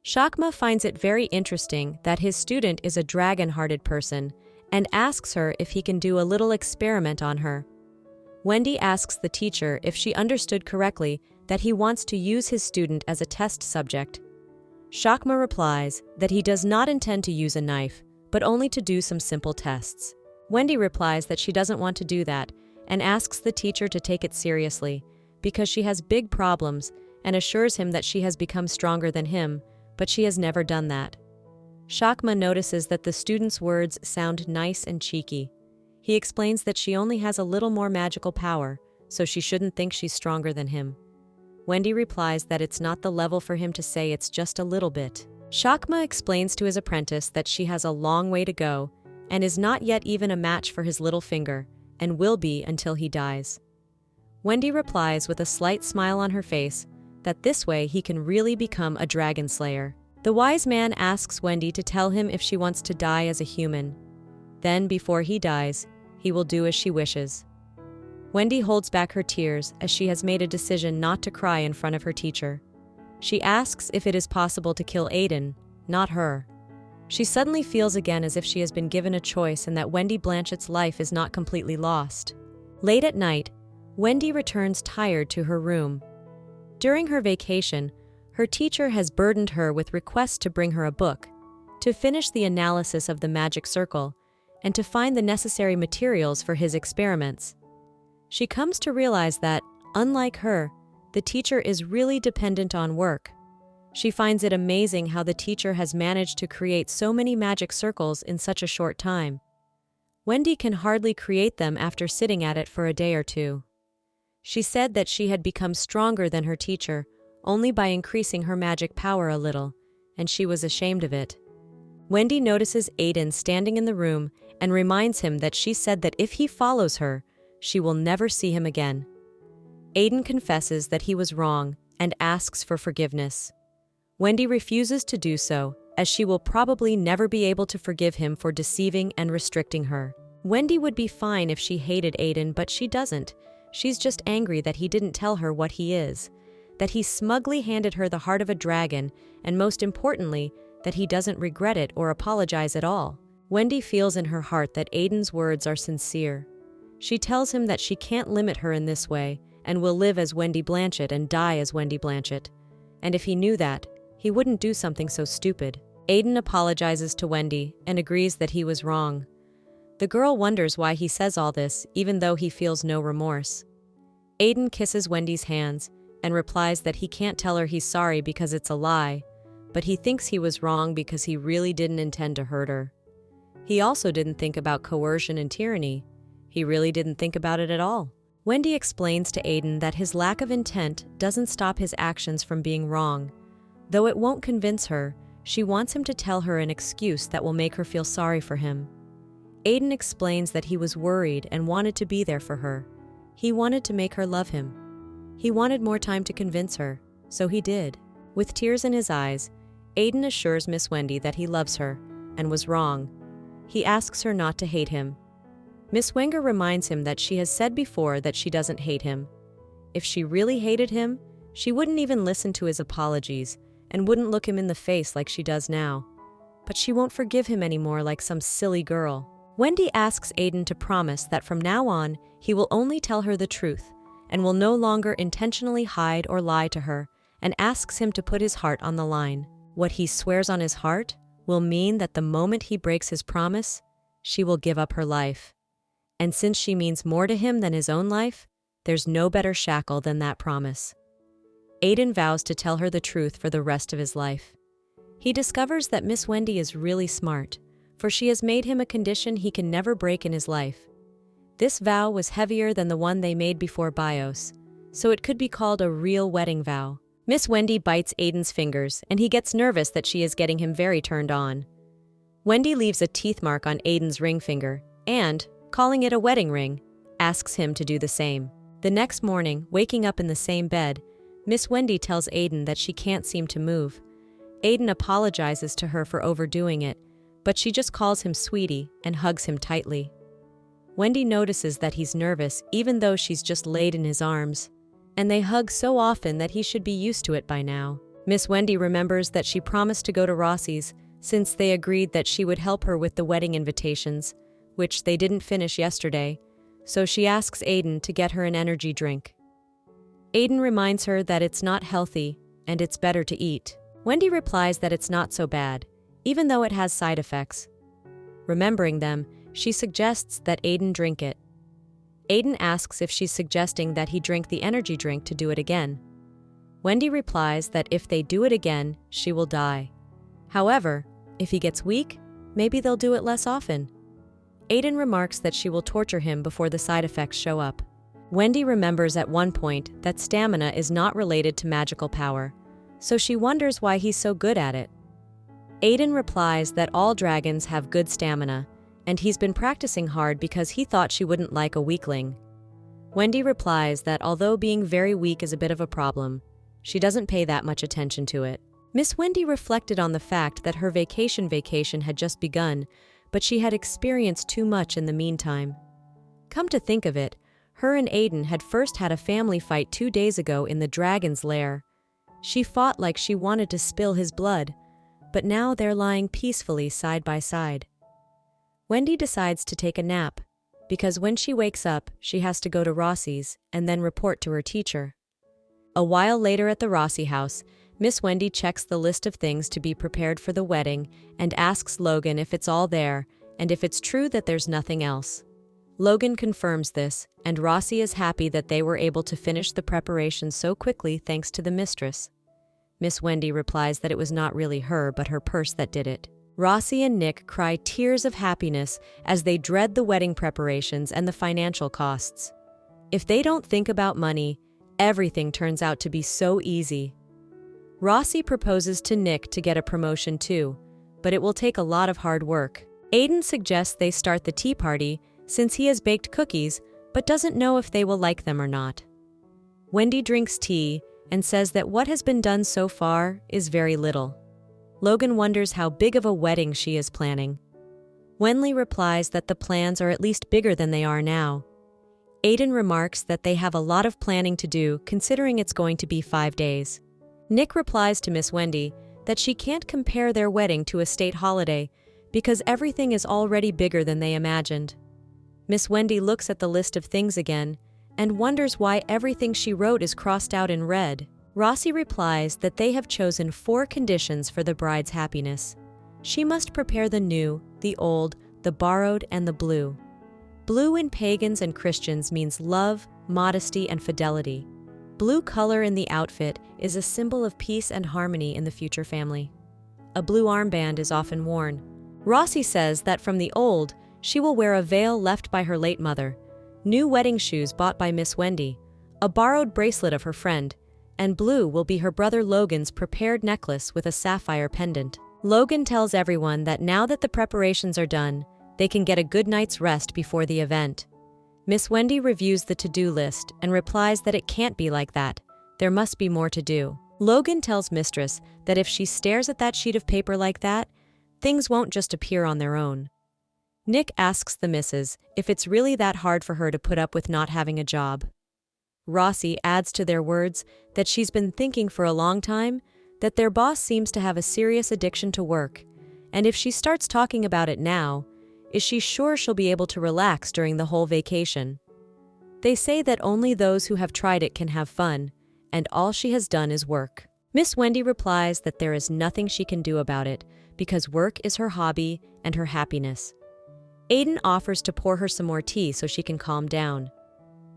Shakma finds it very interesting that his student is a dragon-hearted person and asks her if he can do a little experiment on her. Wendy asks the teacher if she understood correctly that he wants to use his student as a test subject. Shakma replies that he does not intend to use a knife, but only to do some simple tests. Wendy replies that she doesn't want to do that and asks the teacher to take it seriously because she has big problems and assures him that she has become stronger than him, but she has never done that. Shakma notices that the student's words sound nice and cheeky. He explains that she only has a little more magical power, so she shouldn't think she's stronger than him. Wendy replies that it's not the level for him to say it's just a little bit. Shakma explains to his apprentice that she has a long way to go and is not yet even a match for his little finger, and will be until he dies. Wendy replies with a slight smile on her face that this way he can really become a dragon slayer. The wise man asks Wendy to tell him if she wants to die as a human. Then, before he dies, he will do as she wishes. Wendy holds back her tears as she has made a decision not to cry in front of her teacher. She asks if it is possible to kill Aiden, not her. She suddenly feels again as if she has been given a choice and that Wendy Blanchett's life is not completely lost. Late at night, Wendy returns tired to her room. During her vacation, her teacher has burdened her with requests to bring her a book, to finish the analysis of the magic circle, and to find the necessary materials for his experiments. She comes to realize that, unlike her, the teacher is really dependent on work. She finds it amazing how the teacher has managed to create so many magic circles in such a short time. Wendy can hardly create them after sitting at it for a day or two. She said that she had become stronger than her teacher only by increasing her magic power a little, and she was ashamed of it. Wendy notices Aiden standing in the room and reminds him that she said that if he follows her, she will never see him again. Aiden confesses that he was wrong and asks for forgiveness. Wendy refuses to do so, as she will probably never be able to forgive him for deceiving and restricting her. Wendy would be fine if she hated Aiden, but she doesn't. She's just angry that he didn't tell her what he is, that he smugly handed her the heart of a dragon, and most importantly, that he doesn't regret it or apologize at all. Wendy feels in her heart that Aiden's words are sincere. She tells him that she can't limit her in this way and will live as Wendy Blanchett and die as Wendy Blanchett. And if he knew that, he wouldn't do something so stupid. Aiden apologizes to Wendy and agrees that he was wrong. The girl wonders why he says all this, even though he feels no remorse. Aiden kisses Wendy's hands and replies that he can't tell her he's sorry because it's a lie, but he thinks he was wrong because he really didn't intend to hurt her. He also didn't think about coercion and tyranny. He really didn't think about it at all. Wendy explains to Aiden that his lack of intent doesn't stop his actions from being wrong. Though it won't convince her, she wants him to tell her an excuse that will make her feel sorry for him. Aiden explains that he was worried and wanted to be there for her. He wanted to make her love him. He wanted more time to convince her, so he did. With tears in his eyes, Aiden assures Miss Wendy that he loves her and was wrong. He asks her not to hate him. Miss Wenger reminds him that she has said before that she doesn't hate him. If she really hated him, she wouldn't even listen to his apologies and wouldn't look him in the face like she does now. But she won't forgive him anymore like some silly girl. Wendy asks Aiden to promise that from now on, he will only tell her the truth and will no longer intentionally hide or lie to her, and asks him to put his heart on the line. What he swears on his heart will mean that the moment he breaks his promise, she will give up her life. And since she means more to him than his own life, there's no better shackle than that promise. Aiden vows to tell her the truth for the rest of his life. He discovers that Miss Wendy is really smart, for she has made him a condition he can never break in his life. This vow was heavier than the one they made before BIOS, so it could be called a real wedding vow. Miss Wendy bites Aiden's fingers, and he gets nervous that she is getting him very turned on. Wendy leaves a teeth mark on Aiden's ring finger, and, calling it a wedding ring, asks him to do the same. The next morning, waking up in the same bed, Miss Wendy tells Aiden that she can't seem to move. Aiden apologizes to her for overdoing it, but she just calls him sweetie and hugs him tightly. Wendy notices that he's nervous even though she's just laid in his arms, and they hug so often that he should be used to it by now. Miss Wendy remembers that she promised to go to Rossi's since they agreed that she would help her with the wedding invitations, which they didn't finish yesterday, so she asks Aiden to get her an energy drink. Aiden reminds her that it's not healthy and it's better to eat. Wendy replies that it's not so bad, even though it has side effects. Remembering them, she suggests that Aiden drink it. Aiden asks if she's suggesting that he drink the energy drink to do it again. Wendy replies that if they do it again, she will die. However, if he gets weak, maybe they'll do it less often. Aiden remarks that she will torture him before the side effects show up. Wendy remembers at one point that stamina is not related to magical power, so she wonders why he's so good at it. Aiden replies that all dragons have good stamina, and he's been practicing hard because he thought she wouldn't like a weakling. Wendy replies that although being very weak is a bit of a problem, she doesn't pay that much attention to it. Miss Wendy reflected on the fact that her vacation had just begun, but she had experienced too much in the meantime. Come to think of it, her and Aiden had first had a family fight 2 days ago in the dragon's lair. She fought like she wanted to spill his blood, but now they're lying peacefully side by side. Wendy decides to take a nap, because when she wakes up, she has to go to Rossi's and then report to her teacher. A while later at the Rossi house, Miss Wendy checks the list of things to be prepared for the wedding and asks Logan if it's all there and if it's true that there's nothing else. Logan confirms this, and Rossi is happy that they were able to finish the preparations so quickly thanks to the mistress. Miss Wendy replies that it was not really her but her purse that did it. Rossi and Nick cry tears of happiness as they dread the wedding preparations and the financial costs. If they don't think about money, everything turns out to be so easy. Rossi proposes to Nick to get a promotion too, but it will take a lot of hard work. Aiden suggests they start the tea party since he has baked cookies but doesn't know if they will like them or not. Wendy drinks tea and says that what has been done so far is very little. Logan wonders how big of a wedding she is planning. Wenli replies that the plans are at least bigger than they are now. Aiden remarks that they have a lot of planning to do considering it's going to be 5 days. Nick replies to Miss Wendy that she can't compare their wedding to a state holiday because everything is already bigger than they imagined. Miss Wendy looks at the list of things again and wonders why everything she wrote is crossed out in red. Rossi replies that they have chosen 4 conditions for the bride's happiness. She must prepare the new, the old, the borrowed, and the blue. Blue in pagans and Christians means love, modesty, and fidelity. Blue color in the outfit is a symbol of peace and harmony in the future family. A blue armband is often worn. Rossi says that from the old, she will wear a veil left by her late mother, new wedding shoes bought by Miss Wendy, a borrowed bracelet of her friend, and blue will be her brother Logan's prepared necklace with a sapphire pendant. Logan tells everyone that now that the preparations are done, they can get a good night's rest before the event. Miss Wendy reviews the to-do list and replies that it can't be like that. There must be more to do. Logan tells Mistress that if she stares at that sheet of paper like that, things won't just appear on their own. Nick asks the missus if it's really that hard for her to put up with not having a job. Rossi adds to their words that she's been thinking for a long time that their boss seems to have a serious addiction to work, and if she starts talking about it now, is she sure she'll be able to relax during the whole vacation? They say that only those who have tried it can have fun, and all she has done is work. Miss Wendy replies that there is nothing she can do about it because work is her hobby and her happiness. Aiden offers to pour her some more tea so she can calm down.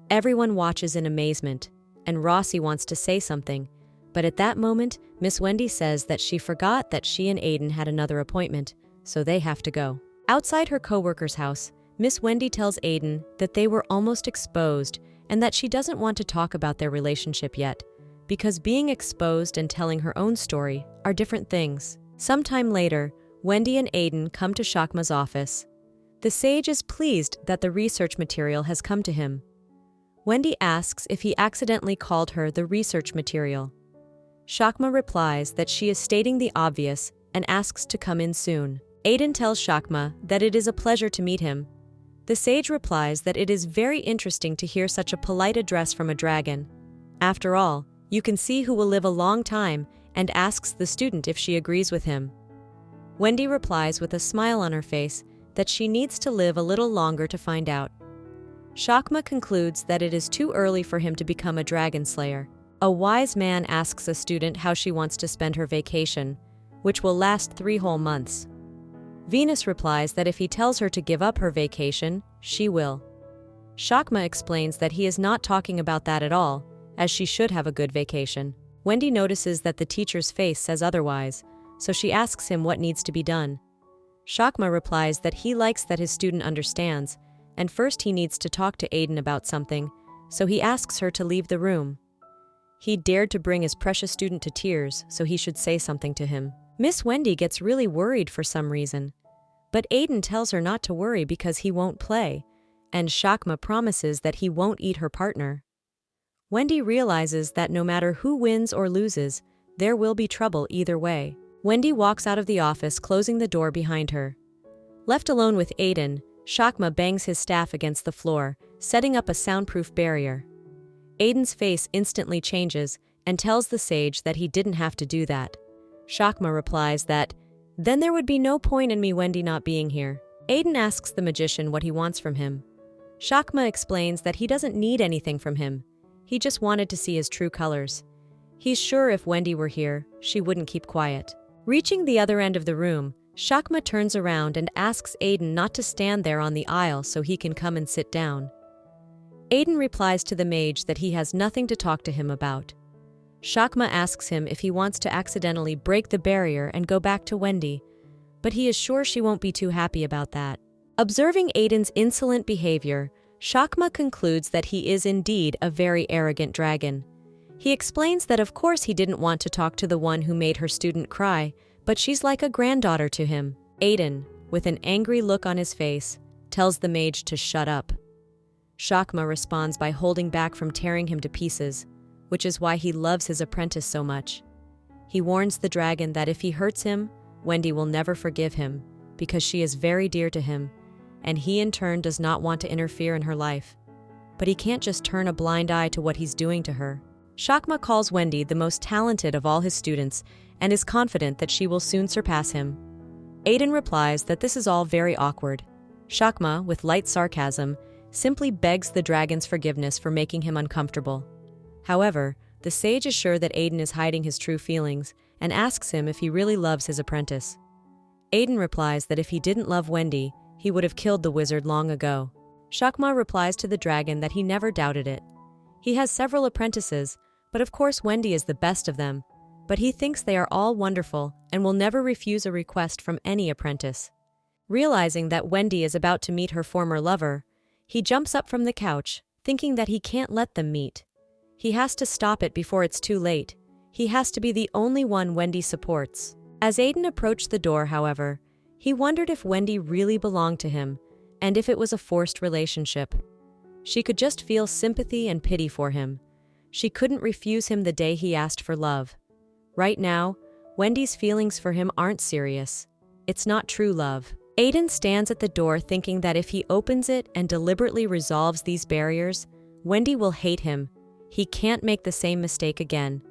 Everyone watches in amazement, and Rossi wants to say something, but at that moment, Miss Wendy says that she forgot that she and Aiden had another appointment, so they have to go. Outside her co-worker's house, Miss Wendy tells Aiden that they were almost exposed and that she doesn't want to talk about their relationship yet, because being exposed and telling her own story are different things. Sometime later, Wendy and Aiden come to Shakma's office. The sage is pleased that the research material has come to him. Wendy asks if he accidentally called her the research material. Shakma replies that she is stating the obvious and asks to come in soon. Aiden tells Shakma that it is a pleasure to meet him. The sage replies that it is very interesting to hear such a polite address from a dragon. After all, you can see who will live a long time, and asks the student if she agrees with him. Wendy replies with a smile on her face that she needs to live a little longer to find out. Shakma concludes that it is too early for him to become a dragon slayer. A wise man asks a student how she wants to spend her vacation, which will last 3 whole months. Venus replies that if he tells her to give up her vacation, she will. Shakma explains that he is not talking about that at all, as she should have a good vacation. Wendy notices that the teacher's face says otherwise, so she asks him what needs to be done. Shakma replies that he likes that his student understands, and first he needs to talk to Aiden about something, so he asks her to leave the room. He dared to bring his precious student to tears, so he should say something to him. Miss Wendy gets really worried for some reason, but Aiden tells her not to worry because he won't play, and Shakma promises that he won't eat her partner. Wendy realizes that no matter who wins or loses, there will be trouble either way. Wendy walks out of the office, closing the door behind her. Left alone with Aiden, Shakma bangs his staff against the floor, setting up a soundproof barrier. Aiden's face instantly changes and tells the sage that he didn't have to do that. Shakma replies that, "Then there would be no point in me Wendy not being here." Aiden asks the magician what he wants from him. Shakma explains that he doesn't need anything from him. He just wanted to see his true colors. He's sure if Wendy were here, she wouldn't keep quiet. Reaching the other end of the room, Shakma turns around and asks Aiden not to stand there on the aisle so he can come and sit down. Aiden replies to the mage that he has nothing to talk to him about. Shakma asks him if he wants to accidentally break the barrier and go back to Wendy, but he is sure she won't be too happy about that. Observing Aiden's insolent behavior, Shakma concludes that he is indeed a very arrogant dragon. He explains that of course he didn't want to talk to the one who made her student cry, but she's like a granddaughter to him. Aiden, with an angry look on his face, tells the mage to shut up. Shakma responds by holding back from tearing him to pieces, which is why he loves his apprentice so much. He warns the dragon that if he hurts him, Wendy will never forgive him, because she is very dear to him, and he in turn does not want to interfere in her life. But he can't just turn a blind eye to what he's doing to her. Shakma calls Wendy the most talented of all his students and is confident that she will soon surpass him. Aiden replies that this is all very awkward. Shakma, with light sarcasm, simply begs the dragon's forgiveness for making him uncomfortable. However, the sage is sure that Aiden is hiding his true feelings and asks him if he really loves his apprentice. Aiden replies that if he didn't love Wendy, he would have killed the wizard long ago. Shakma replies to the dragon that he never doubted it. He has several apprentices, but of course Wendy is the best of them, but he thinks they are all wonderful and will never refuse a request from any apprentice. Realizing that Wendy is about to meet her former lover, he jumps up from the couch, thinking that he can't let them meet. He has to stop it before it's too late. He has to be the only one Wendy supports. As Aiden approached the door, however, he wondered if Wendy really belonged to him, and if it was a forced relationship. She could just feel sympathy and pity for him. She couldn't refuse him the day he asked for love. Right now, Wendy's feelings for him aren't serious. It's not true love. Aiden stands at the door thinking that if he opens it and deliberately resolves these barriers, Wendy will hate him. He can't make the same mistake again.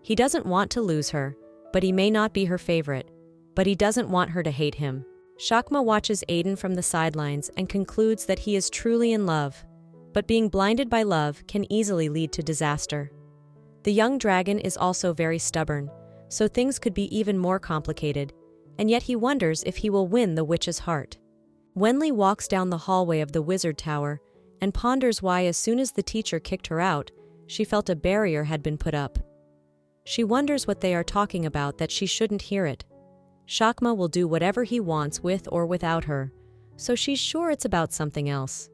He doesn't want to lose her, but he may not be her favorite. But he doesn't want her to hate him. Shakma watches Aiden from the sidelines and concludes that he is truly in love. But being blinded by love can easily lead to disaster. The young dragon is also very stubborn, so things could be even more complicated, and yet he wonders if he will win the witch's heart. Wenli walks down the hallway of the wizard tower and ponders why as soon as the teacher kicked her out, she felt a barrier had been put up. She wonders what they are talking about that she shouldn't hear it. Shakma will do whatever he wants with or without her, so she's sure it's about something else.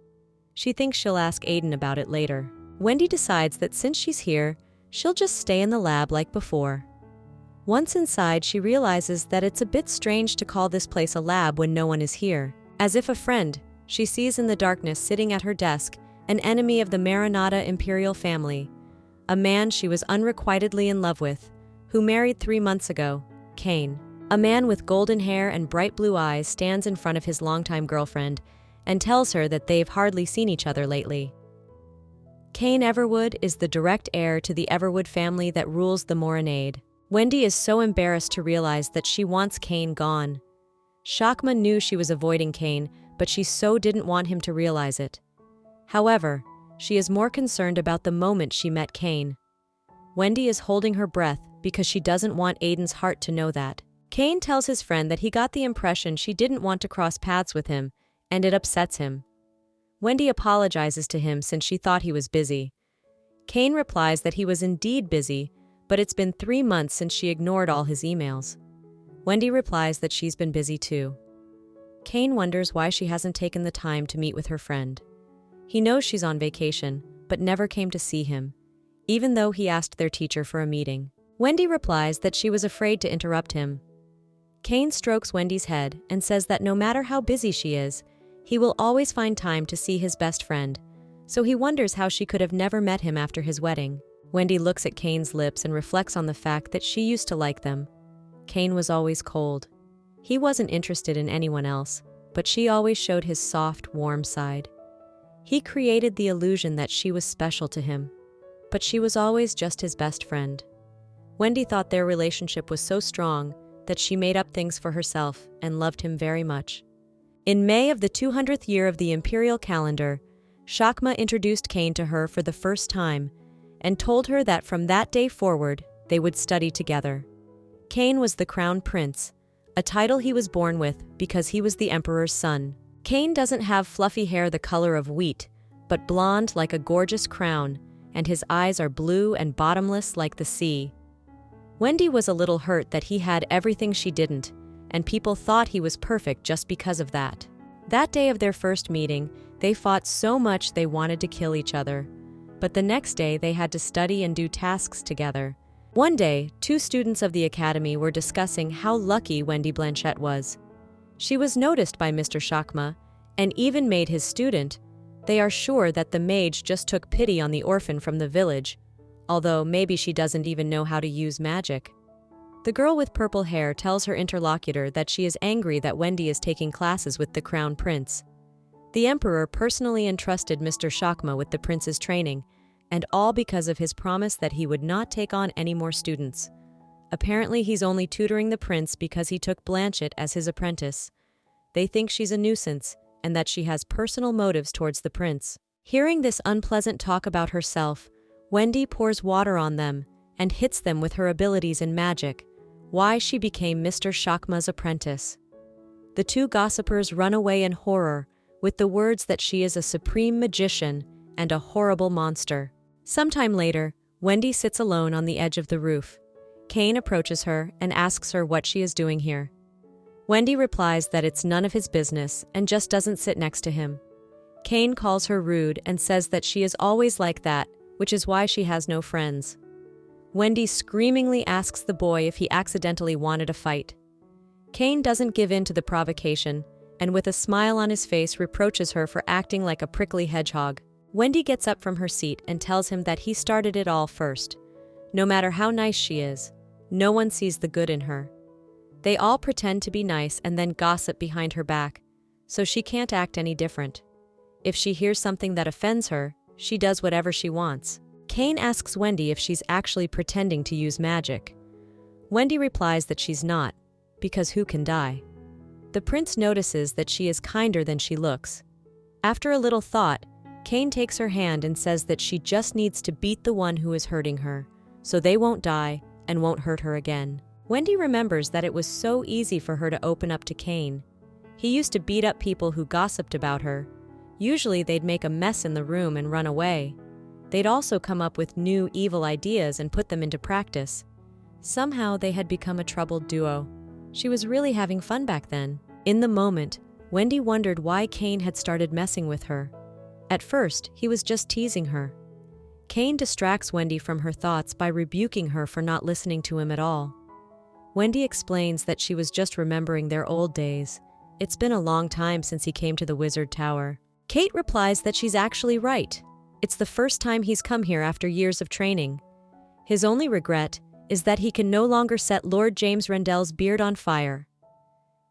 She thinks she'll ask Aiden about it later. Wendy decides that since she's here, she'll just stay in the lab like before. Once inside, she realizes that it's a bit strange to call this place a lab when no one is here. As if a friend, she sees in the darkness sitting at her desk an enemy of the Maranatha imperial family, a man she was unrequitedly in love with, who married 3 months ago, Kane. A man with golden hair and bright blue eyes stands in front of his longtime girlfriend and tells her that they've hardly seen each other lately. Cain Everwood is the direct heir to the Everwood family that rules the Morinade. Wendy is so embarrassed to realize that she wants Cain gone. Shakma knew she was avoiding Cain, but she so didn't want him to realize it. However, she is more concerned about the moment she met Cain. Wendy is holding her breath because she doesn't want Aiden's heart to know that. Cain tells his friend that he got the impression she didn't want to cross paths with him, and it upsets him. Wendy apologizes to him since she thought he was busy. Cain replies that he was indeed busy, but it's been 3 months since she ignored all his emails. Wendy replies that she's been busy too. Cain wonders why she hasn't taken the time to meet with her friend. He knows she's on vacation, but never came to see him, even though he asked their teacher for a meeting. Wendy replies that she was afraid to interrupt him. Cain strokes Wendy's head and says that no matter how busy she is, he will always find time to see his best friend, so he wonders how she could have never met him after his wedding. Wendy looks at Cain's lips and reflects on the fact that she used to like them. Cain was always cold. He wasn't interested in anyone else, but she always showed his soft, warm side. He created the illusion that she was special to him, but she was always just his best friend. Wendy thought their relationship was so strong that she made up things for herself and loved him very much. In May of the 200th year of the imperial calendar, Shakma introduced Cain to her for the first time and told her that from that day forward, they would study together. Cain was the crown prince, a title he was born with because he was the emperor's son. Cain doesn't have fluffy hair the color of wheat, but blonde like a gorgeous crown, and his eyes are blue and bottomless like the sea. Wendy was a little hurt that he had everything she didn't, and people thought he was perfect just because of that. That day of their first meeting, they fought so much they wanted to kill each other. But the next day they had to study and do tasks together. One day, 2 students of the academy were discussing how lucky Wendy Blanchette was. She was noticed by Mr. Shakma, and even made his student. They are sure that the mage just took pity on the orphan from the village, although maybe she doesn't even know how to use magic. The girl with purple hair tells her interlocutor that she is angry that Wendy is taking classes with the crown prince. The emperor personally entrusted Mr. Shakma with the prince's training, and all because of his promise that he would not take on any more students. Apparently he's only tutoring the prince because he took Blanchette as his apprentice. They think she's a nuisance, and that she has personal motives towards the prince. Hearing this unpleasant talk about herself, Wendy pours water on them and hits them with her abilities in magic, why she became Mr. Shakma's apprentice. The 2 gossipers run away in horror, with the words that she is a supreme magician and a horrible monster. Sometime later, Wendy sits alone on the edge of the roof. Cain approaches her and asks her what she is doing here. Wendy replies that it's none of his business and just doesn't sit next to him. Cain calls her rude and says that she is always like that, which is why she has no friends. Wendy screamingly asks the boy if he accidentally wanted a fight. Cain doesn't give in to the provocation, and with a smile on his face reproaches her for acting like a prickly hedgehog. Wendy gets up from her seat and tells him that he started it all first. No matter how nice she is, no one sees the good in her. They all pretend to be nice and then gossip behind her back, so she can't act any different. If she hears something that offends her, she does whatever she wants. Cain asks Wendy if she's actually pretending to use magic. Wendy replies that she's not, because who can die? The prince notices that she is kinder than she looks. After a little thought, Cain takes her hand and says that she just needs to beat the one who is hurting her, so they won't die and won't hurt her again. Wendy remembers that it was so easy for her to open up to Cain. He used to beat up people who gossiped about her. Usually they'd make a mess in the room and run away. They'd also come up with new evil ideas and put them into practice. Somehow they had become a troubled duo. She was really having fun back then. In the moment, Wendy wondered why Cain had started messing with her. At first, he was just teasing her. Cain distracts Wendy from her thoughts by rebuking her for not listening to him at all. Wendy explains that she was just remembering their old days. It's been a long time since he came to the Wizard Tower. Kate replies that she's actually right. It's the first time he's come here after years of training. His only regret is that he can no longer set Lord James Rendell's beard on fire.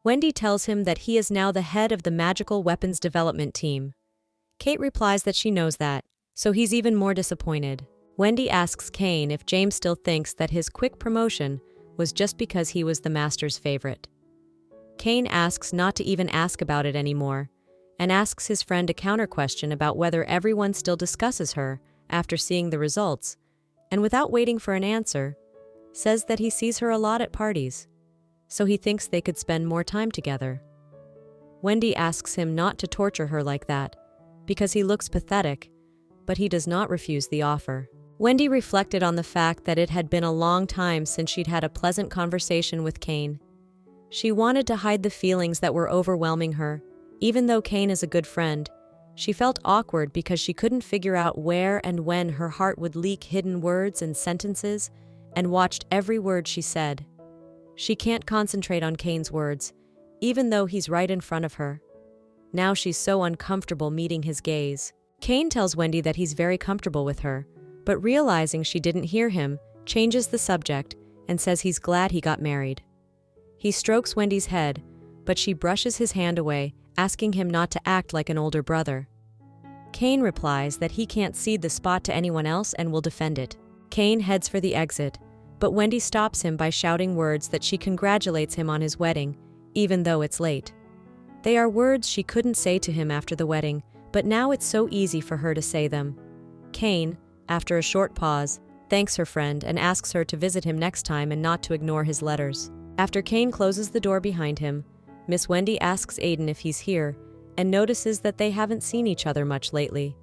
Wendy tells him that he is now the head of the magical weapons development team. Kate replies that she knows that, so he's even more disappointed. Wendy asks Kane if James still thinks that his quick promotion was just because he was the master's favorite. Kane asks not to even ask about it anymore, and asks his friend a counter-question about whether everyone still discusses her after seeing the results, and without waiting for an answer, says that he sees her a lot at parties, so he thinks they could spend more time together. Wendy asks him not to torture her like that, because he looks pathetic, but he does not refuse the offer. Wendy reflected on the fact that it had been a long time since she'd had a pleasant conversation with Kane. She wanted to hide the feelings that were overwhelming her. Even though Kane is a good friend, she felt awkward because she couldn't figure out where and when her heart would leak hidden words and sentences, and watched every word she said. She can't concentrate on Kane's words, even though he's right in front of her. Now she's so uncomfortable meeting his gaze. Kane tells Wendy that he's very comfortable with her, but realizing she didn't hear him, changes the subject and says he's glad he got married. He strokes Wendy's head, but she brushes his hand away, asking him not to act like an older brother. Kane replies that he can't cede the spot to anyone else and will defend it. Kane heads for the exit, but Wendy stops him by shouting words that she congratulates him on his wedding, even though it's late. They are words she couldn't say to him after the wedding, but now it's so easy for her to say them. Kane, after a short pause, thanks her friend and asks her to visit him next time and not to ignore his letters. After Kane closes the door behind him, Miss Wendy asks Aiden if he's here and notices that they haven't seen each other much lately.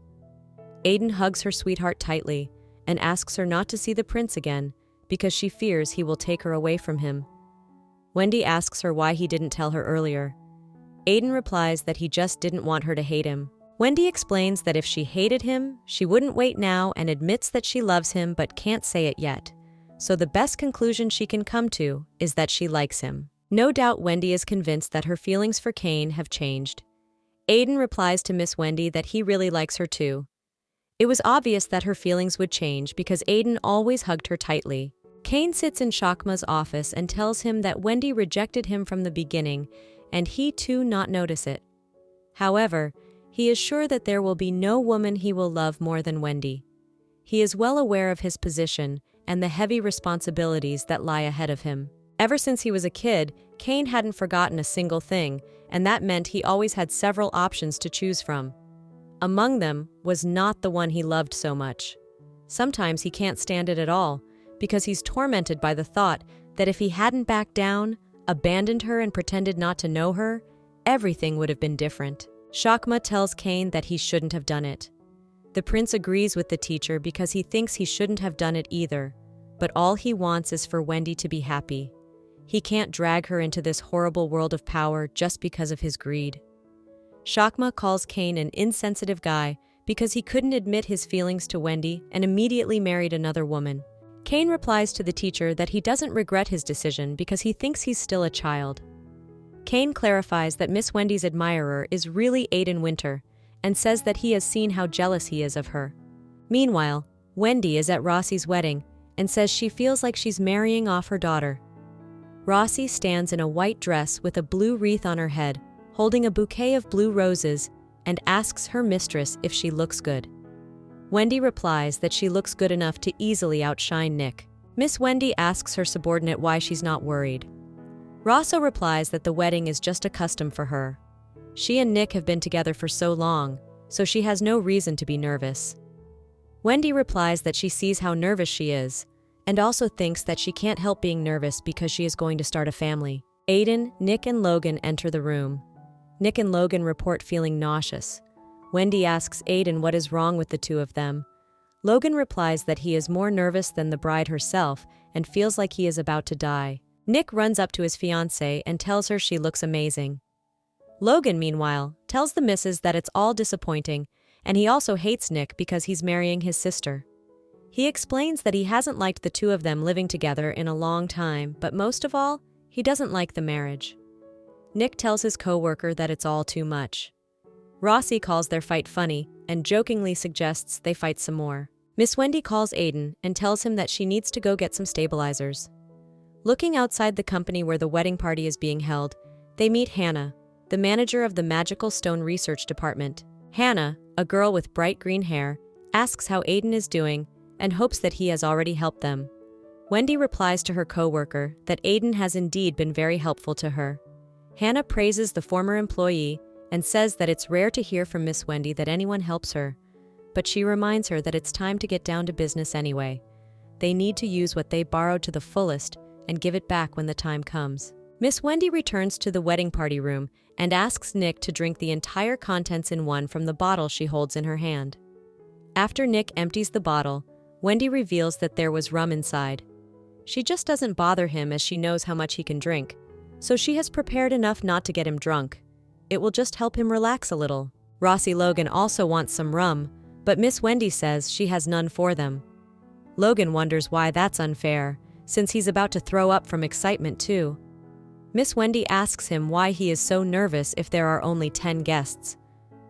Aiden hugs her sweetheart tightly and asks her not to see the prince again because she fears he will take her away from him. Wendy asks her why he didn't tell her earlier. Aiden replies that he just didn't want her to hate him. Wendy explains that if she hated him, she wouldn't wait now, and admits that she loves him but can't say it yet. So the best conclusion she can come to is that she likes him. No doubt Wendy is convinced that her feelings for Kane have changed. Aiden replies to Miss Wendy that he really likes her too. It was obvious that her feelings would change because Aiden always hugged her tightly. Kane sits in Shakma's office and tells him that Wendy rejected him from the beginning, and he too not notice it. However, he is sure that there will be no woman he will love more than Wendy. He is well aware of his position and the heavy responsibilities that lie ahead of him. Ever since he was a kid, Kane hadn't forgotten a single thing, and that meant he always had several options to choose from. Among them was not the one he loved so much. Sometimes he can't stand it at all, because he's tormented by the thought that if he hadn't backed down, abandoned her and pretended not to know her, everything would have been different. Shakma tells Kane that he shouldn't have done it. The prince agrees with the teacher because he thinks he shouldn't have done it either, but all he wants is for Wendy to be happy. He can't drag her into this horrible world of power just because of his greed. Shakma calls Kane an insensitive guy because he couldn't admit his feelings to Wendy and immediately married another woman. Kane replies to the teacher that he doesn't regret his decision because he thinks he's still a child. Kane clarifies that Miss Wendy's admirer is really Aiden Winter and says that he has seen how jealous he is of her. Meanwhile, Wendy is at Rossi's wedding and says she feels like she's marrying off her daughter. Rossi stands in a white dress with a blue wreath on her head, holding a bouquet of blue roses, and asks her mistress if she looks good. Wendy replies that she looks good enough to easily outshine Nick. Miss Wendy asks her subordinate why she's not worried. Rosso replies that the wedding is just a custom for her. She and Nick have been together for so long, so she has no reason to be nervous. Wendy replies that she sees how nervous she is, and also thinks that she can't help being nervous because she is going to start a family. Aiden, Nick, and Logan enter the room. Nick and Logan report feeling nauseous. Wendy asks Aiden what is wrong with the two of them. Logan replies that he is more nervous than the bride herself and feels like he is about to die. Nick runs up to his fiancée and tells her she looks amazing. Logan, meanwhile, tells the missus that it's all disappointing, and he also hates Nick because he's marrying his sister. He explains that he hasn't liked the two of them living together in a long time, but most of all, he doesn't like the marriage. Nick tells his co-worker that it's all too much. Rossi calls their fight funny and jokingly suggests they fight some more. Miss Wendy calls Aiden and tells him that she needs to go get some stabilizers. Looking outside the company where the wedding party is being held, They meet Hannah, the manager of the Magical Stone Research Department. Hannah, a girl with bright green hair, asks how Aiden is doing and hopes that he has already helped them. Wendy replies to her co-worker that Aiden has indeed been very helpful to her. Hannah praises the former employee and says that it's rare to hear from Miss Wendy that anyone helps her, but she reminds her that it's time to get down to business anyway. They need to use what they borrowed to the fullest and give it back when the time comes. Miss Wendy returns to the wedding party room and asks Nick to drink the entire contents in one from the bottle she holds in her hand. After Nick empties the bottle, Wendy reveals that there was rum inside. She just doesn't bother him as she knows how much he can drink, so she has prepared enough not to get him drunk. It will just help him relax a little. Rossi Logan also wants some rum, but Miss Wendy says she has none for them. Logan wonders why that's unfair, since he's about to throw up from excitement too. Miss Wendy asks him why he is so nervous if there are only 10 guests.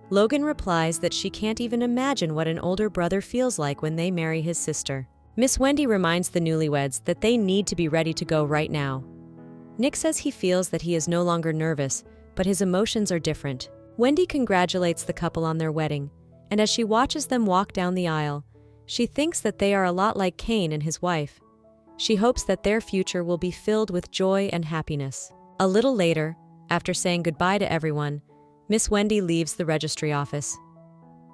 Logan replies that she can't even imagine what an older brother feels like when they marry his sister. Miss Wendy reminds the newlyweds that they need to be ready to go right now. Nick says he feels that he is no longer nervous, but his emotions are different. Wendy congratulates the couple on their wedding, and as she watches them walk down the aisle, she thinks that they are a lot like Cain and his wife. She hopes that their future will be filled with joy and happiness. A little later, after saying goodbye to everyone, Miss Wendy leaves the registry office.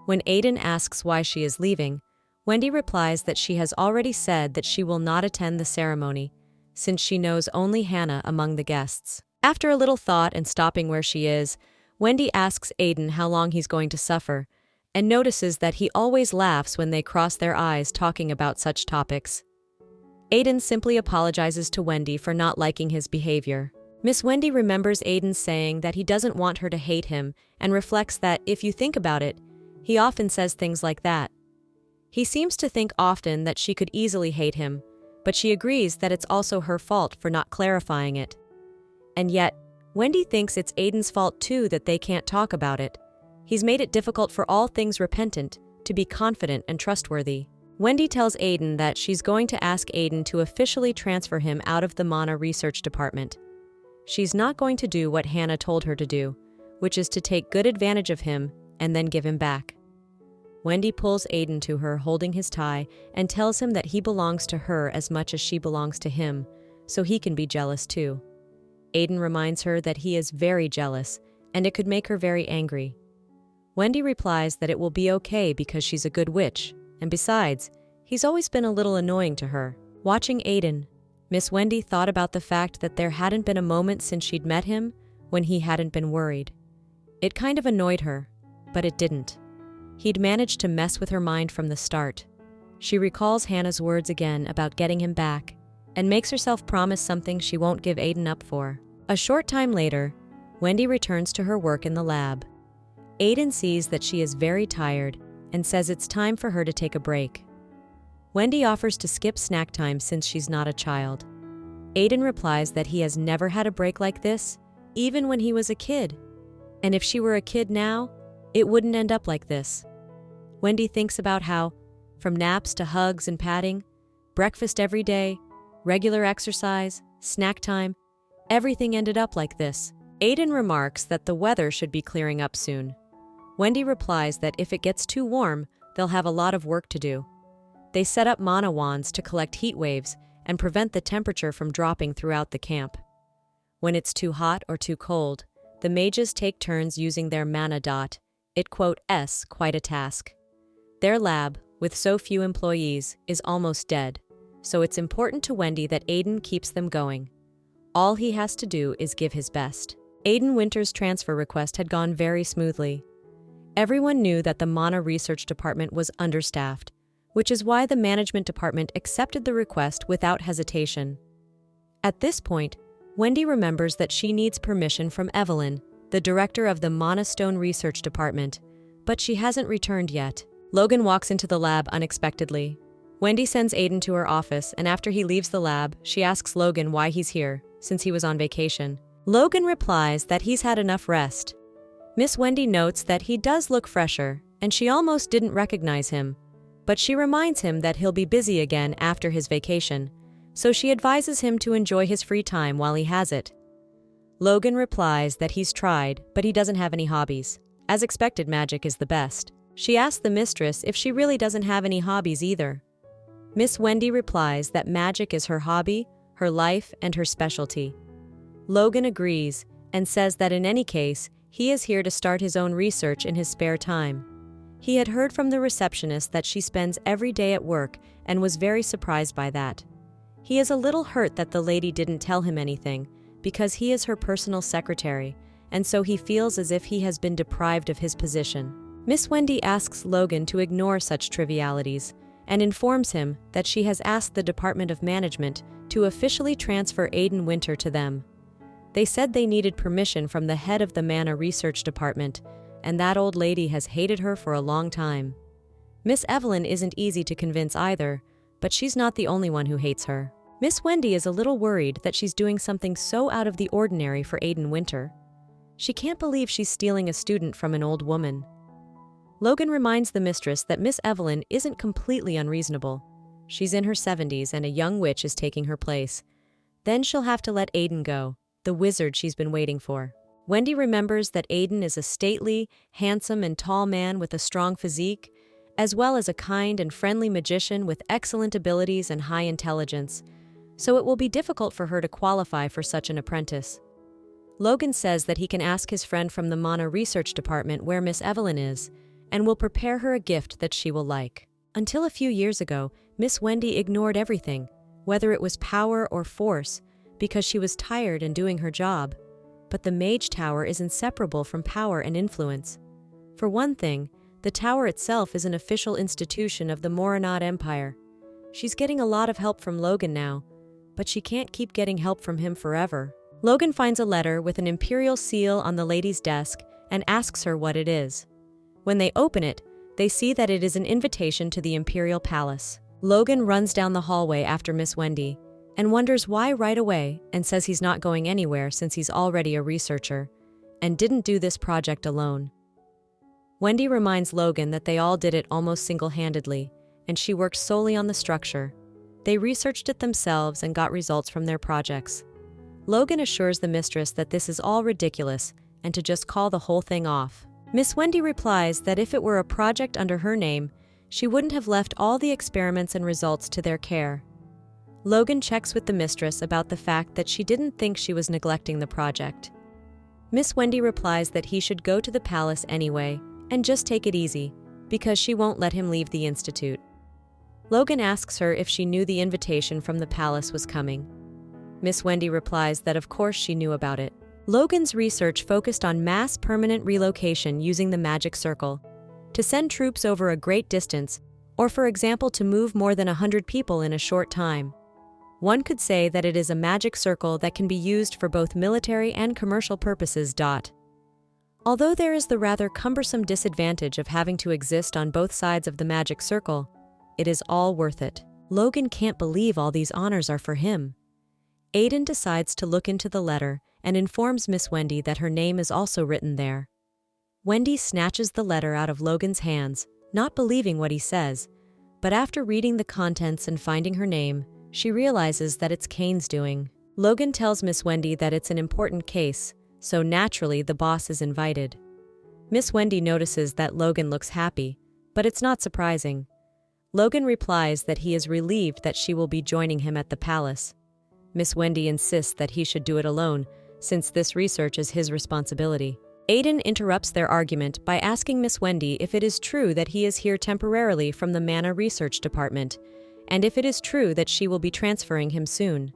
When Aiden asks why she is leaving, Wendy replies that she has already said that she will not attend the ceremony, since she knows only Hannah among the guests. After a little thought and stopping where she is, Wendy asks Aiden how long he's going to suffer, and notices that he always laughs when they cross their eyes talking about such topics. Aiden simply apologizes to Wendy for not liking his behavior. Miss Wendy remembers Aiden saying that he doesn't want her to hate him and reflects that, if you think about it, he often says things like that. He seems to think often that she could easily hate him, but she agrees that it's also her fault for not clarifying it. And yet, Wendy thinks it's Aiden's fault too that they can't talk about it. He's made it difficult for all things repentant to be confident and trustworthy. Wendy tells Aiden that she's going to ask Aiden to officially transfer him out of the MANHUA research department. She's not going to do what Hannah told her to do, which is to take good advantage of him and then give him back. Wendy pulls Aiden to her, holding his tie, and tells him that he belongs to her as much as she belongs to him, so he can be jealous too. Aiden reminds her that he is very jealous, and it could make her very angry. Wendy replies that it will be okay because she's a good witch, and besides, he's always been a little annoying to her. Watching Aiden, Miss Wendy thought about the fact that there hadn't been a moment since she'd met him when he hadn't been worried. It kind of annoyed her, but it didn't. He'd managed to mess with her mind from the start. She recalls Hannah's words again about getting him back, and makes herself promise something she won't give Aiden up for. A short time later, Wendy returns to her work in the lab. Aiden sees that she is very tired and says it's time for her to take a break. Wendy offers to skip snack time since she's not a child. Aiden replies that he has never had a break like this, even when he was a kid. And if she were a kid now, it wouldn't end up like this. Wendy thinks about how, from naps to hugs and patting, breakfast every day, regular exercise, snack time, everything ended up like this. Aiden remarks that the weather should be clearing up soon. Wendy replies that if it gets too warm, they'll have a lot of work to do. They set up mana wands to collect heat waves and prevent the temperature from dropping throughout the camp. When it's too hot or too cold, the mages take turns using their mana dot. It quotes quite a task. Their lab, with so few employees, is almost dead, so it's important to Wendy that Aiden keeps them going. All he has to do is give his best. Aiden Winter's transfer request had gone very smoothly. Everyone knew that the MANHUA research department was understaffed, which is why the management department accepted the request without hesitation. At this point, Wendy remembers that she needs permission from Evelyn, the director of the MANHUA Stone Research Department, but she hasn't returned yet. Logan walks into the lab unexpectedly. Wendy sends Aiden to her office, and after he leaves the lab, she asks Logan why he's here, since he was on vacation. Logan replies that he's had enough rest. Miss Wendy notes that he does look fresher, and she almost didn't recognize him, but she reminds him that he'll be busy again after his vacation, so she advises him to enjoy his free time while he has it. Logan replies that he's tried, but he doesn't have any hobbies. As expected, magic is the best. She asks the mistress if she really doesn't have any hobbies either. Miss Wendy replies that magic is her hobby, her life, and her specialty. Logan agrees and says that in any case, he is here to start his own research in his spare time. He had heard from the receptionist that she spends every day at work and was very surprised by that. He is a little hurt that the lady didn't tell him anything, because he is her personal secretary, and so he feels as if he has been deprived of his position. Miss Wendy asks Logan to ignore such trivialities and informs him that she has asked the Department of Management to officially transfer Aiden Winter to them. They said they needed permission from the head of the MANHWA research department, and that old lady has hated her for a long time. Miss Evelyn isn't easy to convince either, but she's not the only one who hates her. Miss Wendy is a little worried that she's doing something so out of the ordinary for Aiden Winter. She can't believe she's stealing a student from an old woman. Logan reminds the mistress that Miss Evelyn isn't completely unreasonable. She's in her 70s and a young witch is taking her place. Then she'll have to let Aiden go, the wizard she's been waiting for. Wendy remembers that Aiden is a stately, handsome, and tall man with a strong physique, as well as a kind and friendly magician with excellent abilities and high intelligence, so it will be difficult for her to qualify for such an apprentice. Logan says that he can ask his friend from the MANHWA research department where Miss Evelyn is, and will prepare her a gift that she will like. Until a few years ago, Miss Wendy ignored everything, whether it was power or force, because she was tired and doing her job. But the Mage Tower is inseparable from power and influence. For one thing, the tower itself is an official institution of the Moronot Empire. She's getting a lot of help from Logan now, but she can't keep getting help from him forever. Logan finds a letter with an imperial seal on the lady's desk and asks her what it is. When they open it, they see that it is an invitation to the Imperial Palace. Logan runs down the hallway after Miss Wendy and wonders why right away and says he's not going anywhere since he's already a researcher and didn't do this project alone. Wendy reminds Logan that they all did it almost single-handedly, and she worked solely on the structure. They researched it themselves and got results from their projects. Logan assures the mistress that this is all ridiculous and to just call the whole thing off. Miss Wendy replies that if it were a project under her name, she wouldn't have left all the experiments and results to their care. Logan checks with the mistress about the fact that she didn't think she was neglecting the project. Miss Wendy replies that he should go to the palace anyway and just take it easy, because she won't let him leave the institute. Logan asks her if she knew the invitation from the palace was coming. Miss Wendy replies that of course she knew about it. Logan's research focused on mass permanent relocation using the magic circle, to send troops over a great distance, or for example to move more than 100 people in a short time. One could say that it is a magic circle that can be used for both military and commercial purposes. Although there is the rather cumbersome disadvantage of having to exist on both sides of the magic circle, it is all worth it. Logan can't believe all these honors are for him. Aiden decides to look into the letter and informs Miss Wendy that her name is also written there. Wendy snatches the letter out of Logan's hands, not believing what he says, but after reading the contents and finding her name, she realizes that it's Kane's doing. Logan tells Miss Wendy that it's an important case, so naturally the boss is invited. Miss Wendy notices that Logan looks happy, but it's not surprising. Logan replies that he is relieved that she will be joining him at the palace. Miss Wendy insists that he should do it alone, since this research is his responsibility. Aiden interrupts their argument by asking Miss Wendy if it is true that he is here temporarily from the MANHWA research department, and if it is true that she will be transferring him soon.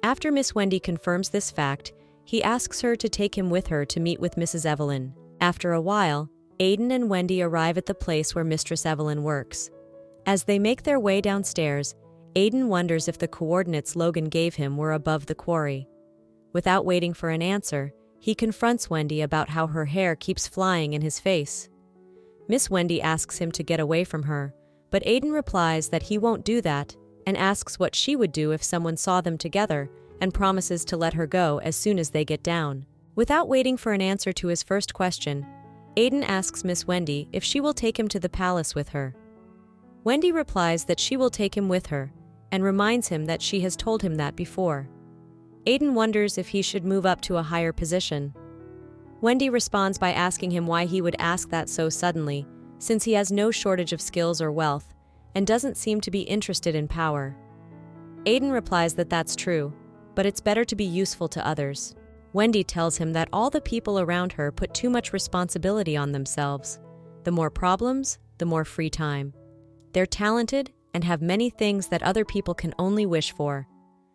After Miss Wendy confirms this fact, he asks her to take him with her to meet with Mrs. Evelyn. After a while, Aiden and Wendy arrive at the place where Mistress Evelyn works. As they make their way downstairs, Aiden wonders if the coordinates Logan gave him were above the quarry. Without waiting for an answer, he confronts Wendy about how her hair keeps flying in his face. Miss Wendy asks him to get away from her, but Aiden replies that he won't do that and asks what she would do if someone saw them together and promises to let her go as soon as they get down. Without waiting for an answer to his first question, Aiden asks Miss Wendy if she will take him to the palace with her. Wendy replies that she will take him with her and reminds him that she has told him that before. Aiden wonders if he should move up to a higher position. Wendy responds by asking him why he would ask that so suddenly, since he has no shortage of skills or wealth, and doesn't seem to be interested in power. Aiden replies that that's true, but it's better to be useful to others. Wendy tells him that all the people around her put too much responsibility on themselves. The more problems, the more free time. They're talented and have many things that other people can only wish for.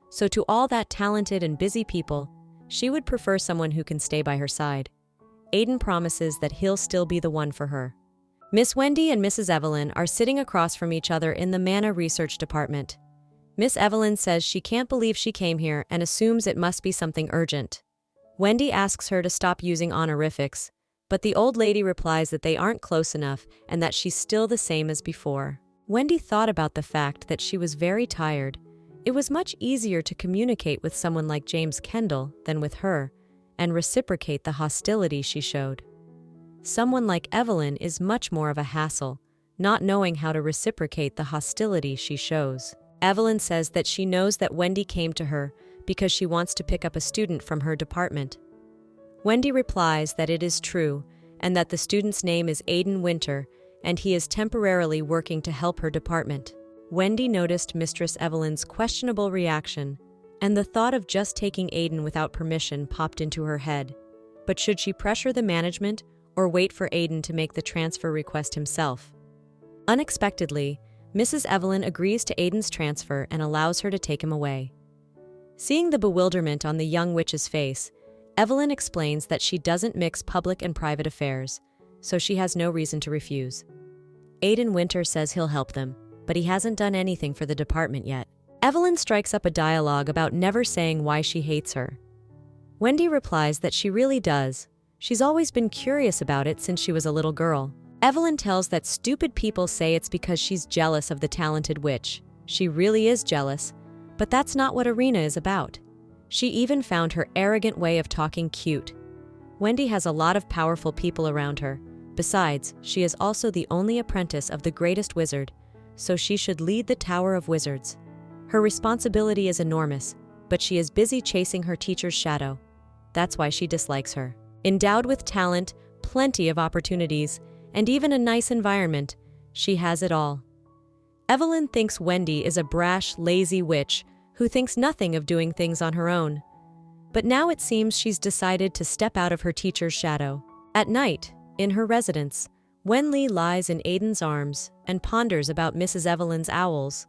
So to all that talented and busy people, she would prefer someone who can stay by her side. Aiden promises that he'll still be the one for her. Miss Wendy and Mrs. Evelyn are sitting across from each other in the MANHWA research department. Miss Evelyn says she can't believe she came here and assumes it must be something urgent. Wendy asks her to stop using honorifics, but the old lady replies that they aren't close enough and that she's still the same as before. Wendy thought about the fact that she was very tired. It was much easier to communicate with someone like James Kendall than with her, and reciprocate the hostility she showed. Someone like Evelyn is much more of a hassle, not knowing how to reciprocate the hostility she shows. Evelyn says that she knows that Wendy came to her because she wants to pick up a student from her department. Wendy replies that it is true and that the student's name is Aiden Winter and he is temporarily working to help her department. Wendy noticed Mistress Evelyn's questionable reaction, and the thought of just taking Aiden without permission popped into her head. But should she pressure the management or wait for Aiden to make the transfer request himself? Unexpectedly, Mrs. Evelyn agrees to Aiden's transfer and allows her to take him away. Seeing the bewilderment on the young witch's face, Evelyn explains that she doesn't mix public and private affairs, so she has no reason to refuse. Aiden Winter says he'll help them, but he hasn't done anything for the department yet. Evelyn strikes up a dialogue about never saying why she hates her. Wendy replies that she really does. She's always been curious about it since she was a little girl. Evelyn tells that stupid people say it's because she's jealous of the talented witch. She really is jealous, but that's not what Arena is about. She even found her arrogant way of talking cute. Wendy has a lot of powerful people around her. Besides, she is also the only apprentice of the greatest wizard, so she should lead the Tower of Wizards. Her responsibility is enormous, but she is busy chasing her teacher's shadow. That's why she dislikes her. Endowed with talent, plenty of opportunities, and even a nice environment, she has it all. Evelyn thinks Wendy is a brash, lazy witch who thinks nothing of doing things on her own. But now it seems she's decided to step out of her teacher's shadow. At night, in her residence, Wenli lies in Aiden's arms and ponders about Mrs. Evelyn's owls,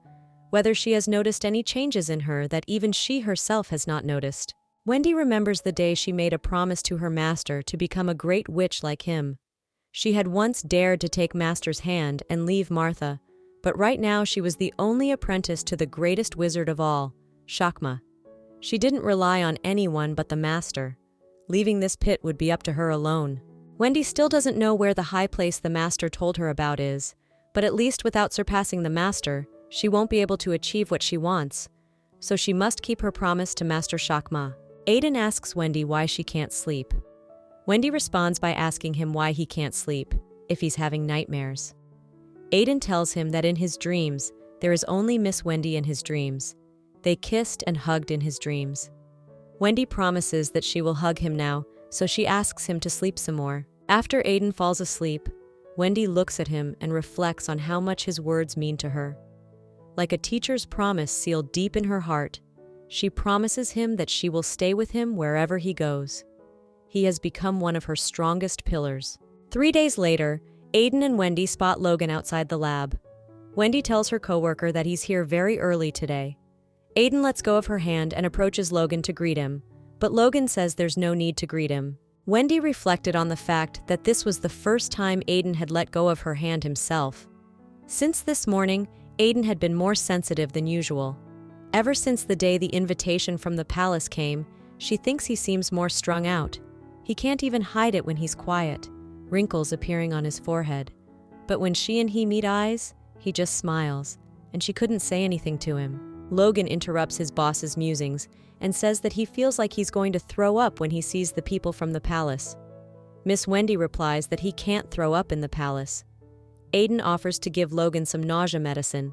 whether she has noticed any changes in her that even she herself has not noticed. Wendy remembers the day she made a promise to her master to become a great witch like him. She had once dared to take Master's hand and leave Martha, but right now she was the only apprentice to the greatest wizard of all, Shakma. She didn't rely on anyone but the Master. Leaving this pit would be up to her alone. Wendy still doesn't know where the high place the Master told her about is, but at least without surpassing the Master, she won't be able to achieve what she wants, so she must keep her promise to Master Shakma. Aiden asks Wendy why she can't sleep. Wendy responds by asking him why he can't sleep, if he's having nightmares. Aiden tells him that in his dreams, there is only Miss Wendy in his dreams. They kissed and hugged in his dreams. Wendy promises that she will hug him now, so she asks him to sleep some more. After Aiden falls asleep, Wendy looks at him and reflects on how much his words mean to her. Like a teacher's promise sealed deep in her heart, she promises him that she will stay with him wherever he goes. He has become one of her strongest pillars. 3 days later, Aiden and Wendy spot Logan outside the lab. Wendy tells her coworker that he's here very early today. Aiden lets go of her hand and approaches Logan to greet him, but Logan says there's no need to greet him. Wendy reflected on the fact that this was the first time Aiden had let go of her hand himself. Since this morning, Aiden had been more sensitive than usual. Ever since the day the invitation from the palace came, she thinks he seems more strung out. He can't even hide it when he's quiet, wrinkles appearing on his forehead. But when she and he meet eyes, he just smiles, and she couldn't say anything to him. Logan interrupts his boss's musings and says that he feels like he's going to throw up when he sees the people from the palace. Miss Wendy replies that he can't throw up in the palace. Aiden offers to give Logan some nausea medicine.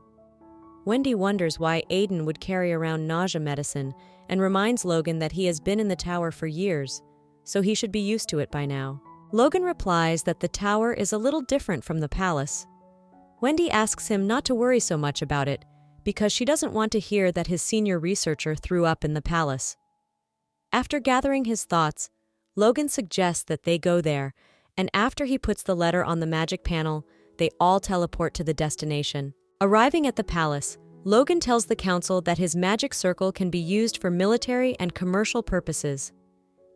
Wendy wonders why Aiden would carry around nausea medicine and reminds Logan that he has been in the tower for years, so he should be used to it by now. Logan replies that the tower is a little different from the palace. Wendy asks him not to worry so much about it because she doesn't want to hear that his senior researcher threw up in the palace. After gathering his thoughts, Logan suggests that they go there, and after he puts the letter on the magic panel, they all teleport to the destination. Arriving at the palace, Logan tells the council that his magic circle can be used for military and commercial purposes.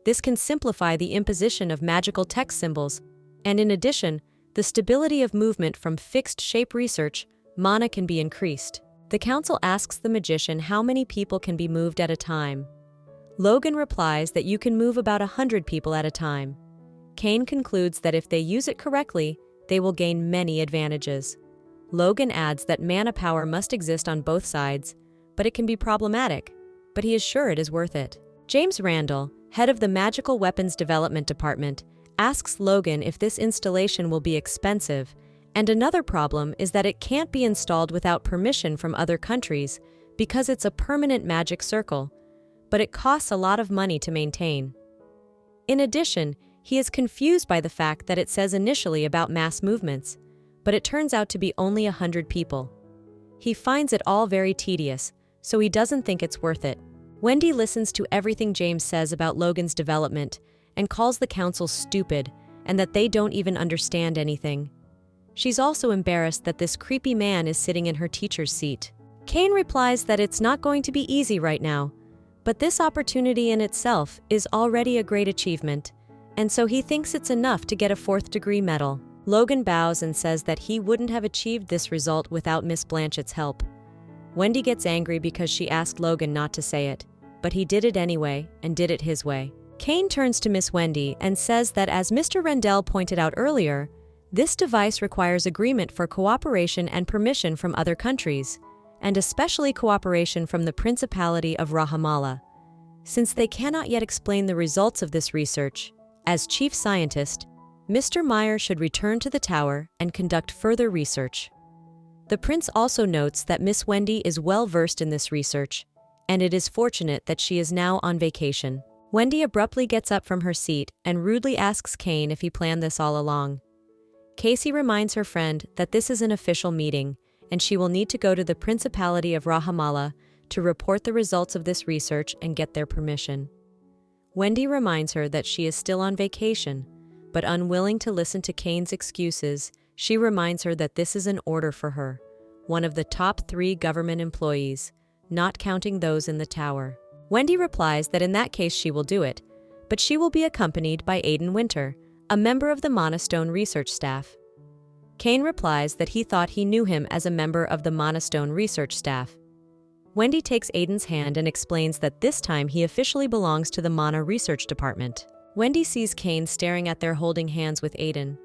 This can simplify the imposition of magical text symbols, and in addition, the stability of movement from fixed shape research, mana can be increased. The council asks the magician how many people can be moved at a time. Logan replies that you can move about 100 people at a time. Kane concludes that if they use it correctly, they will gain many advantages. Logan adds that mana power must exist on both sides, but it can be problematic, but he is sure it is worth it. James Randall, head of the Magical Weapons Development Department, asks Logan if this installation will be expensive, and another problem is that it can't be installed without permission from other countries because it's a permanent magic circle, but it costs a lot of money to maintain. In addition, he is confused by the fact that it says initially about mass movements, but it turns out to be only 100 people. He finds it all very tedious, so he doesn't think it's worth it. Wendy listens to everything James says about Logan's development and calls the council stupid and that they don't even understand anything. She's also embarrassed that this creepy man is sitting in her teacher's seat. Kane replies that it's not going to be easy right now, but this opportunity in itself is already a great achievement, and so he thinks it's enough to get a 4th-degree medal. Logan bows and says that he wouldn't have achieved this result without Miss Blanchett's help. Wendy gets angry because she asked Logan not to say it, but he did it anyway and did it his way. Kane turns to Miss Wendy and says that as Mr. Rendell pointed out earlier, this device requires agreement for cooperation and permission from other countries, and especially cooperation from the Principality of Rahamala. Since they cannot yet explain the results of this research, as chief scientist, Mr. Meyer should return to the tower and conduct further research. The prince also notes that Miss Wendy is well versed in this research, and it is fortunate that she is now on vacation. Wendy abruptly gets up from her seat and rudely asks Kane if he planned this all along. Casey reminds her friend that this is an official meeting, and she will need to go to the Principality of Rahamala to report the results of this research and get their permission. Wendy reminds her that she is still on vacation, but unwilling to listen to Kane's excuses, she reminds her that this is an order for her, one of the top 3 government employees, not counting those in the tower. Wendy replies that in that case she will do it, but she will be accompanied by Aiden Winter, a member of the Monostone research staff. Kane replies that he thought he knew him as a member of the Monostone research staff. Wendy takes Aiden's hand and explains that this time he officially belongs to the Mana research department. Wendy sees Kane staring at their holding hands with Aiden.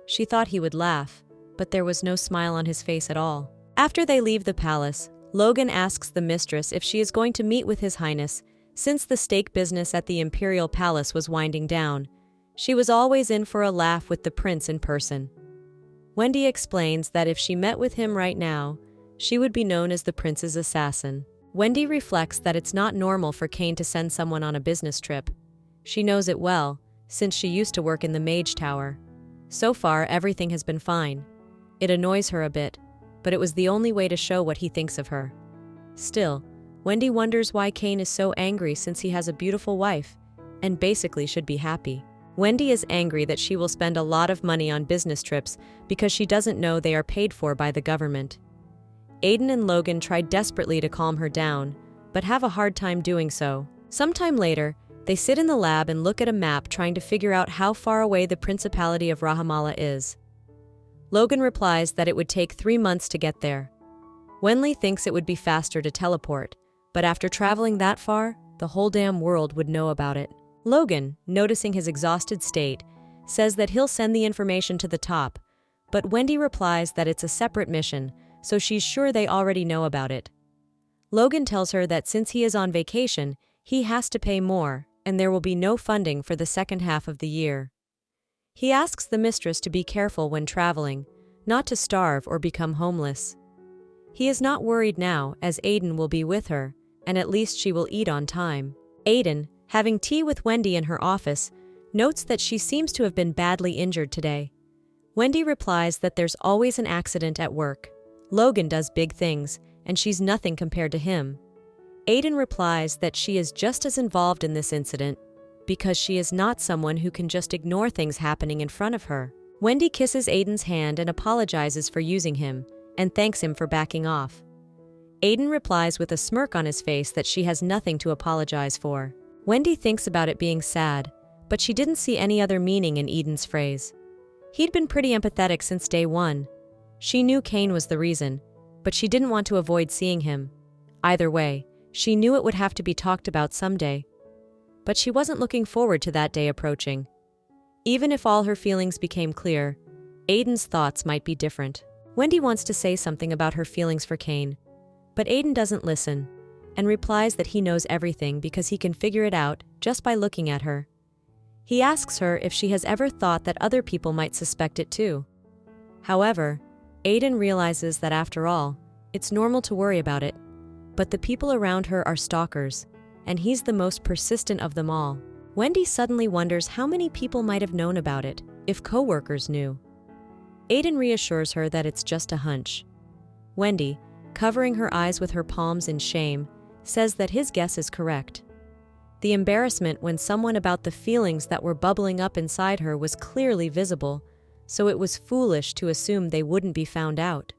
She thought he would laugh, but there was no smile on his face at all. After they leave the palace, Logan asks the mistress if she is going to meet with His Highness, since the steak business at the Imperial Palace was winding down. She was always in for a laugh with the prince in person. Wendy explains that if she met with him right now, she would be known as the prince's assassin. Wendy reflects that it's not normal for Kane to send someone on a business trip. She knows it well, since she used to work in the Mage Tower. So far, everything has been fine. It annoys her a bit, but it was the only way to show what he thinks of her. Still, Wendy wonders why Kane is so angry since he has a beautiful wife, and basically should be happy. Wendy is angry that she will spend a lot of money on business trips because she doesn't know they are paid for by the government. Aiden and Logan try desperately to calm her down, but have a hard time doing so. Sometime later, they sit in the lab and look at a map trying to figure out how far away the Principality of Rahamala is. Logan replies that it would take 3 months to get there. Wenli thinks it would be faster to teleport, but after traveling that far, the whole damn world would know about it. Logan, noticing his exhausted state, says that he'll send the information to the top, but Wendy replies that it's a separate mission, so she's sure they already know about it. Logan tells her that since he is on vacation, he has to pay more, and there will be no funding for the second half of the year. He asks the mistress to be careful when traveling, not to starve or become homeless. He is not worried now, as Aiden will be with her, and at least she will eat on time. Aiden, having tea with Wendy in her office, notes that she seems to have been badly injured today. Wendy replies that there's always an accident at work. Logan does big things, and she's nothing compared to him. Aiden replies that she is just as involved in this incident because she is not someone who can just ignore things happening in front of her. Wendy kisses Aiden's hand and apologizes for using him, and thanks him for backing off. Aiden replies with a smirk on his face that she has nothing to apologize for. Wendy thinks about it being sad, but she didn't see any other meaning in Aiden's phrase. He'd been pretty empathetic since day one. She knew Cain was the reason, but she didn't want to avoid seeing him. Either way, she knew it would have to be talked about someday. But she wasn't looking forward to that day approaching. Even if all her feelings became clear, Aiden's thoughts might be different. Wendy wants to say something about her feelings for Cain, but Aiden doesn't listen, and replies that he knows everything because he can figure it out just by looking at her. He asks her if she has ever thought that other people might suspect it too. However, Aiden realizes that after all, it's normal to worry about it, but the people around her are stalkers, and he's the most persistent of them all. Wendy suddenly wonders how many people might have known about it if co-workers knew. Aiden reassures her that it's just a hunch. Wendy, covering her eyes with her palms in shame, says that his guess is correct. The embarrassment when someone about the feelings that were bubbling up inside her was clearly visible, so it was foolish to assume they wouldn't be found out.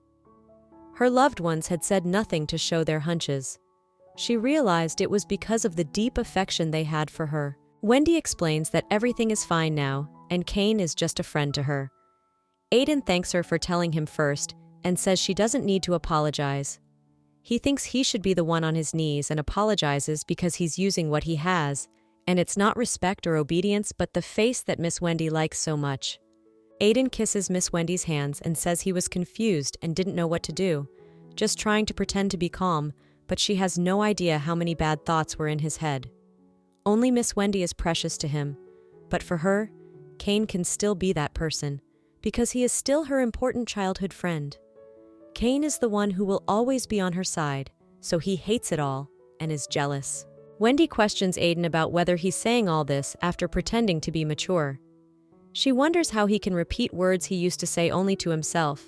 Her loved ones had said nothing to show their hunches. She realized it was because of the deep affection they had for her. Wendy explains that everything is fine now, and Cain is just a friend to her. Aiden thanks her for telling him first, and says she doesn't need to apologize. He thinks he should be the one on his knees and apologizes because he's using what he has, and it's not respect or obedience but the face that Miss Wendy likes so much. Aiden kisses Miss Wendy's hands and says he was confused and didn't know what to do, just trying to pretend to be calm, but she has no idea how many bad thoughts were in his head. Only Miss Wendy is precious to him, but for her, Cain can still be that person, because he is still her important childhood friend. Cain is the one who will always be on her side, so he hates it all and is jealous. Wendy questions Aiden about whether he's saying all this after pretending to be mature. She wonders how he can repeat words he used to say only to himself.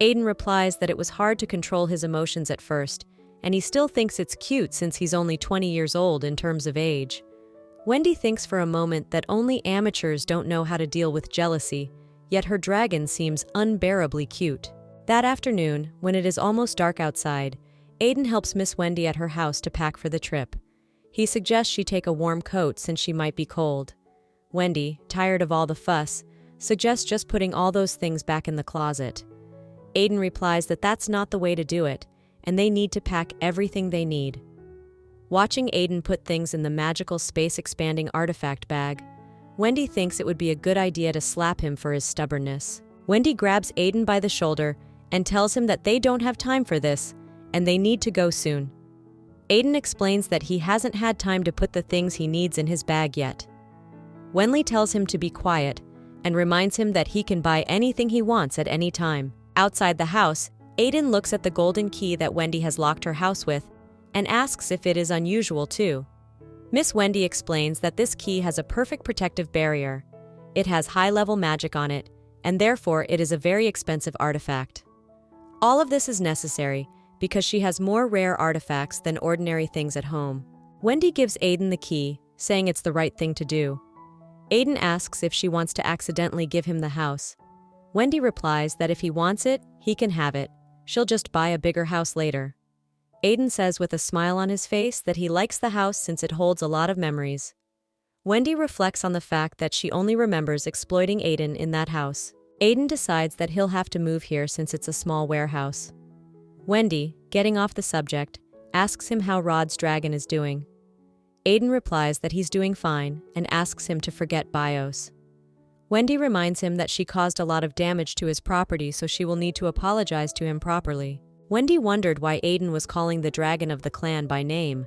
Aiden replies that it was hard to control his emotions at first, and he still thinks it's cute since he's only 20 years old in terms of age. Wendy thinks for a moment that only amateurs don't know how to deal with jealousy, yet her dragon seems unbearably cute. That afternoon, when it is almost dark outside, Aiden helps Miss Wendy at her house to pack for the trip. He suggests she take a warm coat since she might be cold. Wendy, tired of all the fuss, suggests just putting all those things back in the closet. Aiden replies that that's not the way to do it, and they need to pack everything they need. Watching Aiden put things in the magical space-expanding artifact bag, Wendy thinks it would be a good idea to slap him for his stubbornness. Wendy grabs Aiden by the shoulder and tells him that they don't have time for this, and they need to go soon. Aiden explains that he hasn't had time to put the things he needs in his bag yet. Wendy tells him to be quiet and reminds him that he can buy anything he wants at any time. Outside the house, Aiden looks at the golden key that Wendy has locked her house with and asks if it is unusual too. Miss Wendy explains that this key has a perfect protective barrier. It has high-level magic on it, and therefore it is a very expensive artifact. All of this is necessary because she has more rare artifacts than ordinary things at home. Wendy gives Aiden the key, saying it's the right thing to do. Aiden asks if she wants to accidentally give him the house. Wendy replies that if he wants it, he can have it. She'll just buy a bigger house later. Aiden says with a smile on his face that he likes the house since it holds a lot of memories. Wendy reflects on the fact that she only remembers exploiting Aiden in that house. Aiden decides that he'll have to move here since it's a small warehouse. Wendy, getting off the subject, asks him how Rod's dragon is doing. Aiden replies that he's doing fine and asks him to forget BIOS. Wendy reminds him that she caused a lot of damage to his property, so she will need to apologize to him properly. Wendy wondered why Aiden was calling the dragon of the clan by name.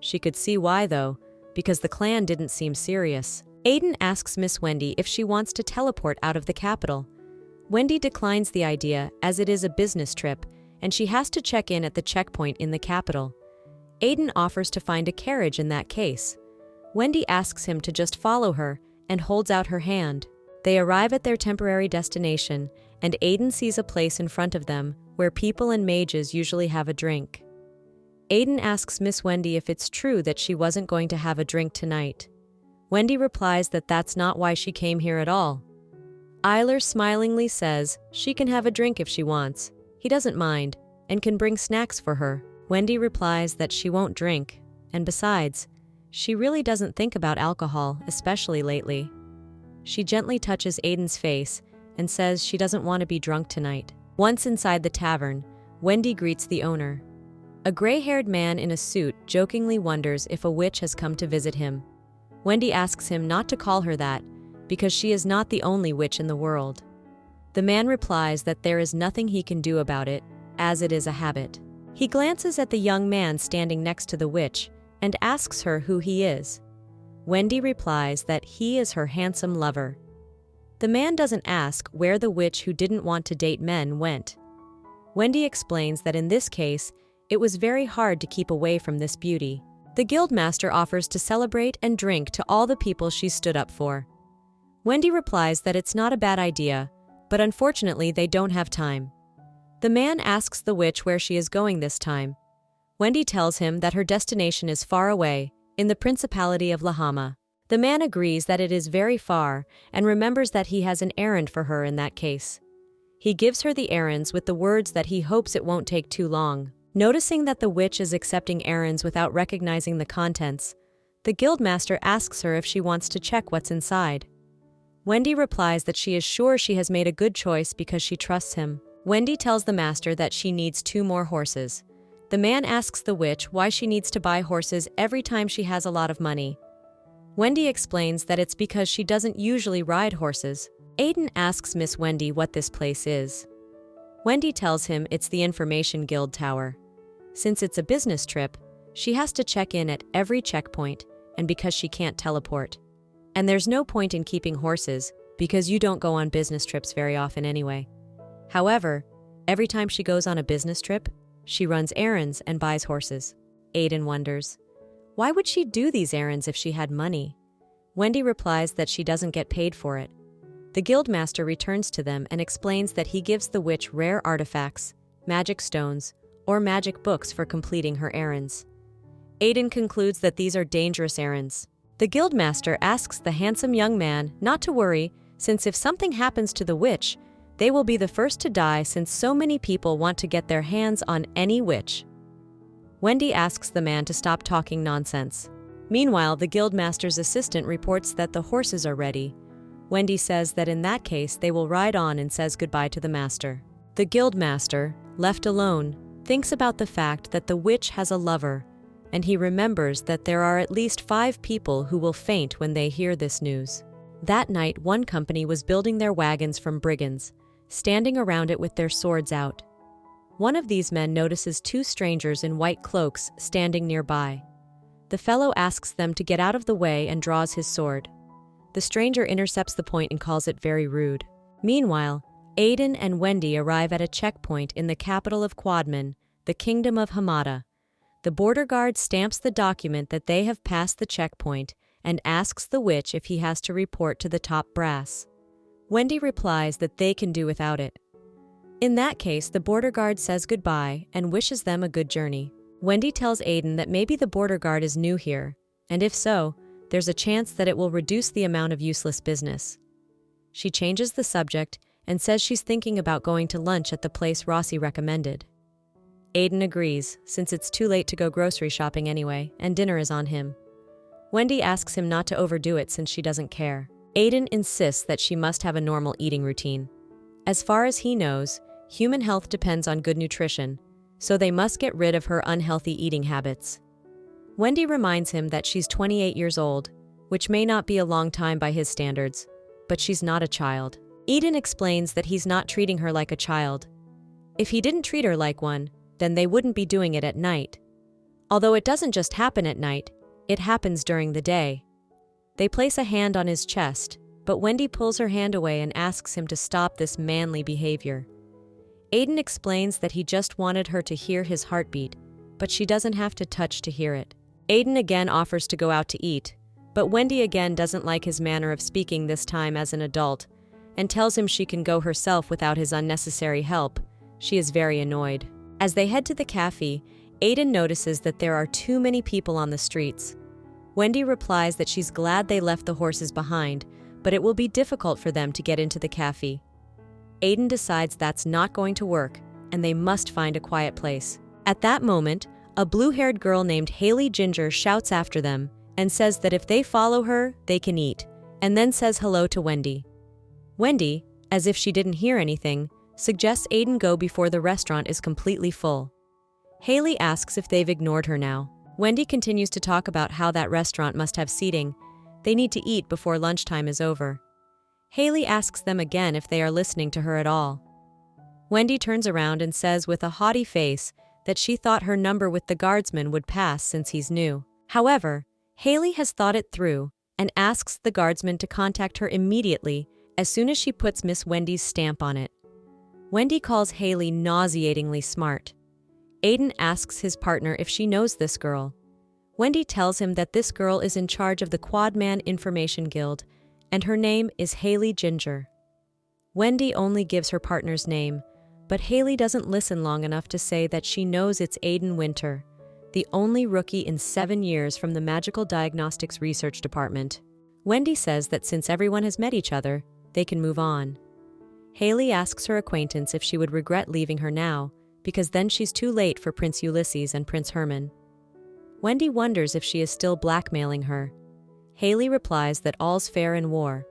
She could see why though, because the clan didn't seem serious. Aiden asks Miss Wendy if she wants to teleport out of the capital. Wendy declines the idea as it is a business trip and she has to check in at the checkpoint in the capital. Aiden offers to find a carriage in that case. Wendy asks him to just follow her and holds out her hand. They arrive at their temporary destination, and Aiden sees a place in front of them where people and mages usually have a drink. Aiden asks Miss Wendy if it's true that she wasn't going to have a drink tonight. Wendy replies that that's not why she came here at all. Eiler smilingly says she can have a drink if she wants. He doesn't mind and can bring snacks for her. Wendy replies that she won't drink, and besides, she really doesn't think about alcohol, especially lately. She gently touches Aiden's face and says she doesn't want to be drunk tonight. Once inside the tavern, Wendy greets the owner. A gray-haired man in a suit jokingly wonders if a witch has come to visit him. Wendy asks him not to call her that because she is not the only witch in the world. The man replies that there is nothing he can do about it, as it is a habit. He glances at the young man standing next to the witch and asks her who he is. Wendy replies that he is her handsome lover. The man doesn't ask where the witch who didn't want to date men went. Wendy explains that in this case, it was very hard to keep away from this beauty. The guildmaster offers to celebrate and drink to all the people she stood up for. Wendy replies that it's not a bad idea, but unfortunately they don't have time. The man asks the witch where she is going this time. Wendy tells him that her destination is far away, in the Principality of Lahama. The man agrees that it is very far and remembers that he has an errand for her in that case. He gives her the errands with the words that he hopes it won't take too long. Noticing that the witch is accepting errands without recognizing the contents, the guildmaster asks her if she wants to check what's inside. Wendy replies that she is sure she has made a good choice because she trusts him. Wendy tells the master that she needs 2 more horses. The man asks the witch why she needs to buy horses every time she has a lot of money. Wendy explains that it's because she doesn't usually ride horses. Aiden asks Miss Wendy what this place is. Wendy tells him it's the Information Guild Tower. Since it's a business trip, she has to check in at every checkpoint, and because she can't teleport. And there's no point in keeping horses, because you don't go on business trips very often anyway. However, every time she goes on a business trip, she runs errands and buys horses. Aiden wonders, why would she do these errands if she had money? Wendy replies that she doesn't get paid for it. The guildmaster returns to them and explains that he gives the witch rare artifacts, magic stones, or magic books for completing her errands. Aiden concludes that these are dangerous errands. The guildmaster asks the handsome young man not to worry, since if something happens to the witch, they will be the first to die since so many people want to get their hands on any witch. Wendy asks the man to stop talking nonsense. Meanwhile, the guildmaster's assistant reports that the horses are ready. Wendy says that in that case they will ride on and says goodbye to the master. The guildmaster, left alone, thinks about the fact that the witch has a lover, and he remembers that there are at least 5 people who will faint when they hear this news. That night, one company was building their wagons from brigands, standing around it with their swords out. One of these men notices 2 strangers in white cloaks standing nearby. The fellow asks them to get out of the way and draws his sword. The stranger intercepts the point and calls it very rude. Meanwhile, Aiden and Wendy arrive at a checkpoint in the capital of Quadman, the Kingdom of Hamada. The border guard stamps the document that they have passed the checkpoint and asks the witch if he has to report to the top brass. Wendy replies that they can do without it. In that case, the border guard says goodbye and wishes them a good journey. Wendy tells Aiden that maybe the border guard is new here, and if so, there's a chance that it will reduce the amount of useless business. She changes the subject and says she's thinking about going to lunch at the place Rossi recommended. Aiden agrees, since it's too late to go grocery shopping anyway, and dinner is on him. Wendy asks him not to overdo it since she doesn't care. Aiden insists that she must have a normal eating routine. As far as he knows, human health depends on good nutrition, so they must get rid of her unhealthy eating habits. Wendy reminds him that she's 28 years old, which may not be a long time by his standards, but she's not a child. Aiden explains that he's not treating her like a child. If he didn't treat her like one, then they wouldn't be doing it at night. Although it doesn't just happen at night, it happens during the day. They place a hand on his chest, but Wendy pulls her hand away and asks him to stop this manly behavior. Aiden explains that he just wanted her to hear his heartbeat, but she doesn't have to touch to hear it. Aiden again offers to go out to eat, but Wendy again doesn't like his manner of speaking this time as an adult, and tells him she can go herself without his unnecessary help. She is very annoyed. As they head to the cafe, Aiden notices that there are too many people on the streets. Wendy replies that she's glad they left the horses behind, but it will be difficult for them to get into the cafe. Aiden decides that's not going to work, and they must find a quiet place. At that moment, a blue-haired girl named Haley Ginger shouts after them and says that if they follow her, they can eat, and then says hello to Wendy. Wendy, as if she didn't hear anything, suggests Aiden go before the restaurant is completely full. Haley asks if they've ignored her now. Wendy continues to talk about how that restaurant must have seating. They need to eat before lunchtime is over. Haley asks them again if they are listening to her at all. Wendy turns around and says with a haughty face that she thought her number with the guardsman would pass since he's new. However, Haley has thought it through and asks the guardsman to contact her immediately as soon as she puts Miss Wendy's stamp on it. Wendy calls Haley nauseatingly smart. Aiden asks his partner if she knows this girl. Wendy tells him that this girl is in charge of the Quadman Information Guild, and her name is Haley Ginger. Wendy only gives her partner's name, but Haley doesn't listen long enough to say that she knows it's Aiden Winter, the only rookie in 7 years from the Magical Diagnostics Research Department. Wendy says that since everyone has met each other, they can move on. Haley asks her acquaintance if she would regret leaving her now, because then she's too late for Prince Ulysses and Prince Herman. Wendy wonders if she is still blackmailing her. Haley replies that all's fair in war.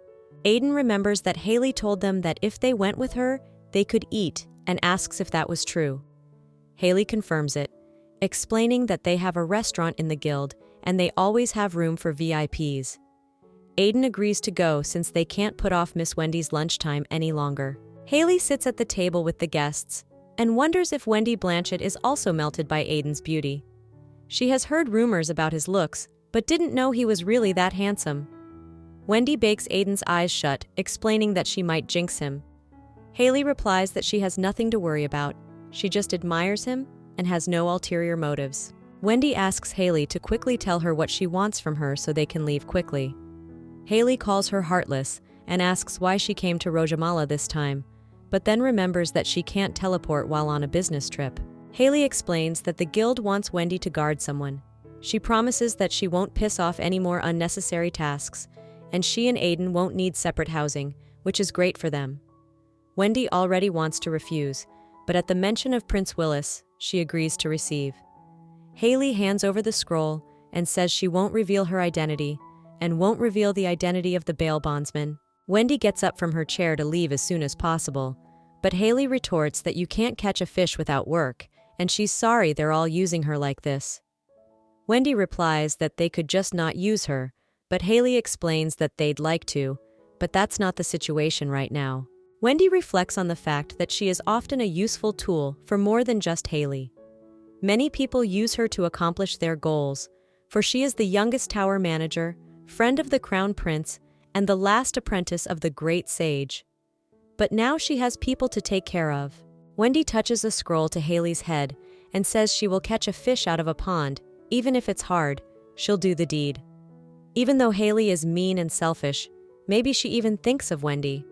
Aiden remembers that Haley told them that if they went with her, they could eat, and asks if that was true. Haley confirms it, explaining that they have a restaurant in the guild and they always have room for VIPs. Aiden agrees to go since they can't put off Miss Wendy's lunchtime any longer. Haley sits at the table with the guests and wonders if Wendy Blanchett is also melted by Aiden's beauty. She has heard rumors about his looks, but didn't know he was really that handsome. Wendy bakes Aiden's eyes shut, explaining that she might jinx him. Haley replies that she has nothing to worry about. She just admires him and has no ulterior motives. Wendy asks Haley to quickly tell her what she wants from her so they can leave quickly. Haley calls her heartless and asks why she came to Rojamala this time, but then remembers that she can't teleport while on a business trip. Haley explains that the guild wants Wendy to guard someone. She promises that she won't piss off any more unnecessary tasks, and she and Aiden won't need separate housing, which is great for them. Wendy already wants to refuse, but at the mention of Prince Willis, she agrees to receive. Haley hands over the scroll and says she won't reveal her identity and won't reveal the identity of the bail bondsman. Wendy gets up from her chair to leave as soon as possible, but Haley retorts that you can't catch a fish without work, and she's sorry they're all using her like this. Wendy replies that they could just not use her, but Haley explains that they'd like to, but that's not the situation right now. Wendy reflects on the fact that she is often a useful tool for more than just Haley. Many people use her to accomplish their goals, for she is the youngest tower manager, friend of the crown prince, and the last apprentice of the great sage. But now she has people to take care of. Wendy touches a scroll to Haley's head and says she will catch a fish out of a pond, even if it's hard, she'll do the deed. Even though Haley is mean and selfish, maybe she even thinks of Wendy.